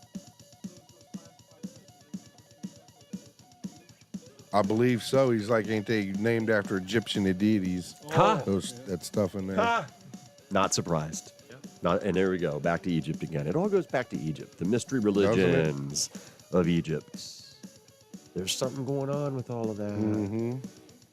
I believe so. He's like, ain't they named after Egyptian deities? Huh? That stuff in there. Not surprised. And there we go, back to Egypt again. It all goes back to Egypt, the mystery Doesn't it? religions of Egypt. There's something going on with all of that. Mm-hmm.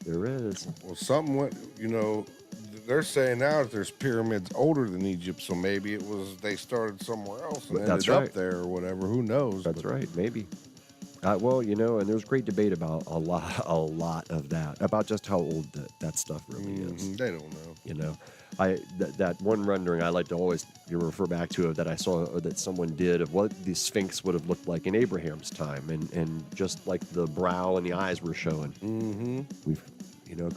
There is. Well, something went, they're saying now that there's pyramids older than Egypt, so maybe it was they started somewhere else and That's ended right. up there or whatever. Who knows? That's right, maybe. Well, and there's great debate about a lot of that, about just how old that stuff really is. They don't know. You know, that one rendering I like to always refer back to that I saw that someone did of what the Sphinx would have looked like in Abraham's time, and just like the brow and the eyes were showing. Mm-hmm. We've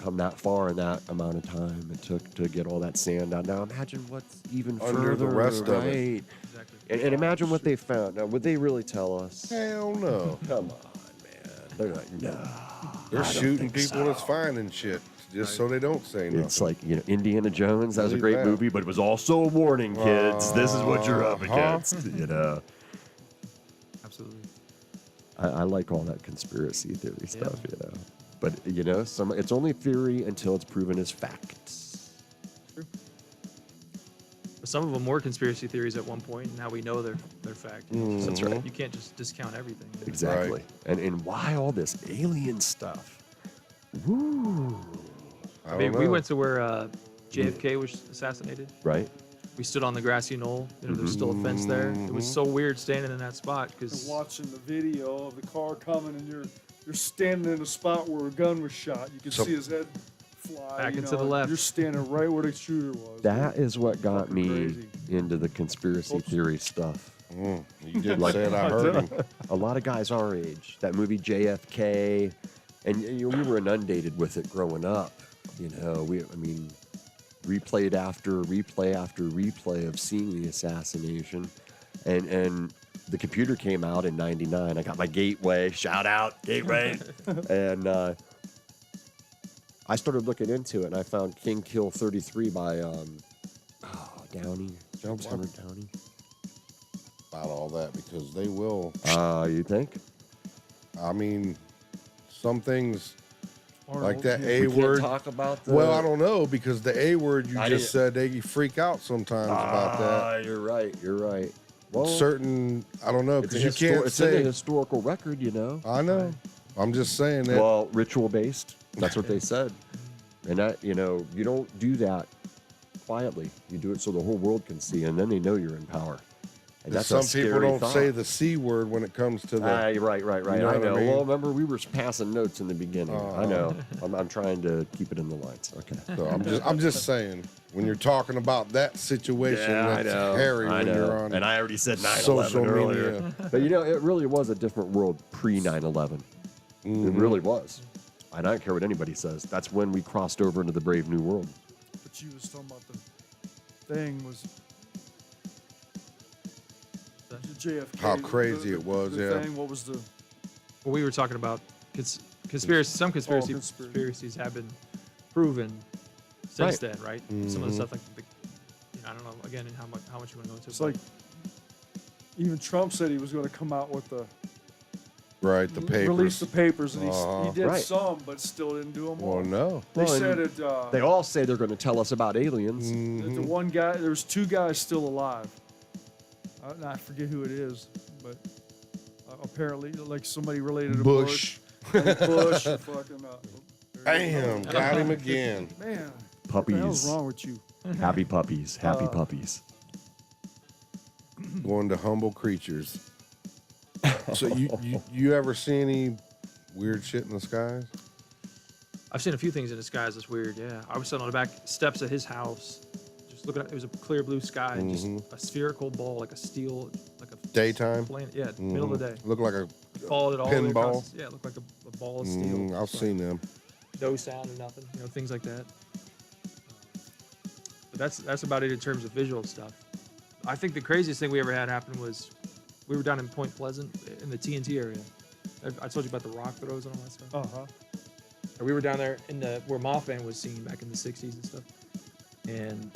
come that far in that amount of time it took to get all that sand out. Now imagine what's even Under further, the rest of it. right? Exactly. And imagine what they found. Now, would they really tell us? Hell no. Come on, man. They're like, no. They're shooting people that's finding shit just so they don't say nothing. It's like, Indiana Jones. That was a Believe great that. movie, but it was also a warning, kids. This is what you're up Uh-huh. against, Absolutely. I like all that conspiracy theory stuff, But, it's only theory until it's proven as fact. But some of them were conspiracy theories at one point, and now we know they're fact. So That's right. You can't just discount everything. Exactly. Right. And why all this alien stuff? Woo. I mean, we went to where JFK was assassinated. Right? We stood on the grassy knoll. There's still a fence there. It was so weird standing in that spot And because watching the video of the car coming, and you're standing in a spot where a gun was shot. You can So- see his head fly. Back you into the left. You're standing right where the shooter was. That is what got Fucking me crazy. into the conspiracy theory stuff. You didn't say it, I heard him. A lot of guys our age, that movie JFK, And we were inundated with it growing up. Replay after replay of seeing the assassination, and the computer came out in '99. I got my Gateway, shout out Gateway, and I started looking into it, and I found King Kill 33 by Downey, James Hunter Downey. About all that, because they will. You think? I mean, some things like that yeah. A We word. can't talk about the... Well, I don't know, because the A word you I just didn't- said, they freak out sometimes about that. You're right. Well, Certain, I don't know, it's because you can't it's in say. a historical record, you know. I know. I'm just saying that. Well, ritual based. That's what they said. And that, you don't do that quietly. You do it so the whole world can see, and then they know you're in power. And that's some a scary people don't thought. say the C word when it comes to the. You're right. You know I what I know. mean? Well, remember, we were passing notes in the beginning. I know. I'm trying to keep it in the lines. Okay. So I'm just saying, when you're talking about that situation, that's hairy when you're on. And I already said 9/11 social earlier. media. But it really was a different world pre 9/11. It really was. And I don't care what anybody says. That's when we crossed over into the brave new world. But you was talking about the thing was the JFK. How crazy it was, the yeah. Thing, what was the? Well, we were talking about conspiracy. Some conspiracy. conspiracies have been proven since then, right? Some of the stuff like I don't know. Again, how much you want to go into? It's like even Trump said he was going to come out with the Right, the papers. release the papers, and he did Right. some, but still didn't do them all. Well, no. They Well, said and it. They all say they're going to tell us about aliens. That the one guy, there's 2 guys still alive. I forget who it is, but apparently, like somebody related to Bush. Bush, or fucking. Bam, got him again. Man, what the Puppies. hell's wrong with you? Happy puppies. Happy puppies. Going to humble creatures. So you ever see any weird shit in the skies? I've seen a few things in the skies that's weird. Yeah, I was sitting on the back steps of his house, just looking at. It was a clear blue sky, and just a spherical ball, like a steel, like a Daytime? planet. Yeah, middle of the day. Look like a Followed it all the way pinball? across. Yeah, it looked like a ball of steel. I've Just seen them. no sound or nothing. Things like that. But that's about it in terms of visual stuff. I think the craziest thing we ever had happen was we were down in Point Pleasant in the TNT area. I told you about the rock throws and all that stuff. And we were down there in where Mothman was seen back in the 60s and stuff. And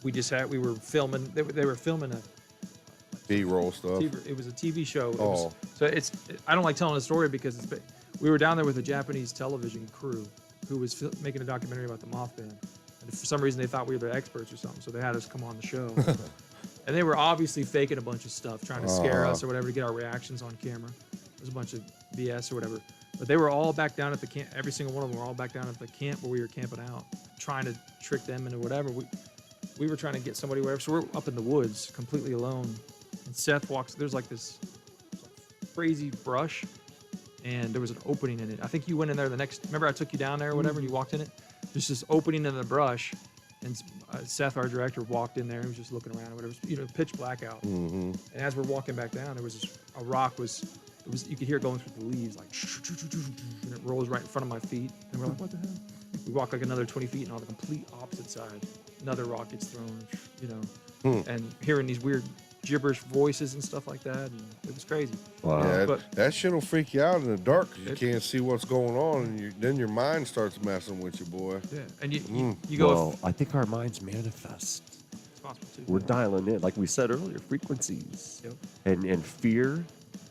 we were filming. They were filming a B-roll stuff. it was a TV show. Oh. I don't like telling the story because we were down there with a Japanese television crew who was making a documentary about the Mothman. And for some reason, they thought we were the experts or something, so they had us come on the show. And they were obviously faking a bunch of stuff, trying to scare us or whatever to get our reactions on camera. There's a bunch of BS or whatever. But they were all back down at the camp. Every single one of them were all back down at the camp where we were camping out, trying to trick them into whatever. We were trying to get somebody wherever. So we're up in the woods, completely alone. And Seth walks. There's like this crazy brush, and there was an opening in it. I think you went in there remember I took you down there or whatever, and you walked in it? There's this opening in the brush, and Seth, our director, walked in there and was just looking around or whatever. Pitch black out. And as we're walking back down, there was a rock you could hear it going through the leaves, like, and it rolls right in front of my feet. And we're like, what the hell? We walk like another 20 feet, and on the complete opposite side, another rock gets thrown, and hearing these weird gibberish voices and stuff like that, and it was crazy. Wow. Yeah, But- that shit will freak you out in the dark because you can't see what's going on, and then your mind starts messing with you, boy. Yeah, and you go. Well, I think our minds manifest. It's possible too. We're dialing in, like we said earlier, frequencies. Yep. And fear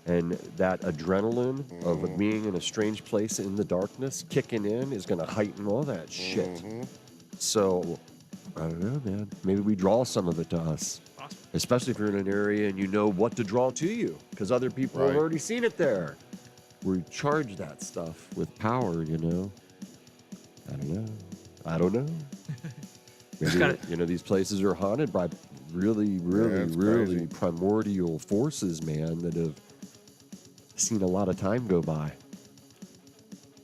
and that adrenaline of being in a strange place in the darkness kicking in is going to heighten all that shit. So, I don't know, man. Maybe we draw some of it to us. Possible. Especially if you're in an area and you know what to draw to you because other people have Right. already seen it there. We charge that stuff with power, I don't know. Maybe, these places are haunted by really, it's really crazy. primordial forces, man, that have seen a lot of time go by.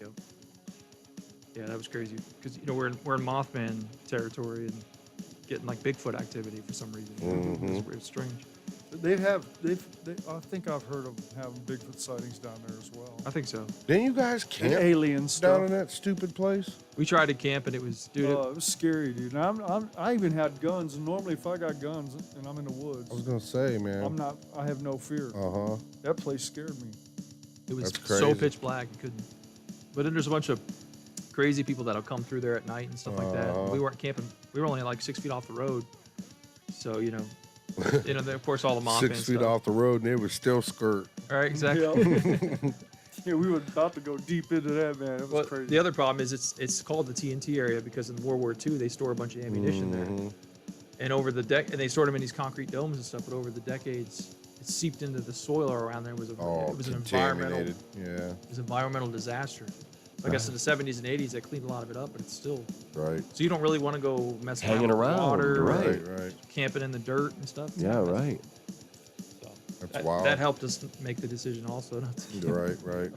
Yep. Yeah, that was crazy because we're in Mothman territory and getting like Bigfoot activity for some reason. It was strange. I think I've heard of having Bigfoot sightings down there as well. I think so. Didn't you guys And camp alien down stuff. in that stupid place? We tried to camp and it was, dude. It was scary, dude. And I even had guns, and normally if I got guns and I'm in the woods, I was gonna say, man. I have no fear. That place scared me. It was That's so crazy. pitch black you couldn't. But then there's a bunch of crazy people that'll come through there at night and stuff like that. We weren't camping. We were only like 6 feet off the road, so you know, of course all the mafia. 6 and feet stuff. off the road, and it was still skirt. All right, exactly. Yeah. Yeah, we were about to go deep into that, man. It was But crazy. the other problem is it's called the TNT area because in World War II they store a bunch of ammunition there, and over the and they stored them in these concrete domes and stuff. But over the decades, it seeped into the soil around there. It was an environmental environmental disaster. So I guess in the 70s and 80s they cleaned a lot of it up, but it's still Right. so you don't really want to go messing Hanging around with around, water, right. camping in the dirt and stuff. Yeah, right. So That's wild. that helped us make the decision also not to. Right.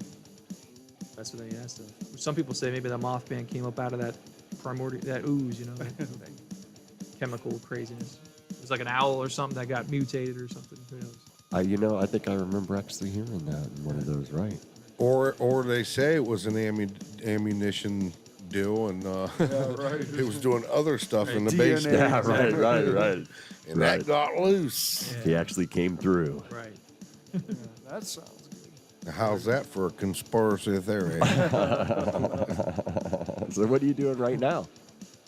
That's what they asked us. Some people say maybe the Mothman came up out of that primordial, that ooze, you know, that chemical craziness. It was like an owl or something that got mutated or something. Who knows? I think I remember actually hearing that in one of those, right? Or they say it was an ammunition deal, and it was doing other stuff in the DNA. basement. Yeah, right. And Right. that got loose. He actually came through. Right. Yeah, that sounds good. How's that for a conspiracy theory? So what are you doing right now?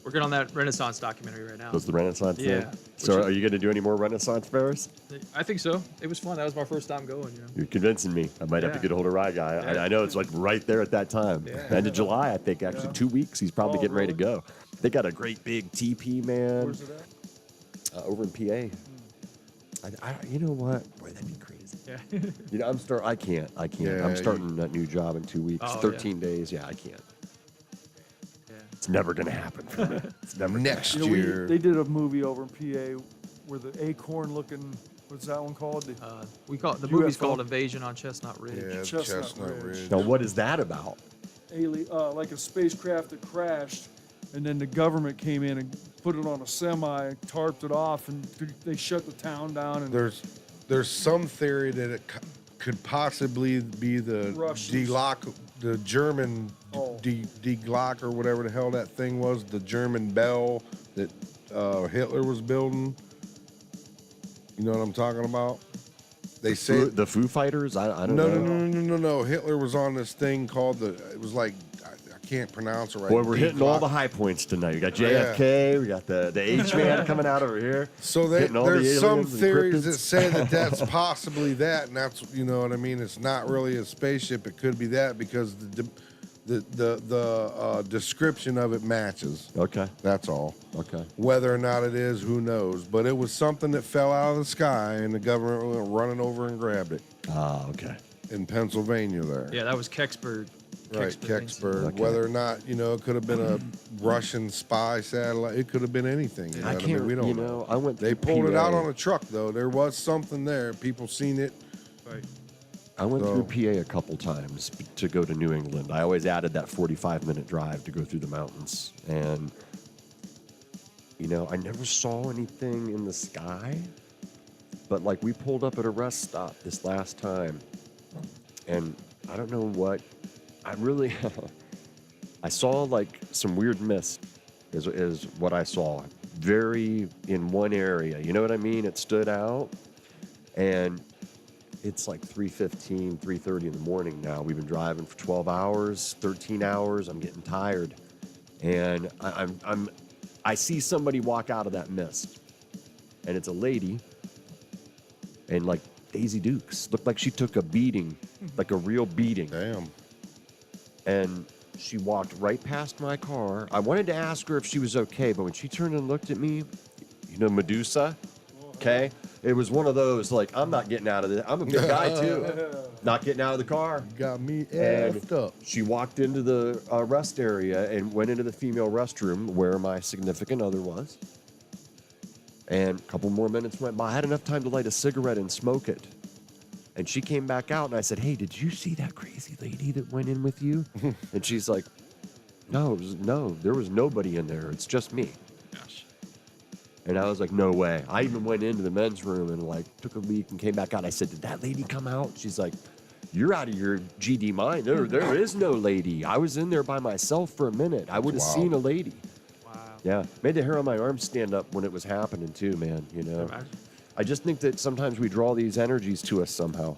Working on that Renaissance documentary right now. Was the Renaissance thing? Yeah. So Which are you going to do any more Renaissance fairs? I think so. It was fun. That was my first time going, you know. You're convincing me. I might have to Yeah. get a hold of Rye Guy. Yeah. I know it's like right there at that time. Yeah. End of July, I think, actually. Yeah. 2 weeks. He's probably Oh, getting ready to really? go. They got a great big TP, man. Where's it at? Over in PA. You know what? Boy, that'd be crazy. Yeah. You know, I can't. Yeah, I'm starting that new job in 2 weeks. Oh, 13 days. Yeah, I can't. Yeah. It's never going to happen for me. It's never gonna Next happen. year. They did a movie over in PA where the acorn-looking, what's that one called? We call it, the movie's UFO. called Invasion on Chestnut Ridge. Yeah, Chestnut Chestnut Ridge. Ridge. Now, what is that about? Like a spacecraft that crashed, and then the government came in and put it on a semi, tarped it off, and they shut the town down. And There's some theory that it could possibly be the Russians. the German Oh. Die Glock or whatever the hell that thing was, the German bell that Hitler was building. You know what I'm talking about? They say The Foo Fighters? I don't no, know. no. Hitler was on this thing called it was like I can't pronounce it right. Boy, we're Die hitting all Glock. the high points tonight. We got JFK, we got the H-Man coming out over here. So hitting all the there's some aliens and theories cryptids. that say that that's possibly that, and that's you know what I mean. It's not really a spaceship. It could be that because the description of it matches. Okay. That's all. Okay. Whether or not it is, who knows? But it was something that fell out of the sky, and the government went running over and grabbed it Ah, okay. in Pennsylvania. There, Yeah, that was Kecksburg. right, Kecksburg. Okay. Whether or not it could have been a Russian spy satellite. It could have been anything. You know I what I can't. mean? We don't you know. know, I went. They through pulled it PA. out on a truck, though. There was something there. People seen it. Right. I went So- through PA a couple times to go to New England. I always added that 45-minute drive to go through the mountains, and I never saw anything in the sky. But like we pulled up at a rest stop this last time, and I don't know what. I saw like some weird mist. Is what I saw. Very in one area. You know what I mean? It stood out, and. It's like 3:15, 3:30 in the morning now. We've been driving for 12 hours, 13 hours. I'm getting tired, and I see somebody walk out of that mist, and it's a lady, and like Daisy Dukes looked like she took a beating, like a real beating, Damn. and she walked right past my car. I wanted to ask her if she was okay, but when she turned and looked at me, Medusa, okay. It was one of those, like, I'm not getting out of this. I'm a big guy, too. Not getting out of the car. Got me And effed up. she walked into the rest area and went into the female restroom where my significant other was. And a couple more minutes went by. I had enough time to light a cigarette and smoke it. And she came back out, and I said, hey, did you see that crazy lady that went in with you? And she's like, no, there was nobody in there. It's just me. Gosh. And I was like, no way. I even went into the men's room and like took a leak and came back out. I said, did that lady come out? She's like, you're out of your GD mind. There is no lady. I was in there by myself for a minute. I would have seen a lady. Wow. Yeah. Made the hair on my arm stand up when it was happening too, man. You know, I just think that sometimes we draw these energies to us somehow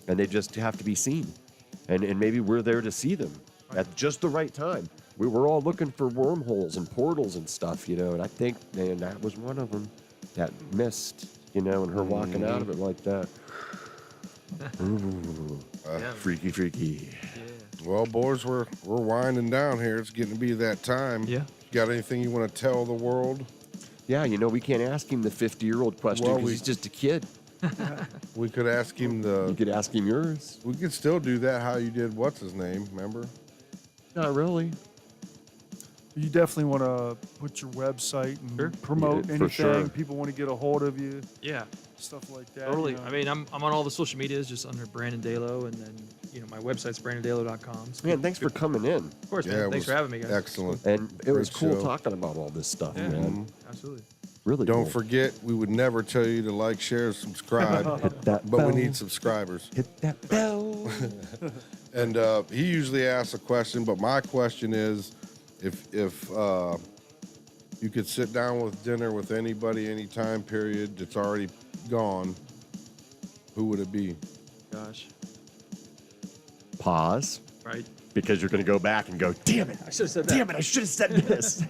and they just have to be seen. And maybe we're there to see them at just the right time. We were all looking for wormholes and portals and stuff, you know, and I think, man, that was one of them. That mist, you know, and her walking out of it like that. Ooh, freaky, freaky. Yeah. Well, boys, we're winding down here. It's getting to be that time. Yeah. Got anything you want to tell the world? Yeah, you know, we can't ask him the 50-year-old question because he's just a kid. We could ask him You could ask him yours. We could still do that. How you did? What's his name? Remember? Not really. You definitely want to put your website and promote Yeah, anything. for sure. People want to get a hold of you, Yeah. stuff like that. Totally. you know. I mean, I'm on all the social medias just under Brandon Dalo, and then my website's brandondalo.com. So Man, thanks for coming in. of course, Yeah, man. it Thanks was for having me, guys. Excellent. And it was Great cool show. talking about all this stuff, Yeah. man. Absolutely. Really Don't cool. forget, we would never tell you to like, share, subscribe, Hit that but we bell. need subscribers. Hit that bell. And he usually asks a question, but my question is, if you could sit down with dinner with anybody, any time period that's already gone, who would it be? Gosh. Pause. Right. Because you're going to go back and go, damn it. I should have said that. Damn it, I should have said this.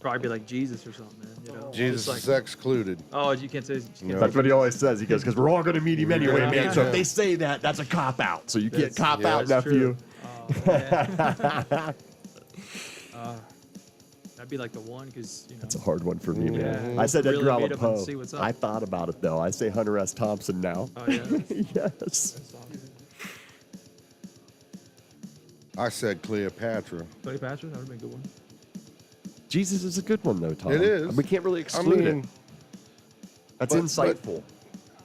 Probably be like Jesus or something, man. Jesus Just is like, excluded. oh, you can't say. No. That's what he always says. He goes, because we're all going to meet him anyway, Yeah. man. So if they say that, that's a cop out. So you can't cop yeah, out, that's nephew. true. Oh, man. That'd be like the one, because That's a hard one for me, man. Yeah. I said Really Edgar Allan meet 'em and Poe. see what's up. I thought about it, though. I say Hunter S. Thompson now. Oh, yeah. Yes. That's awesome. I said Cleopatra. Cleopatra, that would be a good one. Jesus is a good one, though, Tom. It is. We can't really exclude it. That's but- insightful.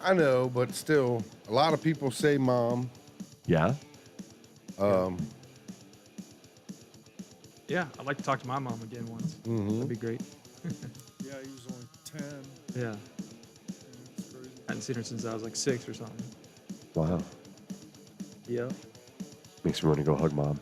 I know, but still, a lot of people say mom. Yeah? Yeah, I'd like to talk to my mom again once. That'd be great. Yeah, he was only 10. Yeah. It's crazy. I hadn't seen her since I was like 6 or something. Wow. Yeah. Makes me want to go hug mom.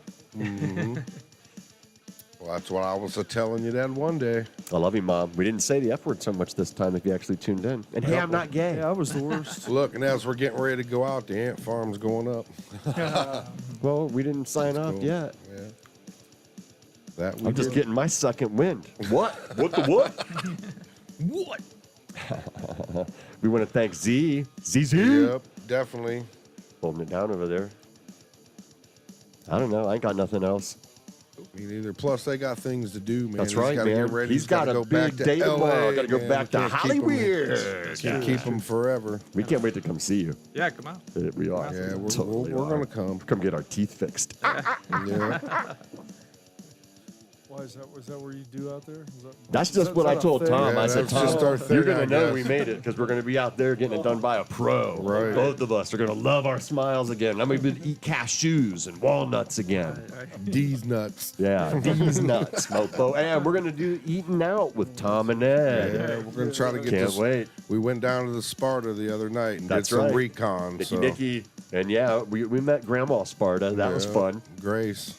Well, that's what I was telling you that one day. I love you, Mom. We didn't say the F word so much this time if you actually tuned in. And hey, I'm not gay. Yeah, I was the worst. Look, and as we're getting ready to go out, the ant farm's going up. Well, we didn't sign off Cool. yet. Yeah. That we I'm just did. getting my second wind. What? What the what? What? We want to thank Z. ZZ. Yep, definitely. Holding it down over there. I don't know. I ain't got nothing else. Me neither. Plus, they got things to do, man. That's He's right, gotta man. Get ready. He's got gotta a go back big to day LA, tomorrow. Got to go man. back to Can't keep him- Hollywood. Can't keep them forever. We can't wait to come see you. Yeah, come out. We are. Yeah, we're Totally we're are. gonna come. Come get our teeth fixed. Yeah. Why is that? Was that where you do out there? That's is just that- what is I that a told thing? Tom. Yeah, I said, that's just our Tom, thing, you're going I to know guess. we made it because we're going to be out there getting it done by a pro. Right. Both of us are going to love our smiles again. I'm going to eat cashews and walnuts again. These nuts. Yeah, these nuts, Mopo. And we're going to do Eating Out with Tom and Ed. Yeah, we're gonna try to get Can't this. wait. We went down to the Sparta the other night and That's did some right. recon. Nicky so. Nicky. And yeah, we met Grandma Sparta. That was Yeah, fun. Grace.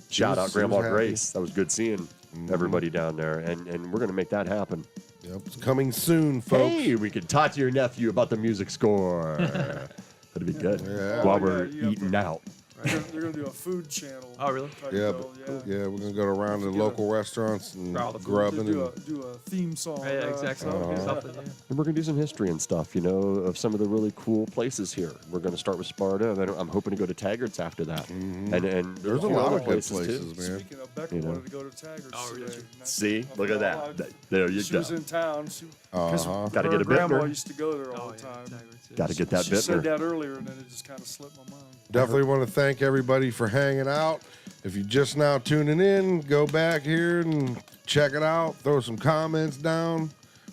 Shout out she was Grandma happy. Grace. That was good seeing everybody down there. And we're going to make that happen. Yep, it's coming soon, folks. Hey, we can talk to your nephew about the music score. That'd be good. Yeah. While Yeah, we're you have eating to- out. They're going to do a food channel. Oh, really? type Yeah, deal, yeah, we're gonna go around to local restaurants and Try all the food. grubbing Do and do a theme song. Yeah, exactly. Something, yeah. And we're going to do some history and stuff, of some of the really cool places here. We're going to start with Sparta, and then I'm hoping to go to Taggart's after that. And there's a few lot other of good too. places, man. Speaking of Becca, You know. wanted to go to Taggart's Oh, really? today. See? I Look at forgot. that. There you She go. was in town. Because Gotta her get a grandma Bittner. used to go there all Oh, the yeah. time. Taggart's, yeah. Got to get that She said Bittner. that earlier, and then it just kind of slipped my mind. Definitely want to thank everybody for hanging out. If you're just now tuning in, go back here and check it out. Throw some comments down.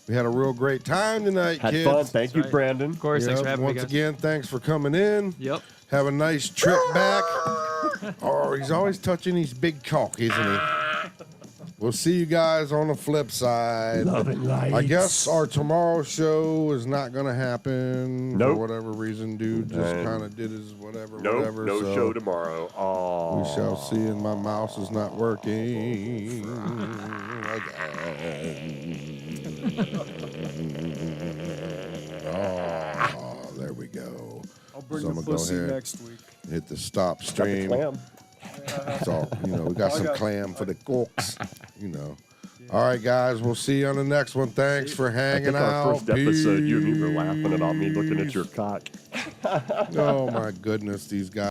We had a real great time tonight, Had kids. fun. Thank you, right. Brandon. Of course, thanks Yep, for having me, once guys. again, thanks for coming in. Yep. Have a nice trip back. Oh, he's always touching his big cock, isn't he? We'll see you guys on the flip side. Love and lights. I guess our tomorrow show is not going to happen for whatever reason. Dude just kind of did his whatever. No so show tomorrow. Oh, we shall see, and my mouse is not working. Oh, there we go. I'll bring So the I'm gonna go pussy ahead. next week. Hit the stop got the stream. clam. So, we got some clam for the cooks, All right, guys, we'll see you on the next one. Thanks for I hanging think out. our first episode, you and me were laughing about me looking at your cock. Oh, my goodness, these guys.